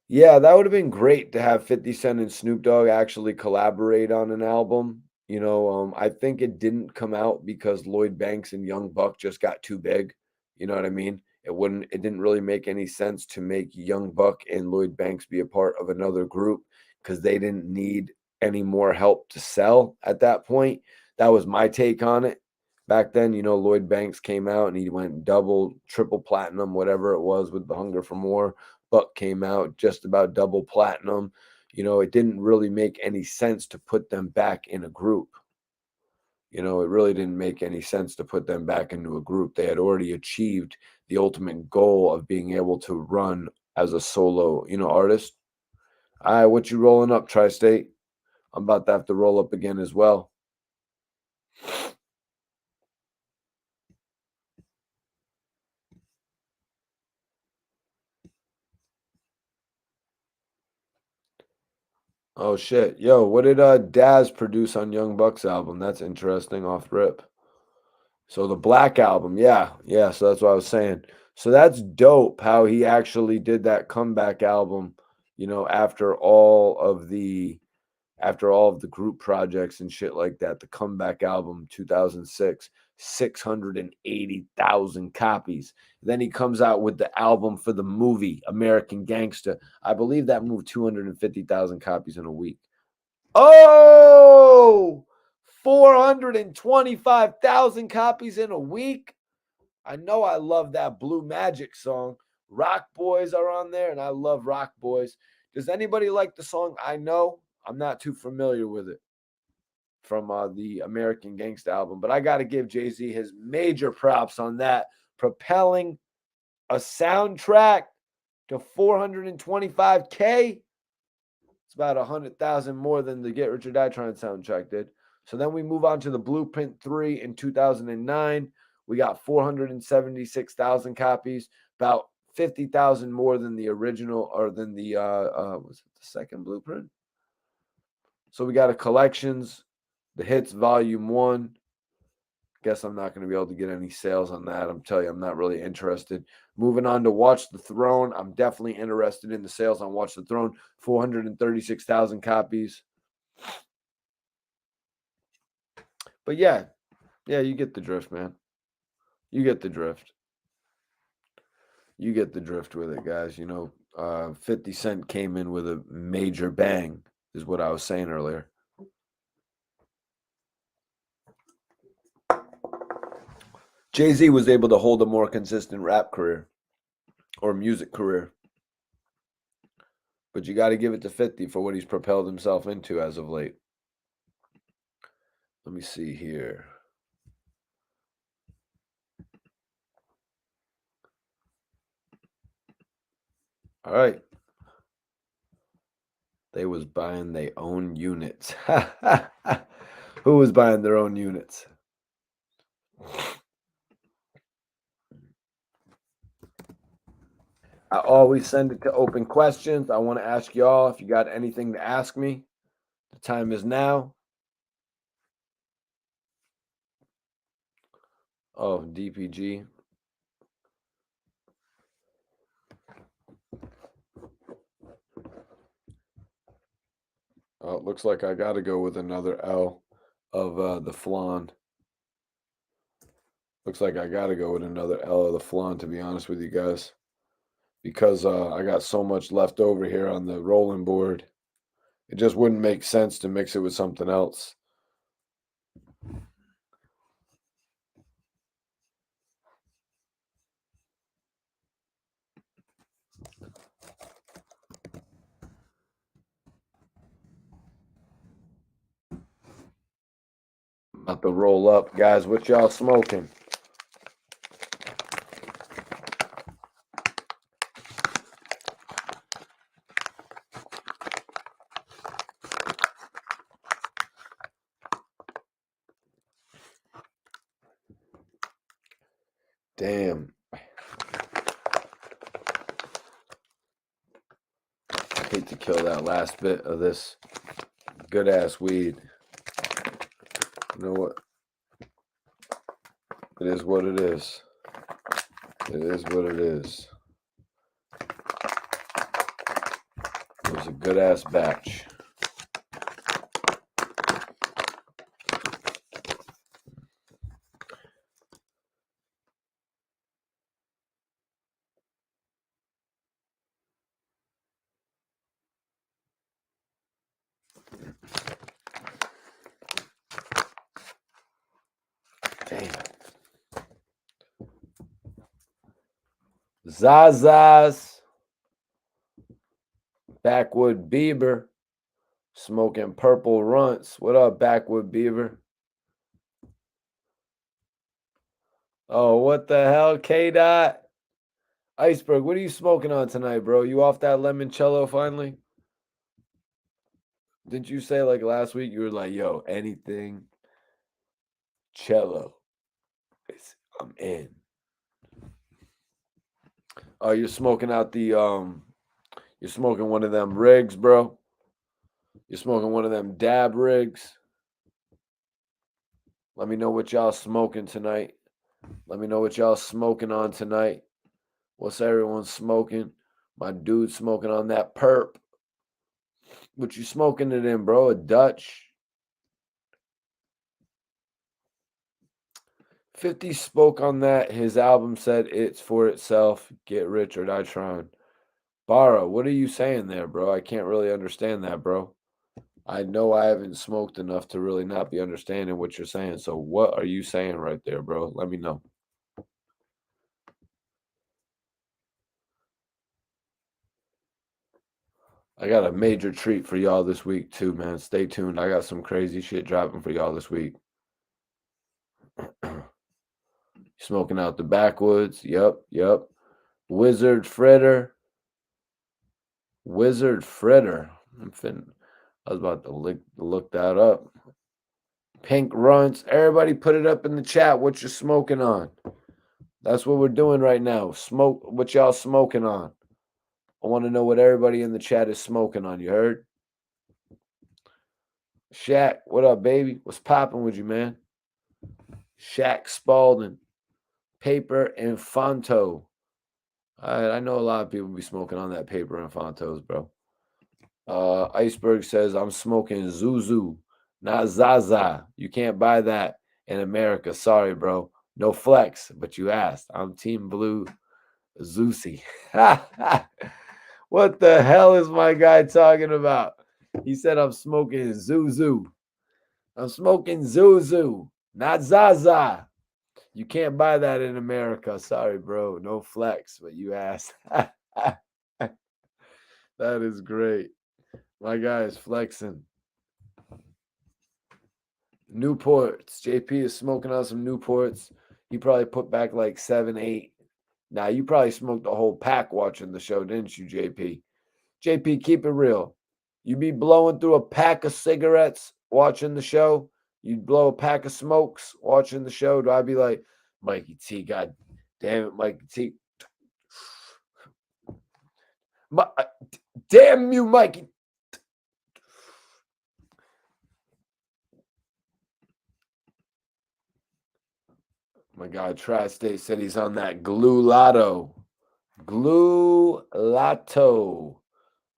Yeah, that would have been great to have 50 Cent and Snoop Dogg actually collaborate on an album. I think it didn't come out because Lloyd Banks and Young Buck just got too big. You know what I mean? It didn't really make any sense to make Young Buck and Lloyd Banks be a part of another group because they didn't need any more help to sell at that point. That was my take on it. Back then, Lloyd Banks came out and he went double, triple platinum, whatever it was with The Hunger for More. Buck came out just about double platinum. It didn't really make any sense to put them back in a group. It really didn't make any sense to put them back into a group. They had already achieved the ultimate goal of being able to run as a solo, artist. All right, what you rolling up, Tri-State? I'm about to have to roll up again as well. Oh shit. Yo, what did Daz produce on Young Buck's album? That's interesting off rip. So the Black Album, yeah, yeah. So that's what I was saying. So that's dope how he actually did that comeback album, after all of the group projects and shit like that. The comeback album, 2006, 680,000 copies. Then he comes out with the album for the movie American Gangster. I believe that moved 250,000 copies in a week. Oh, 425,000 copies in a week. I know I love that Blue Magic song. Rock Boys are on there, and I love Rock Boys. Does anybody like the song I Know? I'm not too familiar with it from the American Gangsta album, but I got to give Jay-Z his major props on that. Propelling a soundtrack to 425K. It's about 100,000 more than the Get Rich or Die Trying soundtrack did. So then we move on to the Blueprint 3 in 2009. We got 476,000 copies, about 50,000 more than the original or than the was it the second Blueprint? So we got a collections, the hits volume 1. Guess I'm not going to be able to get any sales on that. I'm telling you, I'm not really interested. Moving on to Watch the Throne. I'm definitely interested in the sales on Watch the Throne. 436,000 copies. But yeah, you get the drift, man. You get the drift. You get the drift with it, guys. 50 Cent came in with a major bang, is what I was saying earlier. Jay-Z was able to hold a more consistent rap career or music career. But you got to give it to 50 for what he's propelled himself into as of late. Let me see here. All right. They was buying their own units. Who was buying their own units? I always send it to open questions. I want to ask y'all if you got anything to ask me. The time is now. Oh, DPG. Oh, it looks like I got to go with another L of the flan. Looks like I got to go with another L of the flan, to be honest with you guys. Because I got so much left over here on the rolling board. It just wouldn't make sense to mix it with something else. About to roll up, guys. What y'all smoking? Damn. I hate to kill that last bit of this good ass weed. You know what? It is what it is. It is what it is. It was a good ass batch. Damn. Zazas. Backwood Beaver. Smoking purple runts. What up, Backwood Beaver? Oh, what the hell, K-Dot? Iceberg, what are you smoking on tonight, bro? You off that limoncello finally? Didn't you say like last week you were like, yo, anything cello, I'm in. Oh, you're smoking out the you're smoking one of them rigs, bro. You're smoking one of them dab rigs. Let me know what y'all smoking tonight. Let me know what y'all smoking on tonight. What's everyone smoking? My dude smoking on that perp. What you smoking it in, bro? A Dutch? 50 spoke on that. His album said it's for itself. Get rich or die trying. Bara, what are you saying there, bro? I can't really understand that, bro. I know I haven't smoked enough to really not be understanding what you're saying. So what are you saying right there, bro? Let me know. I got a major treat for y'all this week too, man. Stay tuned. I got some crazy shit dropping for y'all this week. Smoking out the backwoods. Yep. Wizard Fritter. I was about to look that up. Pink Runts. Everybody put it up in the chat what you're smoking on. That's what we're doing right now. Smoke what y'all smoking on. I want to know what everybody in the chat is smoking on. You heard? Shaq, what up, baby? What's popping with you, man? Shaq Spalding. Paper Infanto. I know a lot of people be smoking on that Paper Infantos, bro. Iceberg says, I'm smoking Zuzu, not Zaza. You can't buy that in America. Sorry, bro. No flex, but you asked. I'm Team Blue Zeusy. What the hell is my guy talking about? He said I'm smoking Zuzu. I'm smoking Zuzu, not Zaza. You can't buy that in America. Sorry, bro. No flex, but you asked. That is great. My guy is flexing. Newports. JP is smoking on some Newports. He probably put back like 7, 8. Now, you probably smoked a whole pack watching the show, didn't you, JP? JP, keep it real. You be blowing through a pack of cigarettes watching the show? You'd blow a pack of smokes watching the show? Do I be like, Mikey T, God damn it, Mikey T. Damn you, Mikey. My guy, Tri-State said he's on that glue lotto. Glue lotto.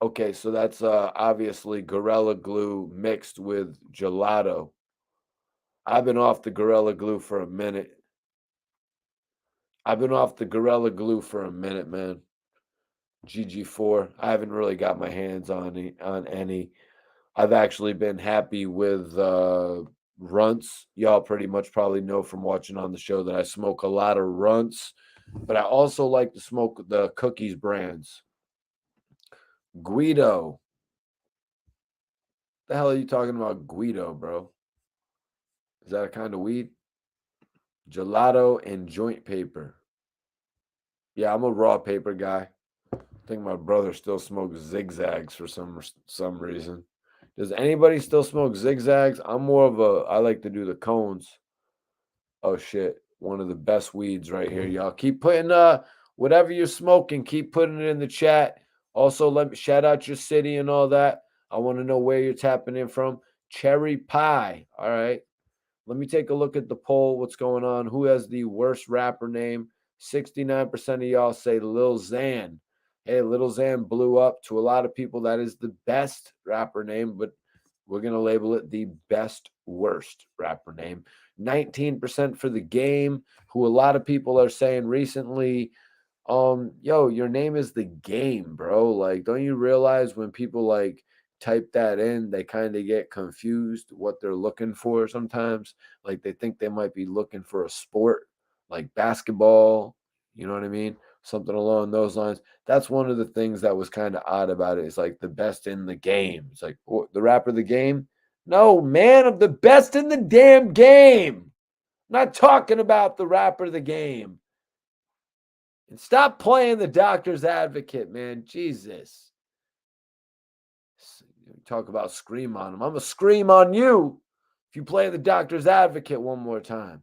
Okay, so that's obviously Gorilla Glue mixed with gelato. I've been off the Gorilla Glue for a minute. Man. GG4. I haven't really got my hands on any. I've actually been happy with runts. Y'all pretty much probably know from watching on the show that I smoke a lot of runts, but I also like to smoke the cookies brands. Guido. The hell are you talking about, Guido, bro? Is that a kind of weed? Gelato and joint paper. Yeah, I'm a raw paper guy. I think my brother still smokes zigzags for some reason. Does anybody still smoke zigzags? I'm more of I like to do the cones. Oh shit. One of the best weeds right here, y'all. Keep putting whatever you're smoking, keep putting it in the chat. Also, let me shout out your city and all that. I want to know where you're tapping in from. Cherry pie. All right. Let me take a look at the poll. What's going on? Who has the worst rapper name? 69% of y'all say Lil Xan. Hey, Lil Xan blew up. To a lot of people, that is the best rapper name, but we're going to label it the best worst rapper name. 19% for The Game, who a lot of people are saying recently, yo, your name is The Game, bro. Like, don't you realize when people like type that in, they kind of get confused what they're looking for sometimes? Like, they think they might be looking for a sport like basketball, you know what I mean? Something along those lines. That's one of the things that was kind of odd about it. It's like the best in the game. It's like, the rapper The Game? No, man, I'm the best in the damn game. I'm not talking about the rapper The Game. And stop playing the doctor's advocate, man. Jesus. Talk about scream on him. I'm going to scream on you if you play the doctor's advocate one more time.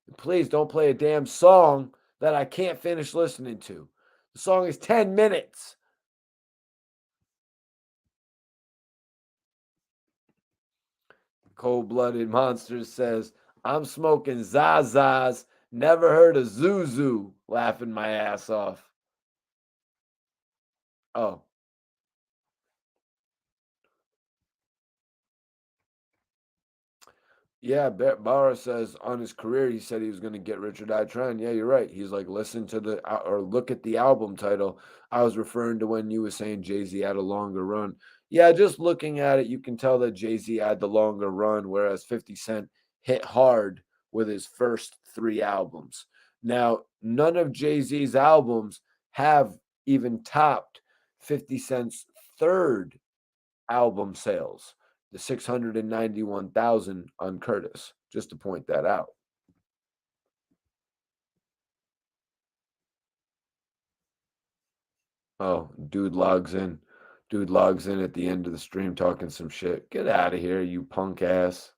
And please don't play a damn song that I can't finish listening to. The song is 10 minutes. Cold-Blooded Monsters says, I'm smoking Zazas. Never heard of Zuzu. Laughing my ass off. Oh. Yeah, Barra says on his career, he said he was going to get Rich or Die Trying. Yeah, you're right. He's like, listen to or look at the album title. I was referring to when you were saying Jay-Z had a longer run. Yeah, just looking at it, you can tell that Jay-Z had the longer run, whereas 50 Cent hit hard with his first 3 albums. Now, none of Jay-Z's albums have even topped 50 Cent's third album sales, the 691,000 on Curtis, just to point that out. Oh, dude logs in. Dude logs in at the end of the stream talking some shit. Get out of here, you punk ass.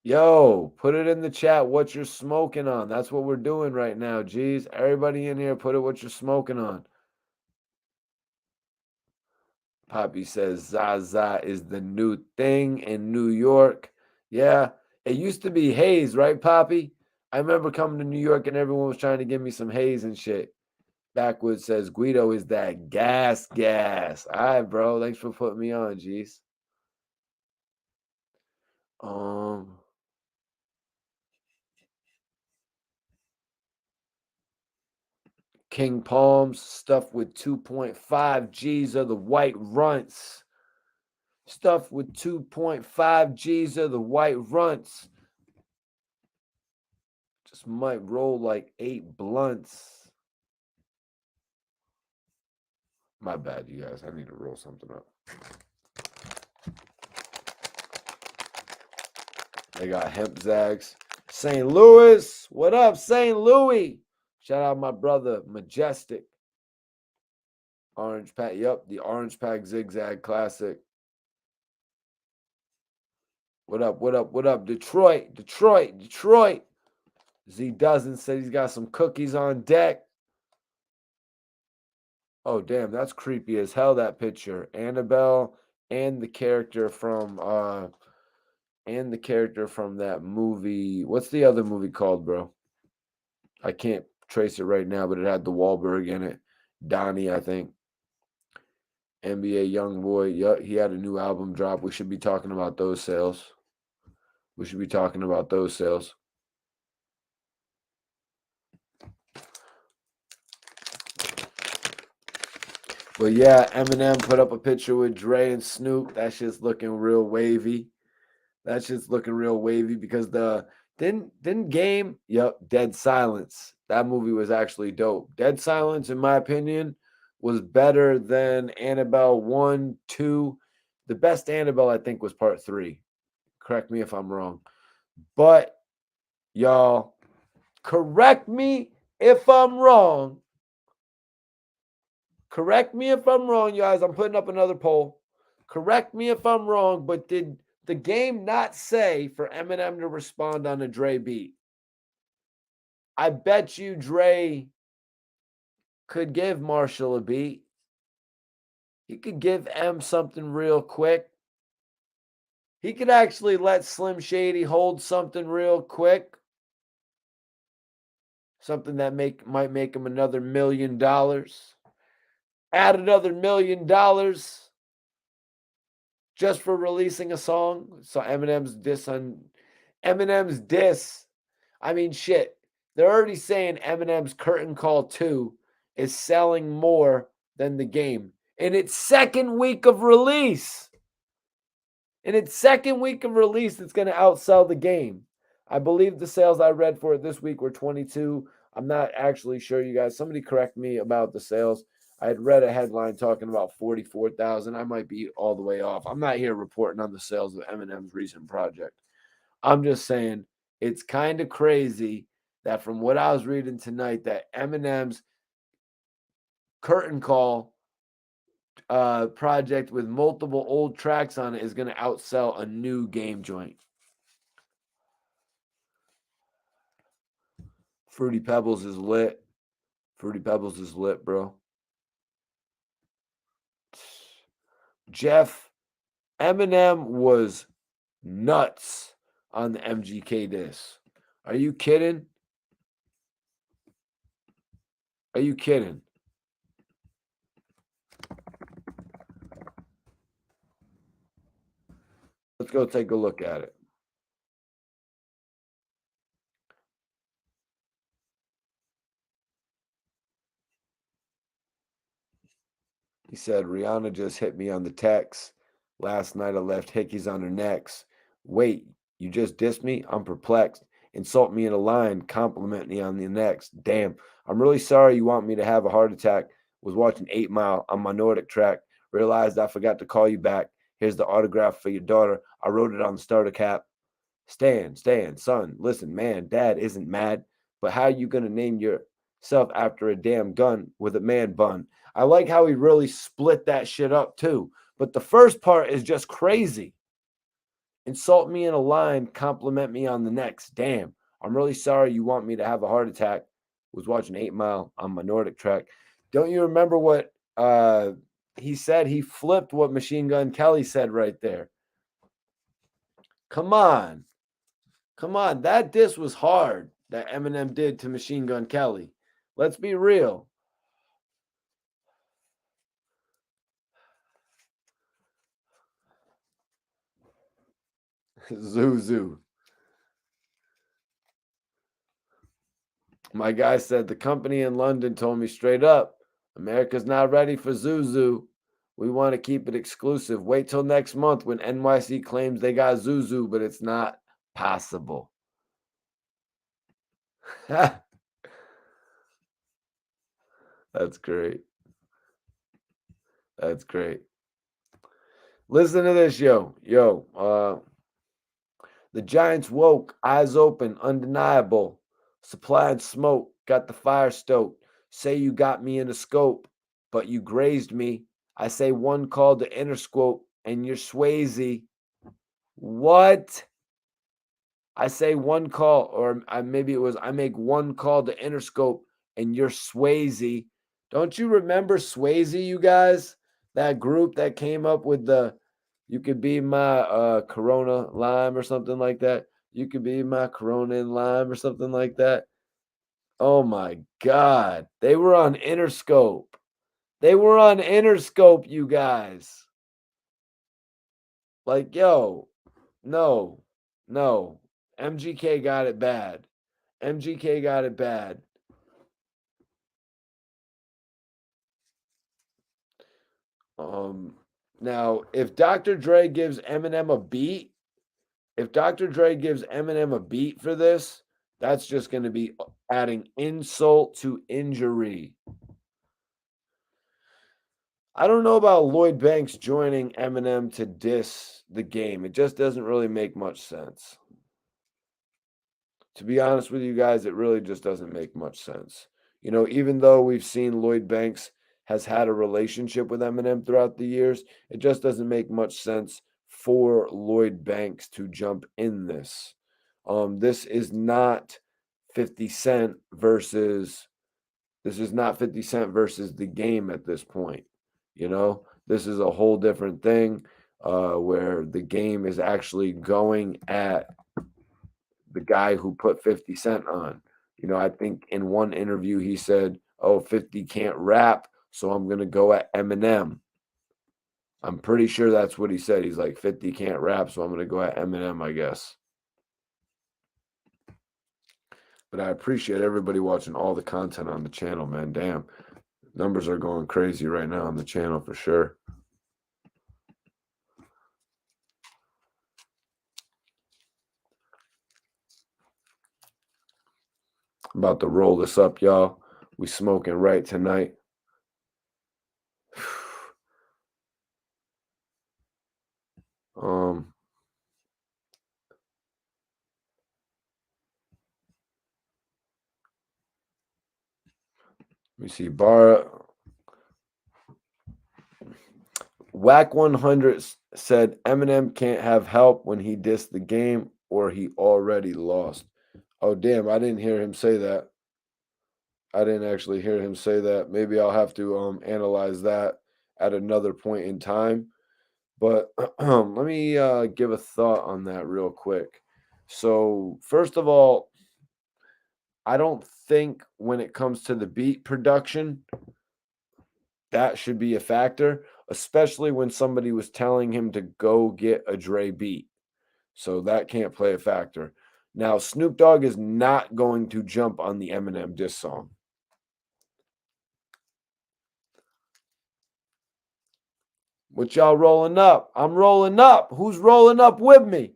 Yo, put it in the chat what you're smoking on. That's what we're doing right now. Geez, everybody in here, put it what you're smoking on. Poppy says Zaza is the new thing in New York. Yeah, it used to be Haze, right, Poppy? I remember coming to New York and everyone was trying to give me some Haze and shit. Backwoods says Guido is that gas. All right, bro. Thanks for putting me on, G's. King Palms, stuff with 2.5 G's of the white runts. Stuff with 2.5 G's of the white runts. Just might roll like 8 blunts. My bad, you guys. I need to roll something up. They got hemp zags. St. Louis. What up, St. Louis? Shout out my brother, Majestic. Orange Pack. Yep, the Orange Pack Zigzag Classic. What up, what up, what up? Detroit, Detroit, Detroit. Z Doesn't said he's got some cookies on deck. Oh, damn, that's creepy as hell, that picture. Annabelle and the character from that movie. What's the other movie called, bro? I can't trace it right now, but it had the Wahlberg in it. Donnie, I think. NBA Youngboy. Yeah, he had a new album drop. We should be talking about those sales. We should be talking about those sales. But yeah, Eminem put up a picture with Dre and Snoop. That shit's looking real wavy. That shit's looking real wavy because the didn't Game. Yep, Dead Silence. That movie was actually dope. Dead Silence, in my opinion, was better than Annabelle 1, 2. The best Annabelle, I think, was part 3. Correct me if I'm wrong. But y'all, correct me if I'm wrong. Correct me if I'm wrong, you guys. I'm putting up another poll. Correct me if I'm wrong, but did the game not say for Eminem to respond on a Dre beat? I bet you Dre could give Marshall a beat. He could give M something real quick. He could actually let Slim Shady hold something real quick. Something that might make him another $1 million. Add another $1 million just for releasing a song. So Eminem's diss. I mean, shit. They're already saying Eminem's Curtain Call 2 is selling more than the game in its second week of release. In its second week of release, it's going to outsell the game. I believe the sales I read for it this week were 22. I'm not actually sure, you guys. Somebody correct me about the sales. I had read a headline talking about 44,000. I might be all the way off. I'm not here reporting on the sales of Eminem's recent project. I'm just saying it's kind of crazy that from what I was reading tonight, that Eminem's Curtain Call project with multiple old tracks on it is going to outsell a new game joint. Fruity Pebbles is lit. Fruity Pebbles is lit, bro. Jeff, Eminem was nuts on the MGK diss. Are you kidding? Are you kidding? Let's go take a look at it. He said, Rihanna just hit me on the text. Last night I left hickeys on her necks. Wait, you just dissed me? I'm perplexed. Insult me in a line, compliment me on the next. Damn, I'm really sorry you want me to have a heart attack. Was watching 8 Mile on my Nordic track. Realized I forgot to call you back. Here's the autograph for your daughter. I wrote it on the starter cap. Stan, son, listen, man, dad isn't mad, but how you gonna name yourself after a damn gun with a man bun? I like how he really split that shit up too. But the first part is just crazy. Insult me in a line, compliment me on the next. Damn, I'm really sorry you want me to have a heart attack. Was watching 8 Mile on my Nordic track. Don't you remember what he said? He flipped what Machine Gun Kelly said right there. Come on. Come on, that diss was hard that Eminem did to Machine Gun Kelly. Let's be real. Zuzu. My guy said the company in London told me straight up, America's not ready for Zuzu. We want to keep it exclusive. Wait till next month when NYC claims they got Zuzu, but it's not possible. That's great. That's great. Listen to this, yo. The Giants woke, eyes open, undeniable. Supply and smoke, got the fire stoked. Say you got me in a scope, but you grazed me. I say one call to Interscope, and you're Swayze. What? I say one call, or maybe it was I make one call to Interscope, and you're Swayze. Don't you remember Swayze, you guys? That group that came up with the you could be my Corona lime or something like that. You could be my Corona and lime or something like that. Oh my God. They were on Interscope. They were on Interscope, you guys. Like, yo, no, no. MGK got it bad. MGK got it bad. Now, if Dr. Dre gives Eminem a beat, if Dr. Dre gives Eminem a beat for this, that's just going to be adding insult to injury. I don't know about Lloyd Banks joining Eminem to diss the game. It just doesn't really make much sense. To be honest with you guys, it really just doesn't make much sense. You know, even though we've seen Lloyd Banks has had a relationship with Eminem throughout the years, it just doesn't make much sense for Lloyd Banks to jump in this. This is not 50 Cent versus this is not 50 Cent versus the game at this point. You know, this is a whole different thing where the game is actually going at the guy who put 50 Cent on. You know, I think in one interview he said, "Oh, 50 can't rap, so I'm going to go at Eminem." I'm pretty sure that's what he said. He's like, 50 can't rap, so I'm going to go at Eminem, I guess. But I appreciate everybody watching all the content on the channel, man. Damn. Numbers are going crazy right now on the channel for sure. I'm about to roll this up, y'all. We smoking right tonight. Let me see. Whack 100 said Eminem can't have help when he dissed the game or he already lost. Oh, damn. I didn't hear him say that. I didn't actually hear him say that. Maybe I'll have to analyze that at another point in time. But let me give a thought on that real quick. So, first of all, I don't think when it comes to the beat production, that should be a factor, especially when somebody was telling him to go get a Dre beat. So that can't play a factor. Now, Snoop Dogg is not going to jump on the Eminem diss song. What y'all rolling up? I'm rolling up. Who's rolling up with me?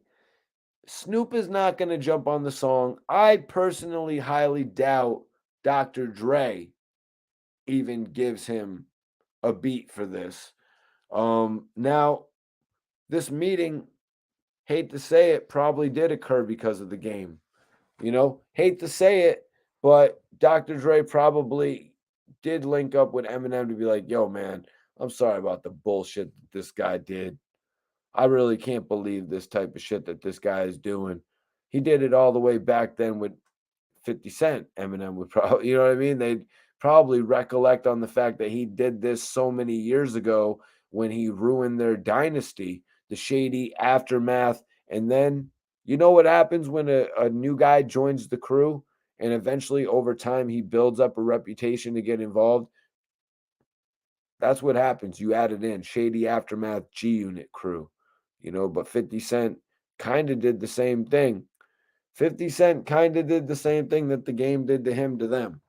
Snoop is not going to jump on the song. I personally highly doubt Dr. Dre even gives him a beat for this. Now, this meeting, hate to say it, probably did occur because of the game. You know, hate to say it, but Dr. Dre probably did link up with Eminem to be like, yo, man, I'm sorry about the bullshit that this guy did. I really can't believe this type of shit that this guy is doing. He did it all the way back then with 50 Cent. Eminem would probably, you know what I mean? They'd probably recollect on the fact that he did this so many years ago when he ruined their dynasty, the shady aftermath. And then, you know what happens when a new guy joins the crew and eventually over time he builds up a reputation to get involved? That's what happens. You add it in, shady aftermath G Unit crew, you know, but 50 Cent kind of did the same thing. 50 Cent kind of did the same thing that the game did to him to them.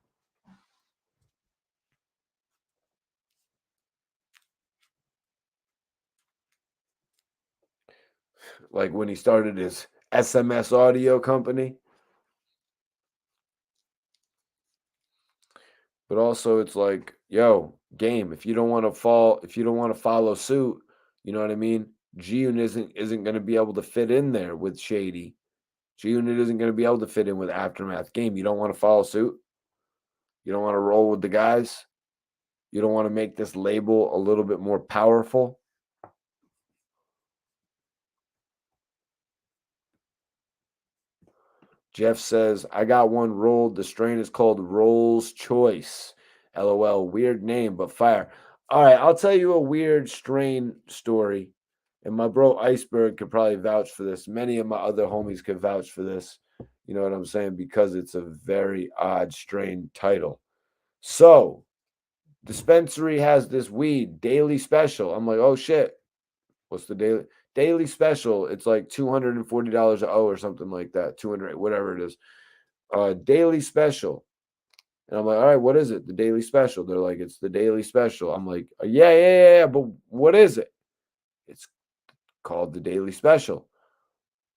Like when he started his SMS audio company. But also it's like, yo, game, if you don't want to follow suit, you know what I mean? G Unit isn't going to be able to fit in there with Shady. G Unit isn't going to be able to fit in with Aftermath. Game, you don't want to follow suit? You don't want to roll with the guys? You don't want to make this label a little bit more powerful? Jeff says, I got one rolled. The strain is called Rolls Choice. LOL. Weird name, but fire. All right, I'll tell you a weird strain story. And my bro Iceberg could probably vouch for this. Many of my other homies could vouch for this. You know what I'm saying? Because it's a very odd strain title. So, dispensary has this weed, daily special. I'm like, oh shit. What's the daily special? It's like $240 a O or something like that. 200, whatever it is. Daily special. And I'm like, all right, what is it? The daily special. They're like, it's the daily special. I'm like, yeah, but what is it? It's called the daily special.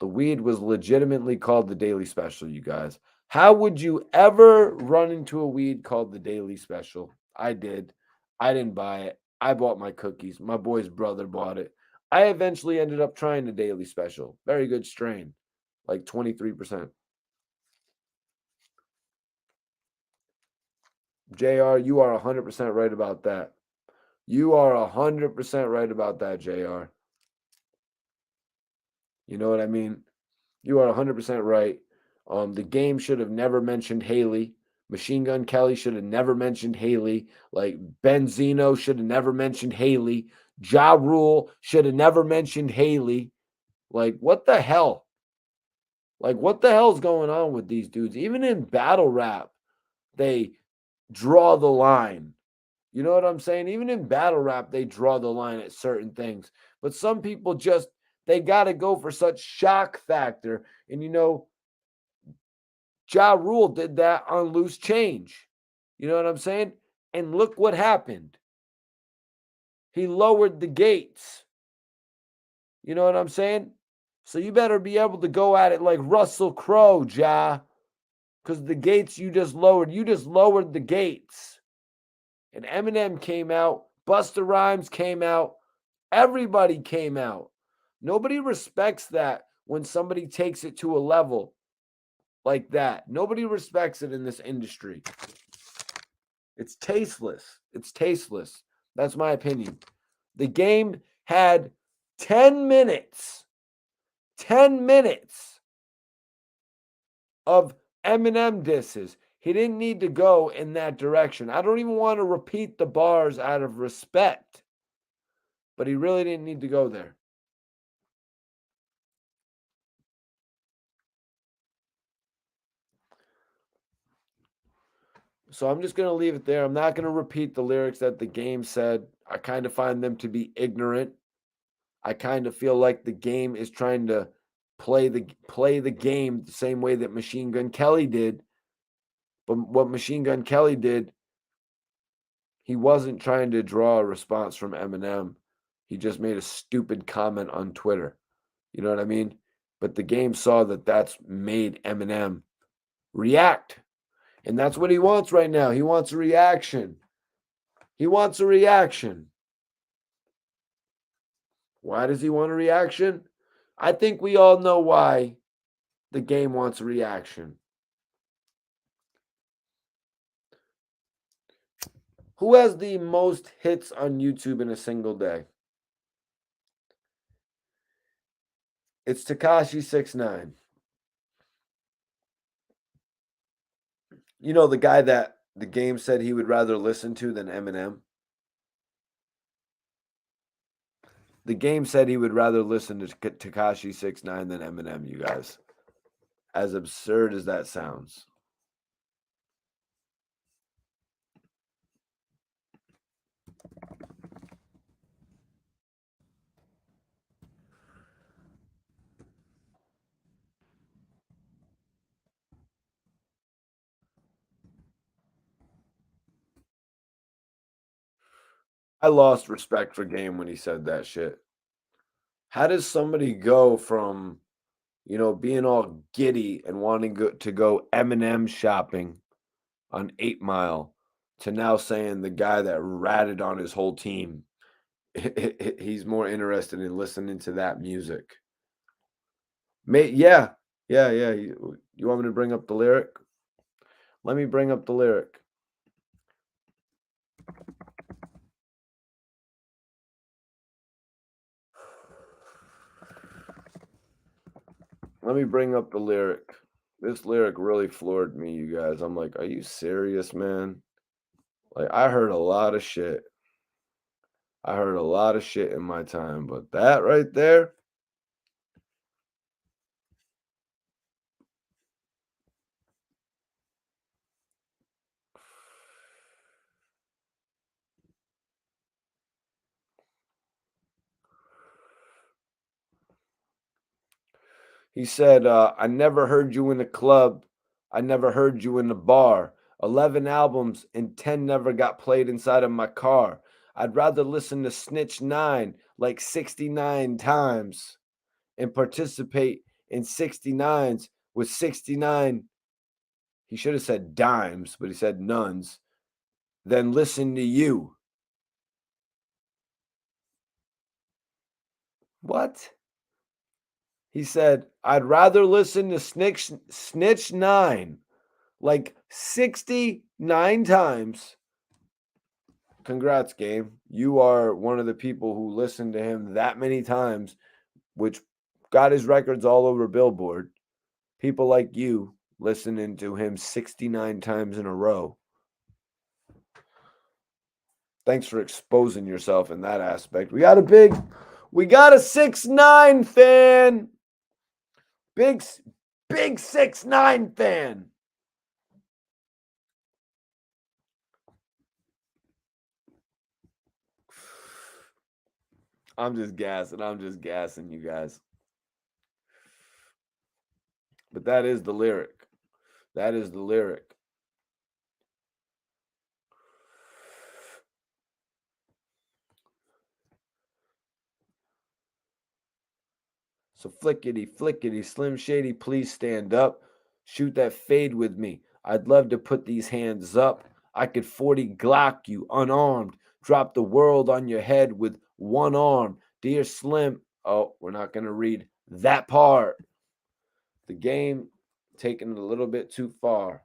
The weed was legitimately called the daily special, you guys. How would you ever run into a weed called the daily special? I did. I didn't buy it. I bought my cookies. My boy's brother bought it. I eventually ended up trying the daily special. Very good strain, like 23%. JR, you are 100% right about that. You are 100% right about that, JR. You know what I mean? You are 100% right. The game should have never mentioned Haley. Machine Gun Kelly should have never mentioned Haley. Like Benzino should have never mentioned Haley. Ja Rule should have never mentioned Haley. Like, what the hell? Like, what the hell's going on with these dudes? Even in battle rap, they draw the line. You know what I'm saying? Even in battle rap, they draw the line at certain things. But some people just, they got to go for such shock factor. And, you know, Ja Rule did that on Loose Change. You know what I'm saying? And look what happened. He lowered the gates. You know what I'm saying? So you better be able to go at it like Russell Crowe, Ja. Because the gates you just lowered the gates. And Eminem came out, Busta Rhymes came out, everybody came out. Nobody respects that when somebody takes it to a level like that. Nobody respects it in this industry. It's tasteless. It's tasteless. That's my opinion. The game had 10 minutes. 10 minutes of Eminem disses. He didn't need to go in that direction. I don't even want to repeat the bars out of respect, but he really didn't need to go there. So I'm just going to leave it there. I'm not going to repeat the lyrics that the game said. I kind of find them to be ignorant. I kind of feel like the game is trying to play the game the same way that Machine Gun Kelly did. But what Machine Gun Kelly did, he wasn't trying to draw a response from Eminem. He just made a stupid comment on Twitter. You know what I mean? But the game saw that that's made Eminem react. And that's what he wants right now. He wants a reaction. He wants a reaction. Why does he want a reaction? I think we all know why the game wants a reaction. Who has the most hits on YouTube in a single day? It's Tekashi 69. You know, the guy that the game said he would rather listen to than Eminem? The game said he would rather listen to Tekashi 69 than Eminem, you guys. As absurd as that sounds. I lost respect for Game when he said that shit. How does somebody go from, being all giddy and wanting to go Eminem shopping on 8 Mile to now saying the guy that ratted on his whole team, he's more interested in listening to that music? Yeah, yeah, yeah. You want me to bring up the lyric? Let me bring up the lyric. Let me bring up the lyric. This lyric really floored me, you guys. I'm like, are you serious, man? Like, I heard a lot of shit. I heard a lot of shit in my time, but that right there, he said, I never heard you in the club. I never heard you in the bar. 11 albums and 10 never got played inside of my car. I'd rather listen to Snitch 9 like 69 times and participate in 69s with 69. He should have said dimes, but he said nuns. Then listen to you. What? He said, I'd rather listen to Snitch 9 like 69 times. Congrats, Game. You are one of the people who listened to him that many times, which got his records all over Billboard. People like you listening to him 69 times in a row. Thanks for exposing yourself in that aspect. We got a 6ix9ine fan. Big 6ix9ine fan. I'm just gassing you guys. But that is the lyric. That is the lyric. So flickety, flickety, Slim Shady, please stand up. Shoot that fade with me. I'd love to put these hands up. I could 40 Glock you unarmed. Drop the world on your head with one arm. Dear Slim. Oh, we're not going to read that part. The Game taken it a little bit too far.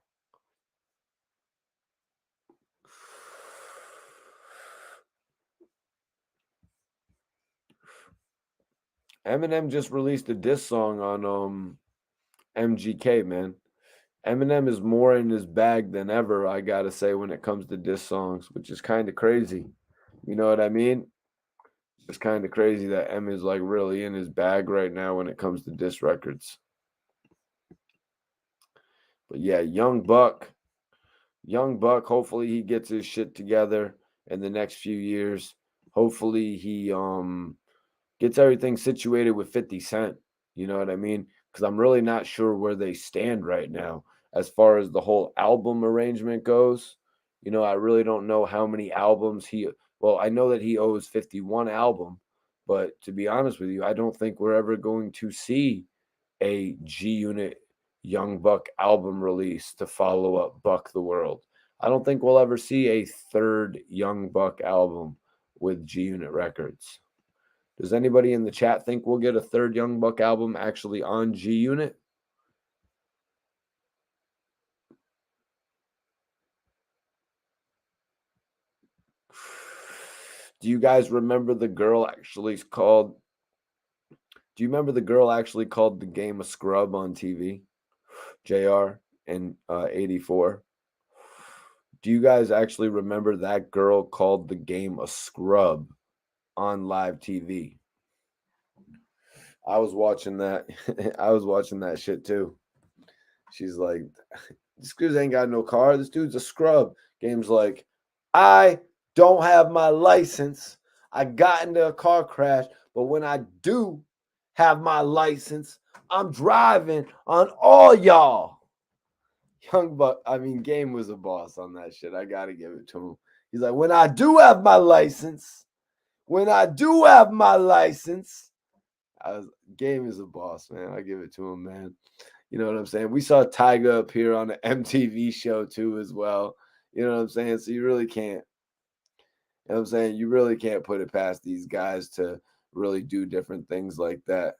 Eminem just released a diss song on MGK, man. Eminem is more in his bag than ever, I gotta say, when it comes to diss songs, which is kind of crazy. You know what I mean? It's kind of crazy that M is like really in his bag right now when it comes to diss records. But yeah, Young Buck, hopefully he gets his shit together in the next few years. Hopefully he gets everything situated with 50 Cent. You know what I mean? Because I'm really not sure where they stand right now as far as the whole album arrangement goes. I really don't know how many albums well, I know that he owes 51 album, but to be honest with you, I don't think we're ever going to see a G Unit Young Buck album release to follow up Buck the World. I don't think we'll ever see a third Young Buck album with G Unit Records. Does anybody in the chat think we'll get a third Young Buck album actually on G Unit? Do you guys remember the girl actually called? Do you remember the girl actually called the game a scrub on TV? JR in 84. Do you guys actually remember that girl called the game a scrub on live TV? I was watching that. I was watching that shit too. She's like, this dude ain't got no car. This dude's a scrub. Game's like, I don't have my license. I got into a car crash, but when I do have my license, I'm driving on all y'all. Game was a boss on that shit. I gotta give it to him. He's like, when I do have my license, when I do have my license, Game is a boss, man. I give it to him, man. You know what I'm saying? We saw Tyga up here on the MTV show too, as well. You know what I'm saying? So you really can't, you know what I'm saying? You really can't put it past these guys to really do different things like that.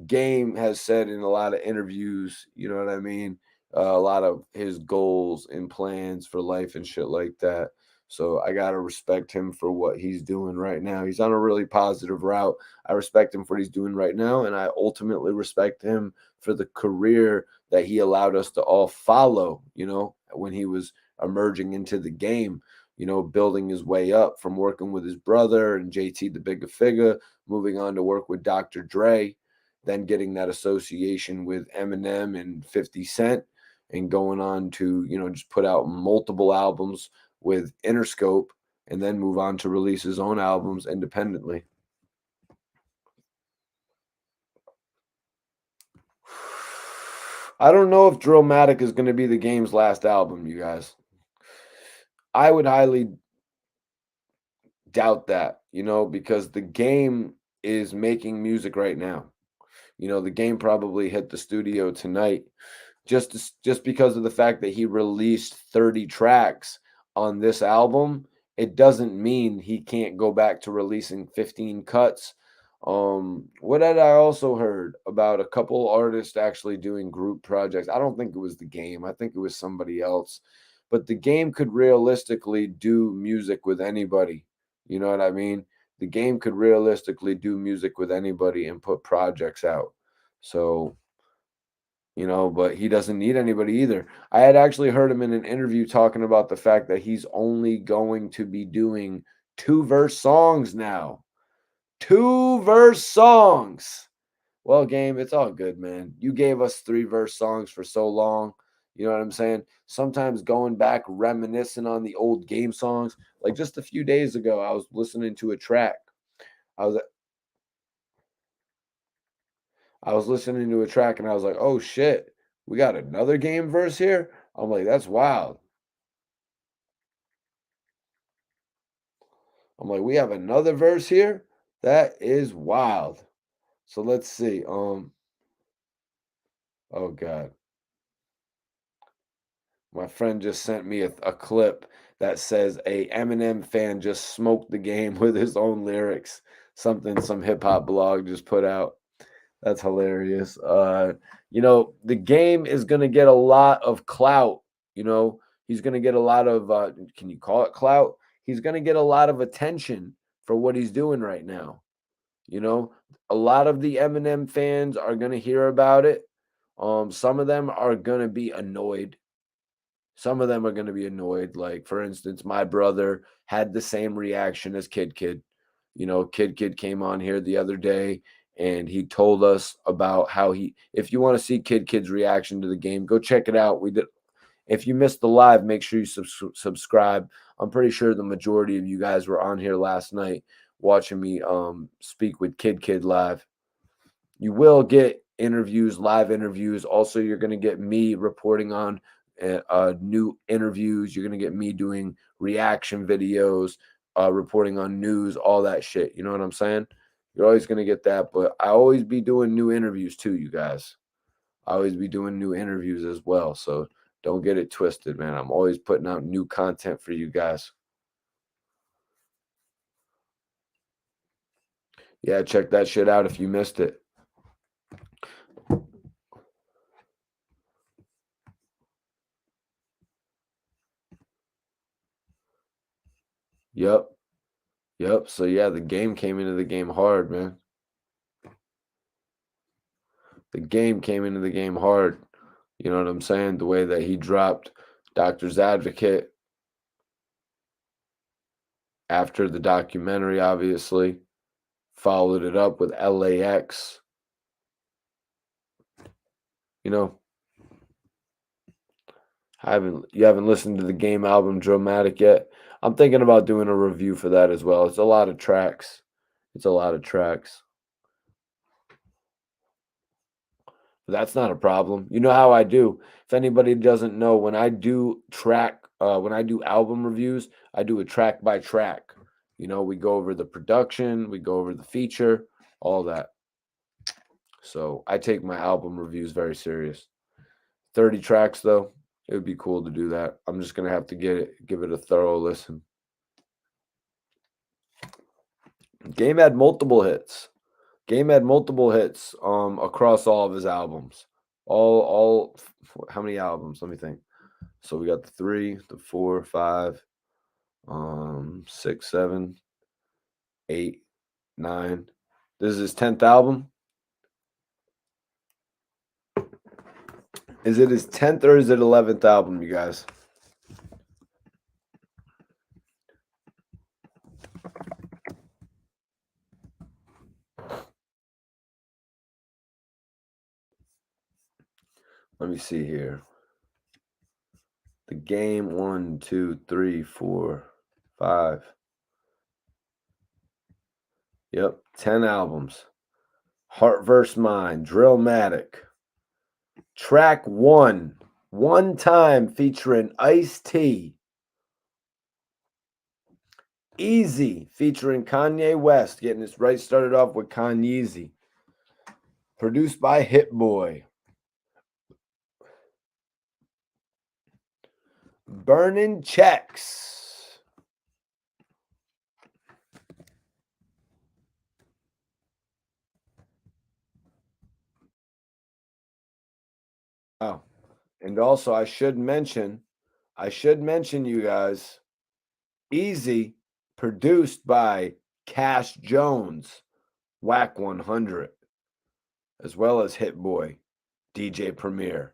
Game has said in a lot of interviews, you know what I mean? A lot of his goals and plans for life and shit like that. So I got to respect him for what he's doing right now. He's on a really positive route. I respect him for what he's doing right now. And I ultimately respect him for the career that he allowed us to all follow, when he was emerging into the game, building his way up from working with his brother and JT the Bigger Figure, moving on to work with Dr. Dre, then getting that association with Eminem and 50 Cent, and going on to, just put out multiple albums with Interscope, and then move on to release his own albums independently. I don't know if Drillmatic is going to be the Game's last album, you guys. I would highly doubt that, because the Game is making music right now. The Game probably hit the studio tonight just because of the fact that he released 30 tracks on this album. It doesn't mean he can't go back to releasing 15 cuts. What had I also heard about a couple artists actually doing group projects? I don't think it was the Game. I think it was somebody else. But the Game could realistically do music with anybody. You know what I mean? The Game could realistically do music with anybody and put projects out. So, but he doesn't need anybody either. I had actually heard him in an interview talking about the fact that he's only going to be doing 2-verse songs now. 2-verse songs. Well, Game, it's all good, man. You gave us 3-verse songs for so long. You know what I'm saying? Sometimes going back, reminiscing on the old Game songs. Like just a few days ago, I was listening to a track. I was I was listening to a track and I was like, "Oh shit, we got another Game verse here." I'm like, "That's wild." I'm like, "We have another verse here? That is wild." So let's see. Oh god. My friend just sent me a clip that says a Eminem fan just smoked the Game with his own lyrics. Something some hip hop blog just put out. That's hilarious. The Game is gonna get a lot of clout. He's gonna get a lot of can you call it clout? He's gonna get a lot of attention for what he's doing right now. You know, a lot of the Eminem fans are gonna hear about it. Some of them are gonna be annoyed. Some of them are gonna be annoyed. Like, for instance, my brother had the same reaction as Kid Kid. Kid Kid came on here the other day and he told us about how if you want to see Kid Kid's reaction to the Game, go check it out. We did. If you missed the live, make sure you subscribe. I'm pretty sure the majority of you guys were on here last night watching me speak with Kid Kid live. You will get interviews, live interviews. Also, you're going to get me reporting on new interviews. You're going to get me doing reaction videos, reporting on news, all that shit. You know what I'm saying? You're always going to get that. But I always be doing new interviews too, you guys. I always be doing new interviews as well. So don't get it twisted, man. I'm always putting out new content for you guys. Yeah, check that shit out if you missed it. Yep. Yep. So yeah, the Game came into the game hard, man. The Game came into the game hard. You know what I'm saying? The way that he dropped Doctor's Advocate after the documentary, obviously, followed it up with LAX. You know, you haven't listened to the Game album Dramatic yet? I'm thinking about doing a review for that as well. It's a lot of tracks. It's a lot of tracks. That's not a problem. You know how I do. If anybody doesn't know, when I do track when I do album reviews, I do a track by track. You know, we go over the production, we go over the feature, all that. So I take my album reviews very serious. 30 tracks though, it would be cool to do that. I'm just gonna have to give it a thorough listen. Game had multiple hits. Game had multiple hits across all of his albums. All how many albums? Let me think. So we got the 3, the 4, 5, 6, 7, 8, 9. This is his 10th album. Is it his 10th or is it 11th album, you guys? Let me see here. The Game 1, 2, 3, 4, 5. Yep, 10 albums. Heart vs. Mind, Drillmatic. Track 1, One Time featuring Ice-T. Easy featuring Kanye West, getting this right started off with Kanye. Produced by Hit Boy. Burning Checks. Oh, and also I should mention, you guys, Easy, produced by Cash Jones, Whack 100, as well as Hit Boy, DJ Premier.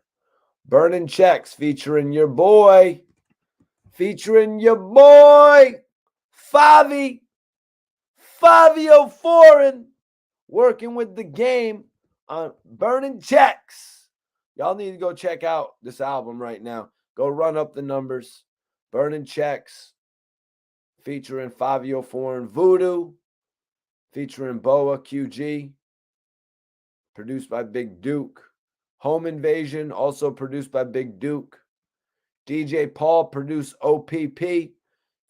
Burning Checks featuring your boy, Fabio Foreign, working with the Game on Burning Checks. Y'all need to go check out this album right now. Go run up the numbers. Burning Checks, featuring Fabio Foreign, Voodoo, featuring Boa QG, produced by Big Duke. Home Invasion, also produced by Big Duke. DJ Paul produced OPP,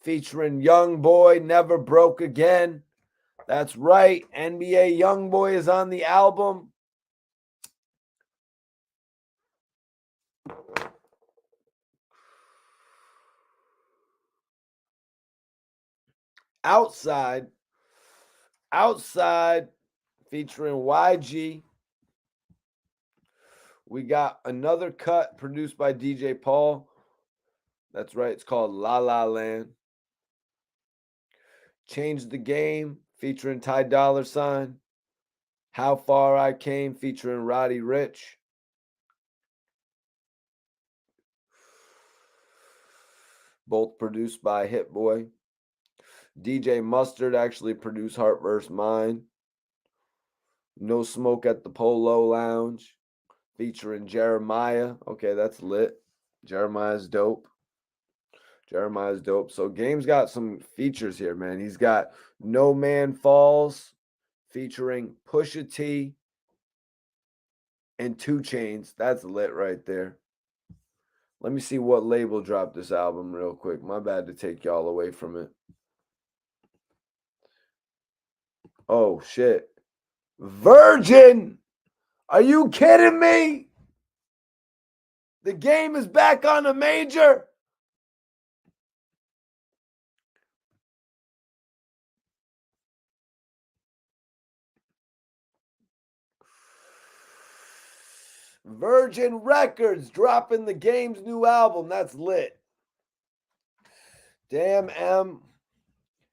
featuring Young Boy, Never Broke Again. That's right, NBA Young Boy is on the album. Outside, featuring YG. We got another cut produced by DJ Paul. That's right, it's called La La Land. Change the Game, featuring Ty Dolla $ign. How Far I Came, featuring Roddy Ricch. Both produced by Hit Boy. DJ Mustard actually produced Heart vs. Mind. No Smoke at the Polo Lounge, featuring Jeremiah. Okay, that's lit. Jeremiah's dope. So Game's got some features here, man. He's got No Man Falls, featuring Pusha T and 2 Chainz. That's lit right there. Let me see what label dropped this album real quick. My bad to take y'all away from it. Oh, shit. Virgin! Are you kidding me? The Game is back on a major. Virgin Records dropping the Game's new album. That's lit. Damn, M.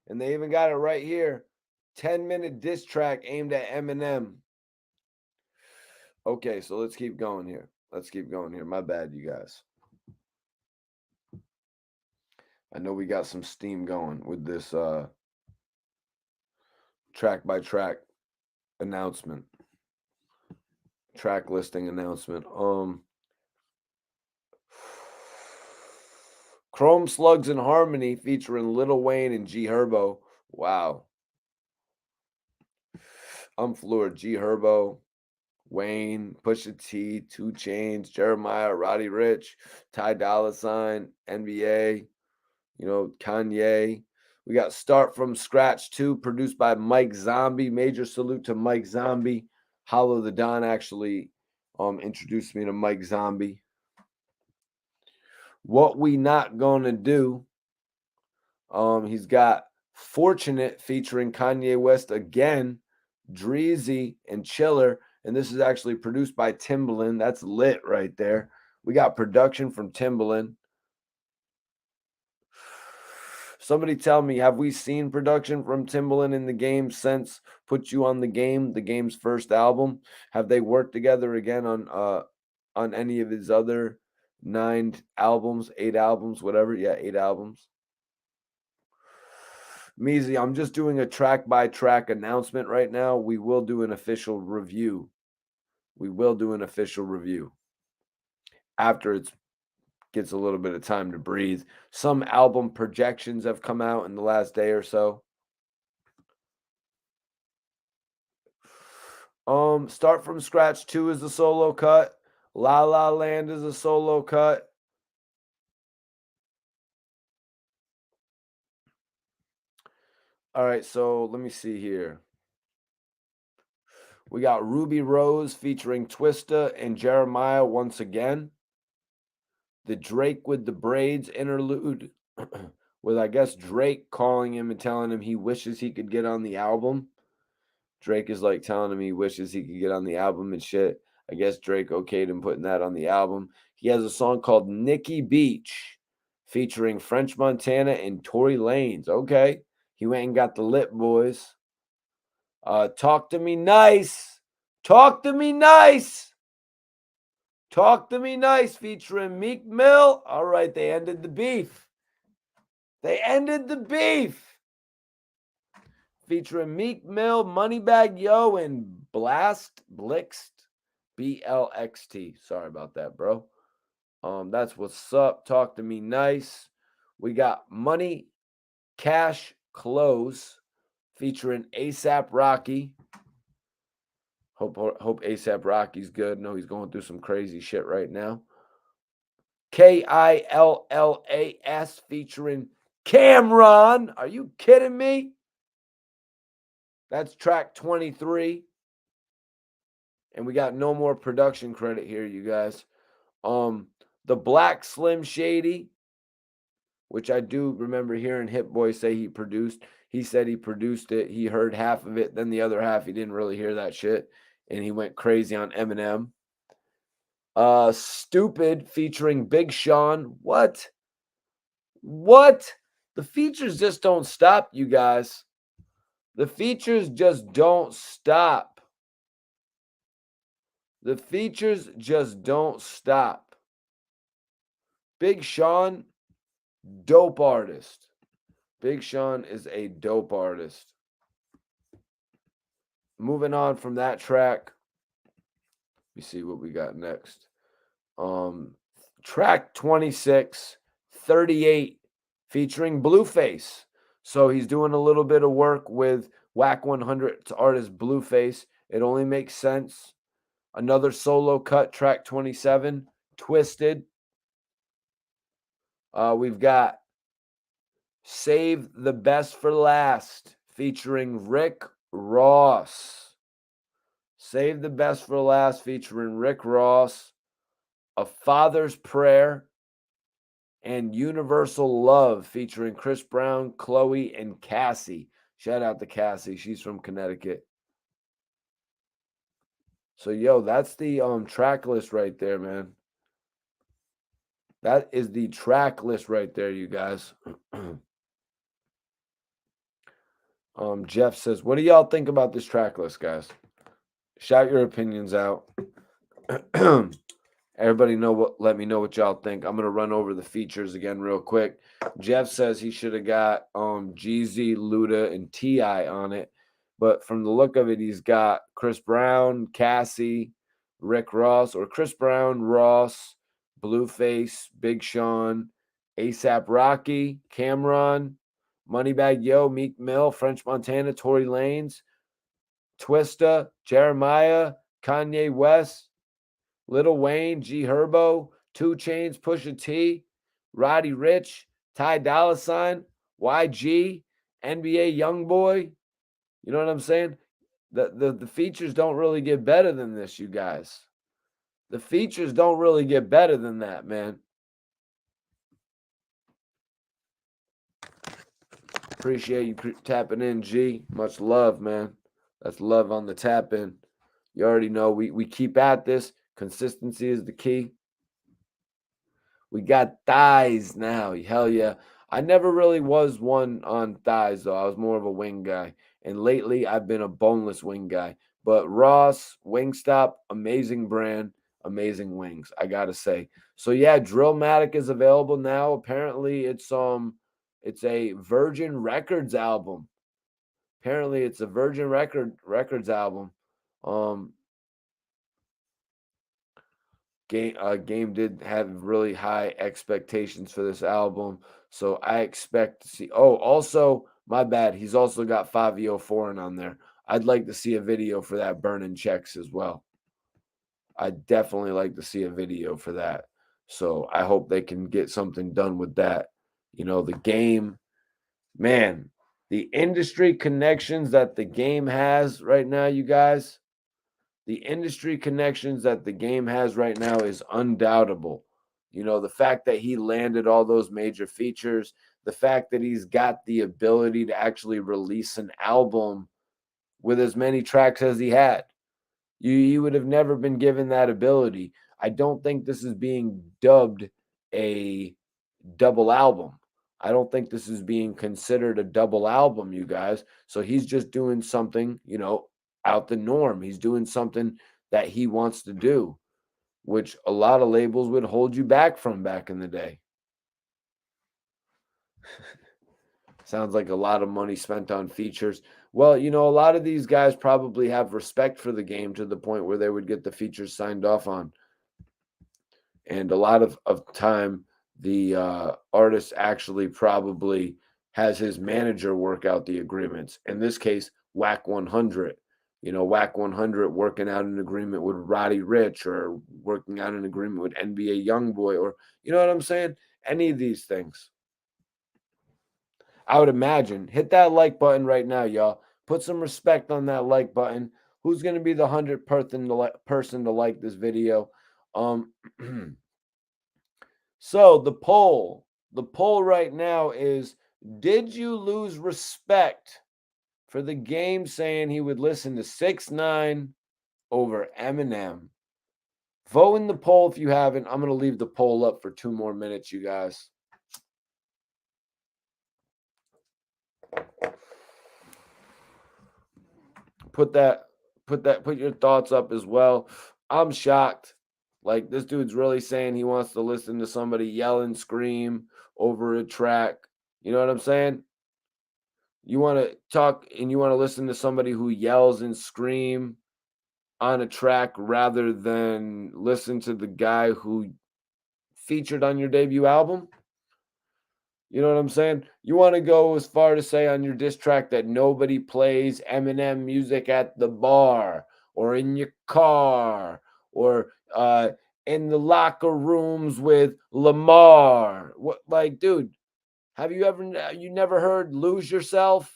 And they even got it right here. 10-minute diss track aimed at Eminem. Okay, so let's keep going here. My bad, you guys. I know we got some steam going with this track by track announcement. Track listing announcement. Chrome Slugs in Harmony featuring Lil Wayne and G Herbo. Wow. I'm floored. G Herbo, Wayne, Pusha T, 2 Chainz, Jeremiah, Roddy Rich, Ty Dolla $ign, NBA, Kanye. We got Start From Scratch 2, produced by Mike Zombie. Major salute to Mike Zombie. Hollow the Don actually introduced me to Mike Zombie. What We Not Gonna Do. He's got Fortunate featuring Kanye West again, Dreezy, and Chiller. And this is actually produced by Timbaland. That's lit right there. We got production from Timbaland. Somebody tell me, have we seen production from Timbaland in the game since Put You on the Game, the game's first album? Have they worked together again on any of his other 9 albums, 8 albums, whatever? Yeah, 8 albums. Measy, I'm just doing a track by track announcement right now. We will do an official review. After it gets a little bit of time to breathe. Some album projections have come out in the last day or so. Start From Scratch 2 is a solo cut. La La Land is a solo cut. All right, so let me see here. We got Ruby Rose featuring Twista and Jeremiah once again. The Drake with the Braids interlude with, I guess, Drake calling him and telling him he wishes he could get on the album. Drake is like telling him he wishes he could get on the album and shit. I guess Drake okayed him putting that on the album. He has a song called Nikki Beach featuring French Montana and Tory Lanez. Okay. He went and got the Lit Boys. Talk to Me Nice. Talk to Me Nice. Talk to Me Nice featuring Meek Mill. All right, they ended the beef. Featuring Meek Mill, Moneybag Yo, and Blixt, BLXT. Sorry about that, bro. That's what's up. Talk to Me Nice. We got Money, Cash, Close, featuring ASAP Rocky. Hope ASAP Rocky's good. No, he's going through some crazy shit right now. KILLAS featuring Cameron. Are you kidding me? That's track 23. And we got no more production credit here, you guys. The Black Slim Shady, which I do remember hearing Hit Boy say he produced. He said he produced it. He heard half of it. Then the other half, he didn't really hear that shit. And he went crazy on Eminem. Stupid featuring Big Sean. What? The features just don't stop, you guys. The features just don't stop. Big Sean, dope artist. Big Sean is a dope artist. Moving on from that track. Let me see what we got next. Track 26, 38, featuring Blueface. So he's doing a little bit of work with Whack 100's artist Blueface. It only makes sense. Another solo cut, track 27, Twisted. We've got Save the Best for Last, featuring Rick Ross. Save the Best for Last, featuring Rick Ross. A Father's Prayer, and Universal Love, featuring Chris Brown, Chloe, and Cassie. Shout out to Cassie. She's from Connecticut. So, yo, that's the track list right there, man. That is the track list right there, you guys. Jeff says, what do y'all think about this track list, guys? Shout your opinions out. Everybody let me know what y'all think. I'm gonna run over the features again real quick. Jeff says he should have got Jeezy, Luda, and T.I. on it. But from the look of it, he's got Chris Brown, Cassie, Rick Ross, or Chris Brown, Ross, Blueface, Big Sean, ASAP Rocky, Cameron, Moneybag Yo, Meek Mill, French Montana, Tory Lanez, Twista, Jeremiah, Kanye West, Lil Wayne, G Herbo, 2 Chainz, Pusha T, Roddy Rich, Ty Dolla $ign, YG, NBA Youngboy. You know what I'm saying? The features don't really get better than this, you guys. The features don't really get better than that, man. Appreciate you tapping in, G. Much love, man. That's love on the tap in. You already know we keep at this. Consistency is the key. We got thighs now. Hell yeah. I never really was one on thighs, though. I was more of a wing guy. And lately, I've been a boneless wing guy. But Ross, Wingstop, amazing brand, amazing wings, I gotta say. So yeah, Drillmatic is available now. Apparently, it's a Virgin Records album. Apparently, it's a Virgin Records album. Game did have really high expectations for this album, so I expect to see. Oh, also, my bad. He's also got 5EO Foreign on there. I'd like to see a video for that burning checks as well. I'd definitely like to see a video for that. So I hope they can get something done with that. You know, the game, man, the industry connections that the game has right now, you guys. The industry connections that the game has right now is undoubtable. You know, the fact that he landed all those major features, the fact that he's got the ability to actually release an album with as many tracks as he had. You would have never been given that ability. I don't think this is being dubbed a double album. I don't think this is being considered a double album, you guys. So he's just doing something, out the norm. He's doing something that he wants to do, which a lot of labels would hold you back from back in the day. Sounds like a lot of money spent on features. Well, a lot of these guys probably have respect for the game to the point where they would get the features signed off on. And a lot of time, the artist actually probably has his manager work out the agreements. In this case, Whack 100. Whack 100 working out an agreement with Roddy Rich or working out an agreement with NBA Youngboy, or, you know what I'm saying? Any of these things. I would imagine. Hit that like button right now, y'all. Put some respect on that like button. Who's going to be the 100th person to like this video? So the poll right now is, did you lose respect for the game saying he would listen to 6ix9ine over Eminem? Vote in the poll if you haven't. I'm going to leave the poll up for 2 more minutes, you guys. Put your thoughts up as well. I'm shocked. Like, this dude's really saying he wants to listen to somebody yell and scream over a track. You know what I'm saying? You want to talk and you want to listen to somebody who yells and scream on a track rather than listen to the guy who featured on your debut album? You know what I'm saying? You want to go as far to say on your diss track that nobody plays Eminem music at the bar or in your car or in the locker rooms with Lamar. What, like, dude, you never heard Lose Yourself?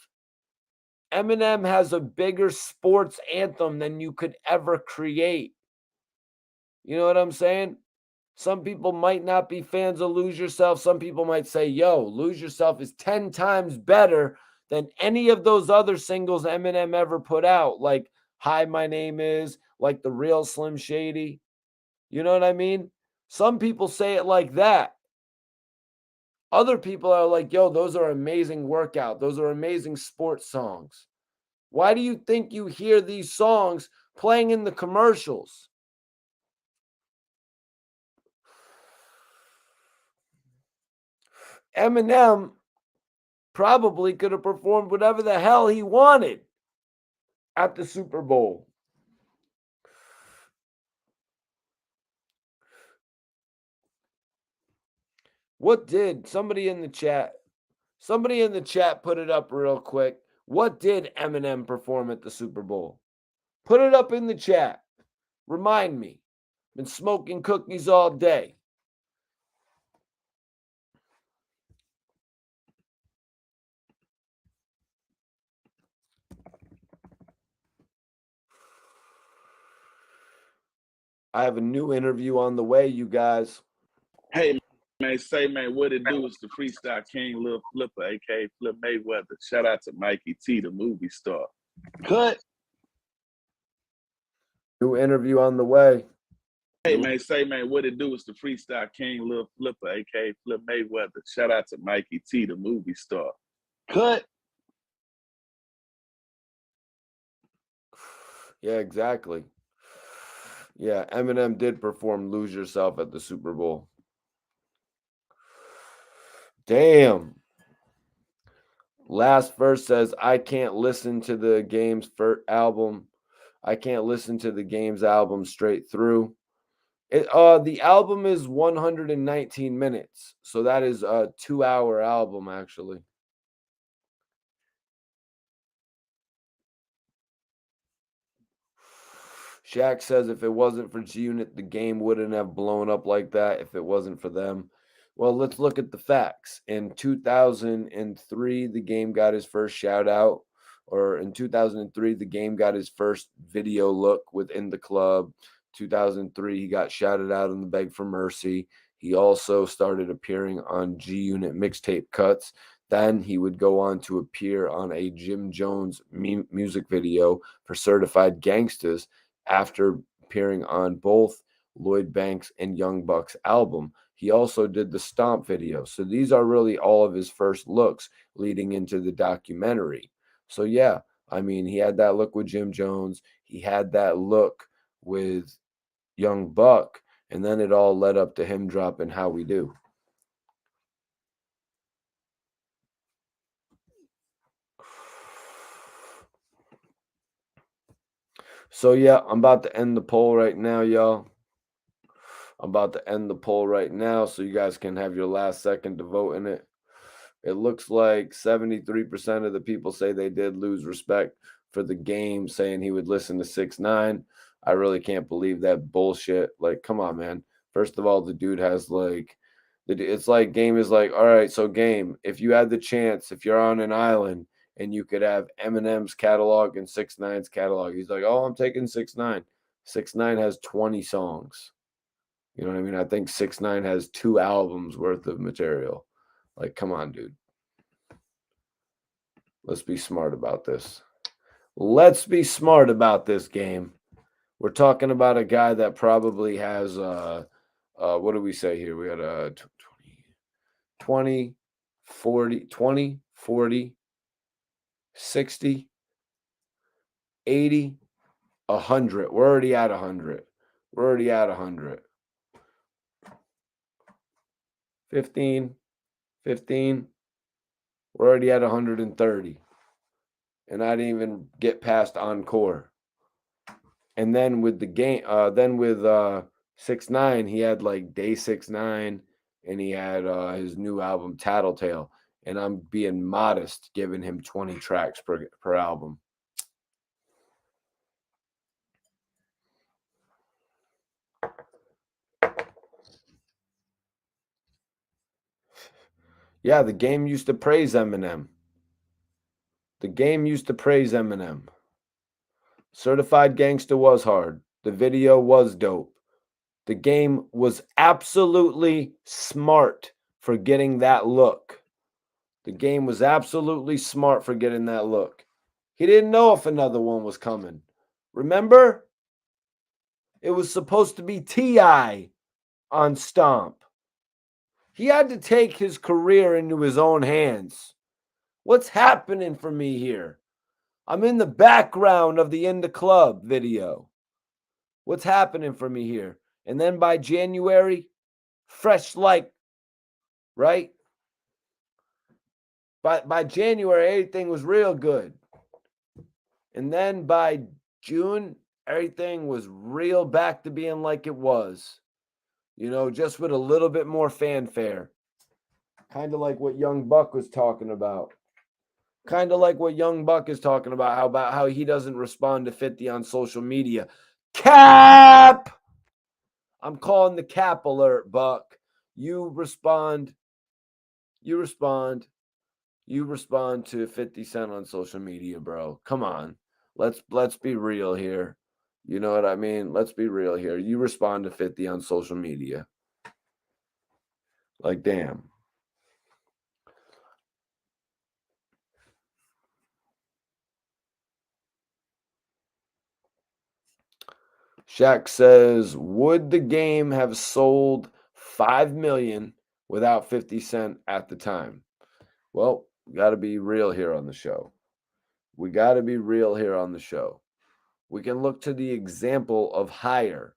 Eminem has a bigger sports anthem than you could ever create. You know what I'm saying? Some people might not be fans of Lose Yourself. Some people might say, yo, Lose Yourself is 10 times better than any of those other singles Eminem ever put out, like Hi, My Name Is, like The Real Slim Shady. You know what I mean? Some people say it like that. Other people are like, yo, those are amazing workout. Those are amazing sports songs. Why do you think you hear these songs playing in the commercials? Eminem probably could have performed whatever the hell he wanted at the Super Bowl. What did somebody in the chat put it up real quick? What did Eminem perform at the Super Bowl? Put it up in the chat. Remind me. Been smoking cookies all day. I have a new interview on the way, you guys. Hey, man, say, man, what it do is the freestyle king, Lil Flipper, a.k.a. Flip Mayweather. Shout out to Mikey T, the movie star. Cut. New interview on the way. Hey, man, say, man, what it do is the freestyle king, Lil Flipper, a.k.a. Flip Mayweather. Shout out to Mikey T, the movie star. Cut. Yeah, exactly. Yeah, Eminem did perform Lose Yourself at the Super Bowl. Damn. Last verse says, I can't listen to the game's album. I can't listen to the game's album straight through. The album is 119 minutes. So that is a 2-hour album, actually. Shaq says if it wasn't for G Unit, the game wouldn't have blown up like that if it wasn't for them. Well, let's look at the facts. In 2003, the game got his first shout out, or in 2003, the game got his first video look within the club. 2003, he got shouted out in the Beg for Mercy. He also started appearing on G Unit mixtape cuts. Then he would go on to appear on a Jim Jones music video for Certified Gangsters after appearing on both Lloyd Banks and Young Buck's album. He also did the Stomp video. So these are really all of his first looks leading into the documentary. So yeah, I mean, he had that look with Jim Jones. He had that look with Young Buck. And then it all led up to him dropping How We Do. So yeah, I'm about to end the poll right now, y'all. I'm about to end the poll right now so you guys can have your last second to vote in it. It looks like 73% of the people say they did lose respect for the game, saying he would listen to 6ix9ine. I really can't believe that bullshit. Like, come on, man. First of all, the dude has like, it's like Game is like, all right, so Game, if you had the chance, if you're on an island and you could have Eminem's catalog and 6ix9ine's catalog, he's like, oh, I'm taking 6ix9ine. 6ix9ine has 20 songs. You know what I mean? I think 6ix9ine has 2 albums worth of material. Like, come on, dude. Let's be smart about this. Let's be smart about this game. We're talking about a guy that probably has what do we say here? We got a 20, 40, 20, 40, 60, 80, 100. We're already at 100. We're already at 100. 15, 15. We're already at 130. And I didn't even get past Encore. And then with the game, then with 6ix9ine, he had like Day 6ix9ine, and he had his new album Tattletale. And I'm being modest, giving him 20 tracks per album. Yeah, the game used to praise Eminem. The game used to praise Eminem. Certified Gangster was hard. The video was dope. The game was absolutely smart for getting that look. The game was absolutely smart for getting that look. He didn't know if another one was coming. Remember? It was supposed to be T.I. on Stomp. He had to take his career into his own hands. What's happening for me here? I'm in the background of the In the Club video. What's happening for me here? And then by January, fresh like, right? By January, everything was real good. And then by June, everything was real back to being like it was. You know, just with a little bit more fanfare. Kind of like what Young Buck was talking about. Kind of like what Young Buck is talking about how he doesn't respond to 50 on social media. Cap! I'm calling the cap alert, Buck. You respond. You respond. You respond to 50 Cent on social media, bro. Come on. Let's be real here. You know what I mean? Let's be real here. You respond to 50 on social media. Like, damn. Shaq says, would the game have sold 5 million without 50 Cent at the time? Well, we got to be real here on the show. We got to be real here on the show. We can look to the example of Higher.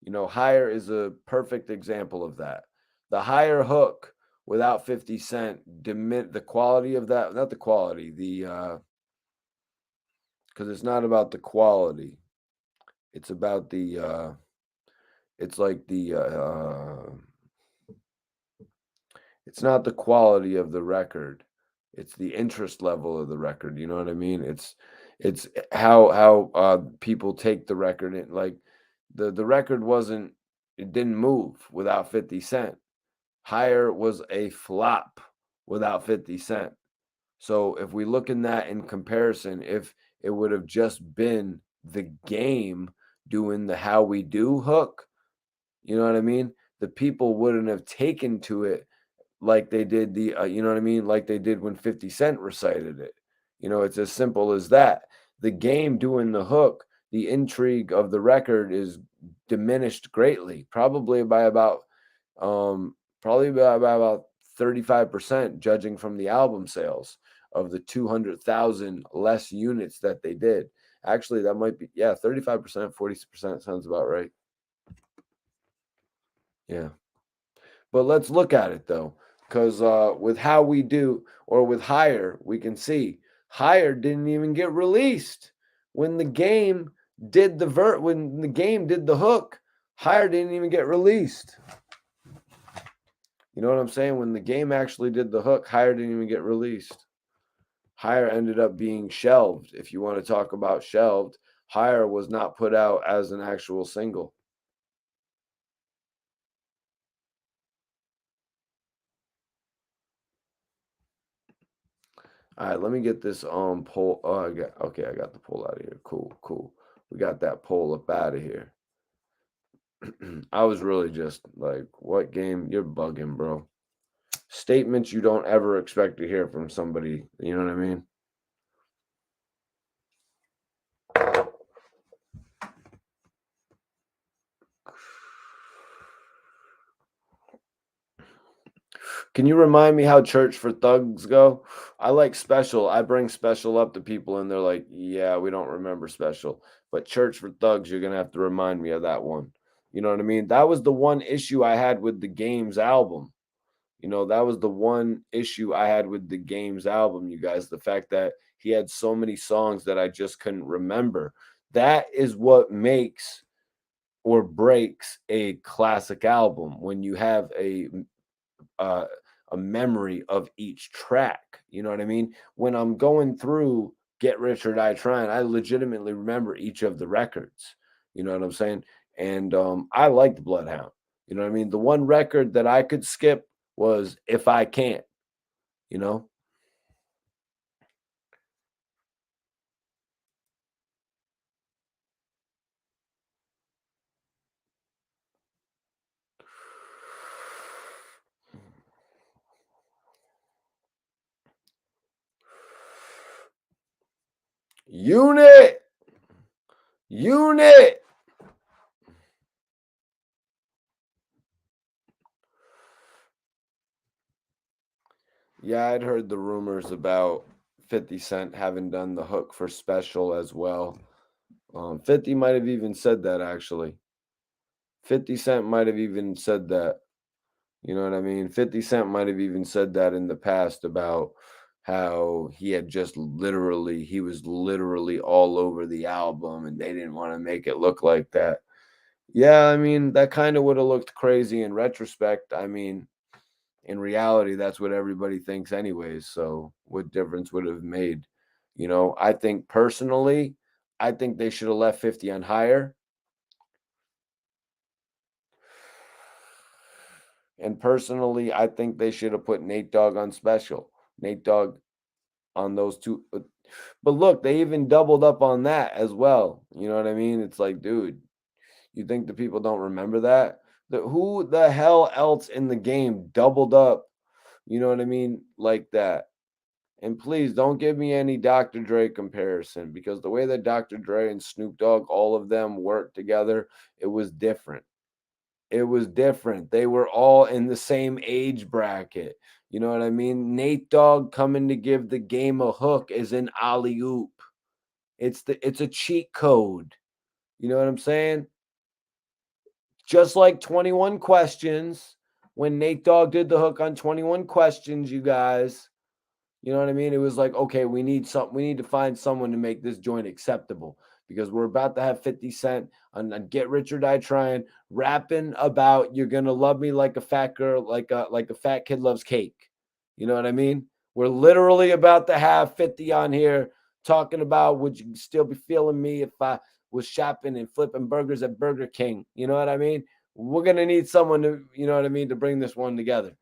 You know, Higher is a perfect example of that. The Higher hook without 50 Cent, the quality of that, not the quality, because it's not about the quality. It's about the, it's like it's not the quality of the record. It's the interest level of the record. You know what I mean? It's how people take the record and like the record wasn't it didn't move without 50 Cent. Higher was a flop without 50 Cent. So if we look in that in comparison, if it would have just been the game doing the how we do hook, you know what I mean? The people wouldn't have taken to it like they did you know what I mean? Like they did when 50 Cent recited it. You know, it's as simple as that. The game doing the hook, the intrigue of the record is diminished greatly, probably by about 35%, judging from the album sales of the 200,000 less units that they did. Actually, that might be 35%, 40% sounds about right. Yeah. But let's look at it though, because with how we do or with Higher, we can see Higher didn't even get released when the game did when the game did the hook. Higher didn't even get released. You know what I'm saying? When the game actually did the hook, Higher didn't even get released. Higher ended up being shelved. If you want to talk about shelved, Higher was not put out as an actual single. All right, let me get this poll. Oh, I got the poll out of here. Cool. We got that poll up out of here. I was really just like, what game? You're bugging, bro. Statements you don't ever expect to hear from somebody. You know what I mean? Can you remind me how Church for Thugs go? I like Special. I bring Special up to people and they're like, yeah, we don't remember Special. But Church for Thugs, you're going to have to remind me of that one. You know what I mean? That was the one issue I had with the Games album. You know, that was the one issue I had with the Games album, you guys. The fact that he had so many songs that I just couldn't remember. That is what makes or breaks a classic album when you have uh, a memory of each track. You know what I mean? When I'm going through Get Rich or Die Trying, I legitimately remember each of the records. You know what I'm saying? And I liked Bloodhound. You know what I mean? The one record that I could skip was If I Can't, you know? Unit! Unit! Yeah, I'd heard the rumors about 50 Cent having done the hook for Special as well. 50 might have even said that actually. 50 Cent might have even said that. You know what I mean? 50 Cent might have even said that in the past about how he was literally all over the album and they didn't want to make it look like that. Yeah, I mean, that kind of would have looked crazy in retrospect. I mean, in reality, that's what everybody thinks, anyways. So, what difference would it have made? You know, I think personally, I think they should have left 50 on Higher. And personally, I think they should have put Nate Dogg on special. Nate Dogg on those two. But look, they even doubled up on that as well. You know what I mean? It's like, dude, you think the people don't remember that? Who the hell else in the game doubled up? You know what I mean? Like that. And please don't give me any Dr. Dre comparison, because the way that Dr. Dre and Snoop Dogg, all of them worked together, it was different. It was different. They were all in the same age bracket. You know what I mean? Nate Dogg coming to give the game a hook is an alley oop. It's a cheat code. You know what I'm saying? Just like 21 Questions, when Nate Dogg did the hook on 21 Questions, you guys, you know what I mean? It was like, okay, we need to find someone to make this joint acceptable, because we're about to have 50 Cent on Get Rich or Die Trying, rapping about you're gonna love me like a fat girl, like a fat kid loves cake. You know what I mean? We're literally about to have 50 on here talking about, would you still be feeling me if I was shopping and flipping burgers at Burger King? You know what I mean? We're gonna need someone to, you know what I mean, to bring this one together.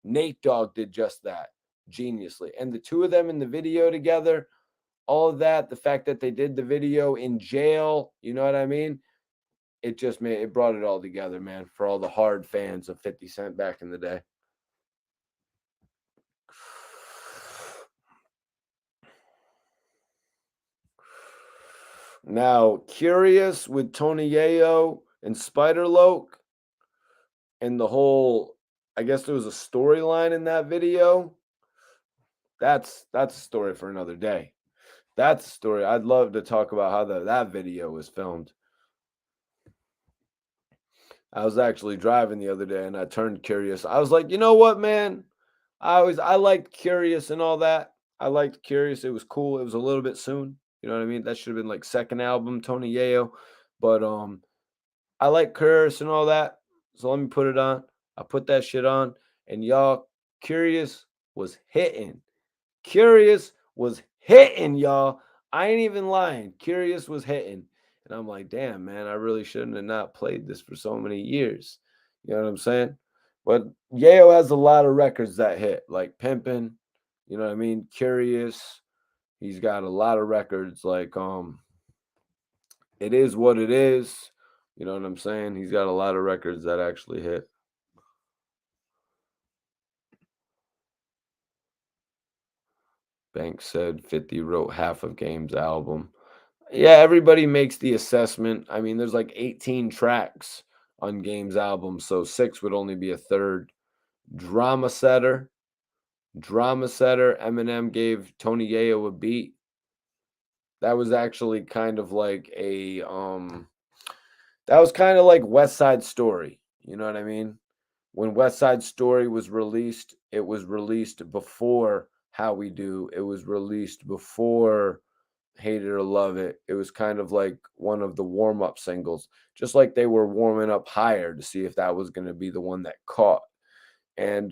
Nate Dogg did just that geniusly. And the two of them in the video together, all of that, the fact that they did the video in jail, you know what I mean? It brought it all together, man, for all the hard fans of 50 Cent back in the day. Now, Curious with Tony Yayo and Spider Loke, and the whole, I guess there was a storyline in that video. That's a story for another day. That's a story. I'd love to talk about how that video was filmed. I was actually driving the other day and I turned Curious. I was like, you know what, man? I liked Curious and all that. I liked Curious. It was cool. It was a little bit soon. You know what I mean? That should have been like second album, Tony Yayo. But I like Curious and all that. So let me put it on. I put that shit on, and y'all, Curious was hitting. Curious was hitting, y'all. I ain't even lying. Curious was hitting. And I'm like, damn, man, I really shouldn't have not played this for so many years. You know what I'm saying? But Yayo has a lot of records that hit, like Pimpin', you know what I mean? Curious. He's got a lot of records like It Is What It Is. You know what I'm saying? He's got a lot of records that actually hit. Banks said 50 wrote half of Game's album. Yeah, everybody makes the assessment. I mean, there's like 18 tracks on Game's album, so 6 would only be a third. Drama Setter. Eminem gave Tony Yayo a beat. That was actually kind of like that was kind of like West Side Story. You know what I mean? When West Side Story was released, it was released before How We Do. It was released before Hate It or Love It. It was kind of like one of the warm-up singles, just like they were warming up Higher to see if that was going to be the one that caught. And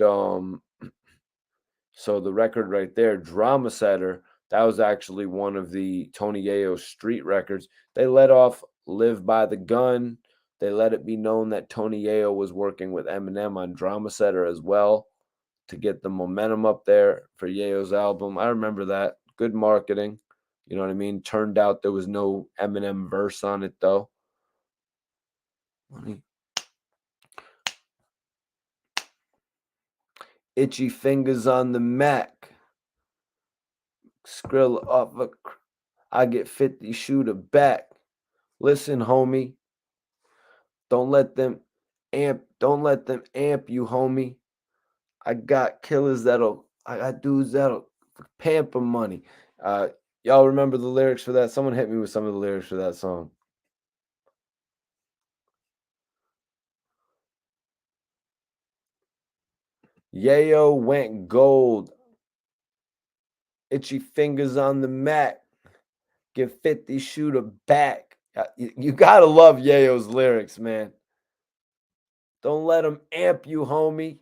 so the record right there, Drama Setter, that was actually one of the Tony Yayo street records. They let off Live by the Gun. They let it be known that Tony Yayo was working with Eminem on Drama Setter as well to get the momentum up there for Yayo's album. I remember that. Good marketing. You know what I mean? Turned out there was no Eminem verse on it, though. Itchy fingers on the Mac. Skrill off I get 50, shoot a back. Listen, homie. Don't let them amp you, homie. I got I got dudes that'll pamper money. Y'all remember the lyrics for that? Someone hit me with some of the lyrics for that song. Yayo went gold. Itchy fingers on the Mac. Give 50, shoot a back. You gotta love Yayo's lyrics, man. Don't let them amp you, homie.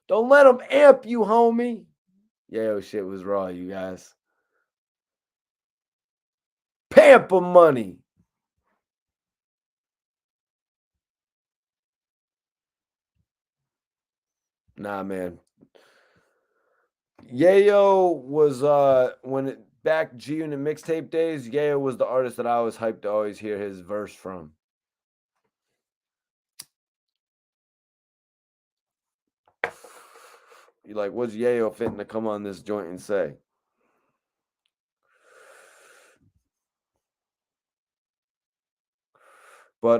Don't let them amp you, homie. Yayo shit was raw, you guys. Pamper money. Nah, man. Yayo was back G Unit mixtape days, Yayo was the artist that I was hyped to always hear his verse from. You like, what's Yayo fitting to come on this joint and say? But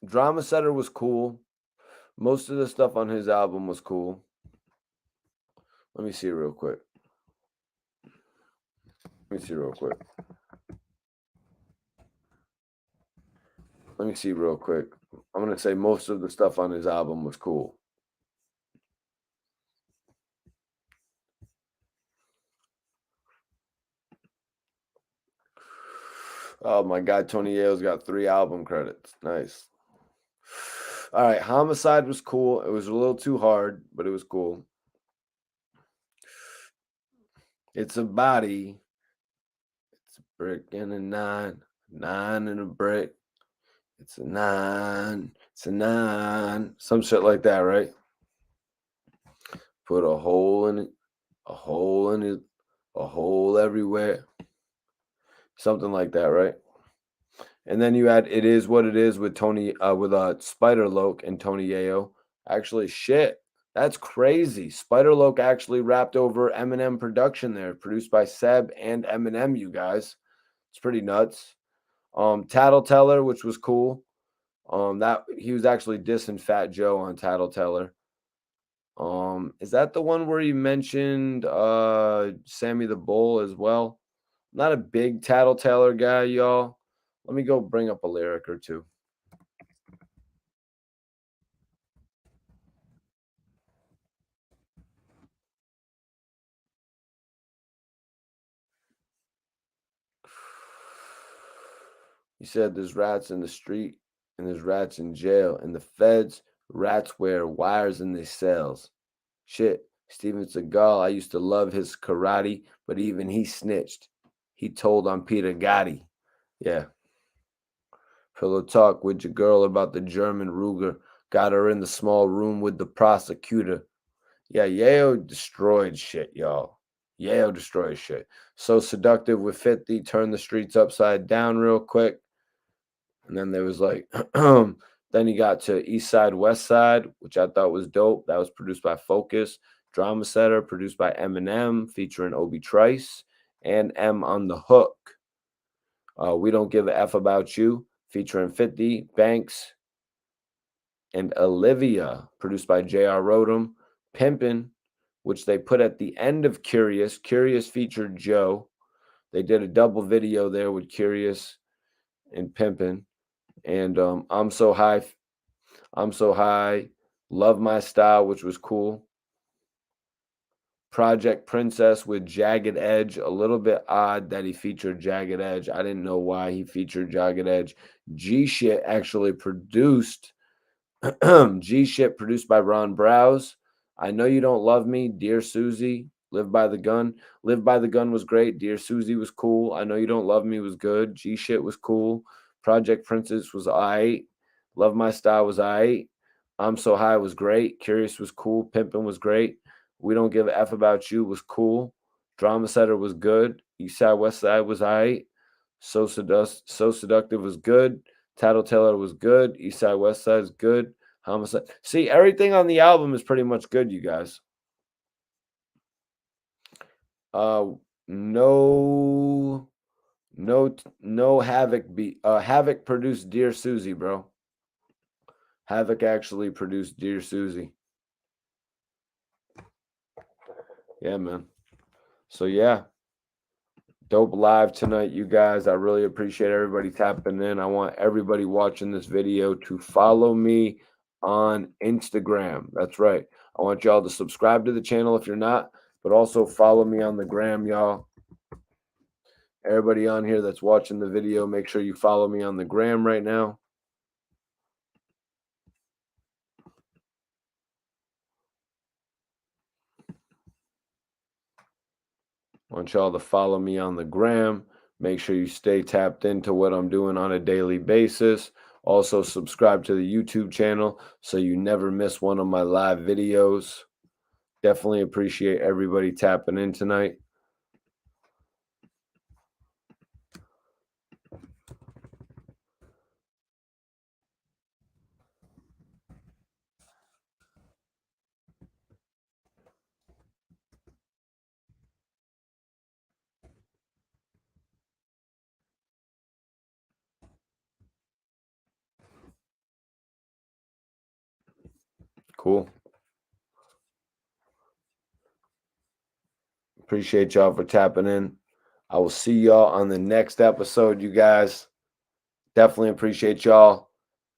Drama Setter was cool. Most of the stuff on his album was cool. Let me see real quick. Let me see real quick. I'm gonna say most of the stuff on his album was cool. Oh my God, Tony Yayo's got 3 album credits. Nice. All right, Homicide was cool. It was a little too hard, but it was cool. It's a body. It's a brick and a 9. 9 and a brick. It's a 9. It's a 9. Some shit like that, right? Put a hole in it. A hole in it. A hole everywhere. Something like that, right? And then you had It Is What It Is with Spider Loke and Tony Yayo. Actually, shit. That's crazy. Spider Loke actually rapped over Eminem production there, produced by Seb and Eminem, you guys. It's pretty nuts. Tattleteller, which was cool. That he was actually dissing Fat Joe on Tattleteller. Is that the one where you mentioned Sammy the Bull as well? Not a big Tattleteller guy, y'all. Let me go bring up a lyric or two. He said there's rats in the street and there's rats in jail. And the feds, rats wear wires in their cells. Shit, Steven Seagal, I used to love his karate, but even he snitched. He told on Peter Gotti. Yeah. Pillow talk with your girl about the German Ruger. Got her in the small room with the prosecutor. Yeah, Yayo destroyed shit, y'all. Yayo destroyed shit. So Seductive with 50, turned the streets upside down real quick. And then there was like, then he got to East Side, West Side, which I thought was dope. That was produced by Focus. Drama Setter, produced by Eminem, featuring Obi Trice and M on the Hook. We Don't Give a F About You, featuring 50, Banks, and Olivia, produced by J.R. Rodham. Pimpin', which they put at the end of Curious. Curious featured Joe. They did a double video there with Curious and Pimpin'. And I'm So High, Love My Style, which was cool. Project Princess with Jagged Edge. A little bit odd that he featured Jagged Edge. I didn't know why he featured Jagged Edge. G Shit actually produced G Shit produced by Ron Browse. I Know You Don't Love Me, Dear Susie, Live by the Gun. Live by the Gun was great. Dear Susie was cool. I Know You Don't Love Me was good. G Shit was cool. Project Princess was aight. Love My Style was aight. I'm So High was great. Curious was cool. Pimpin' was great. We Don't Give a F About You was cool. Drama Setter was good. East Side, West Side was aight. So Seductive was good. Tattletale was good. East Side, West Side is good. Homicide. See, everything on the album is pretty much good, you guys. No Havoc beat. Havoc produced Dear Susie, bro. Havoc actually produced Dear Susie. Yeah, man. So yeah. Dope live tonight, you guys. I really appreciate everybody tapping in. I want everybody watching this video to follow me on Instagram. That's right. I want y'all to subscribe to the channel if you're not, but also follow me on the gram, y'all. Everybody on here that's watching the video, make sure you follow me on the gram right now. I want y'all to follow me on the gram. Make sure you stay tapped into what I'm doing on a daily basis. Also, subscribe to the YouTube channel so you never miss one of my live videos. Definitely appreciate everybody tapping in tonight. Cool. Appreciate y'all for tapping in. I will see y'all on the next episode, you guys. Definitely appreciate y'all.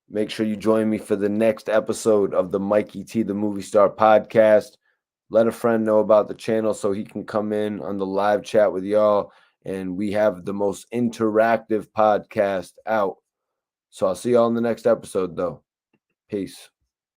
Make sure you join me for the next episode of the Mikey T, the Movie Star podcast. Let a friend know about the channel so he can come in on the live chat with y'all. And we have the most interactive podcast out. So I'll see y'all in the next episode, though. Peace.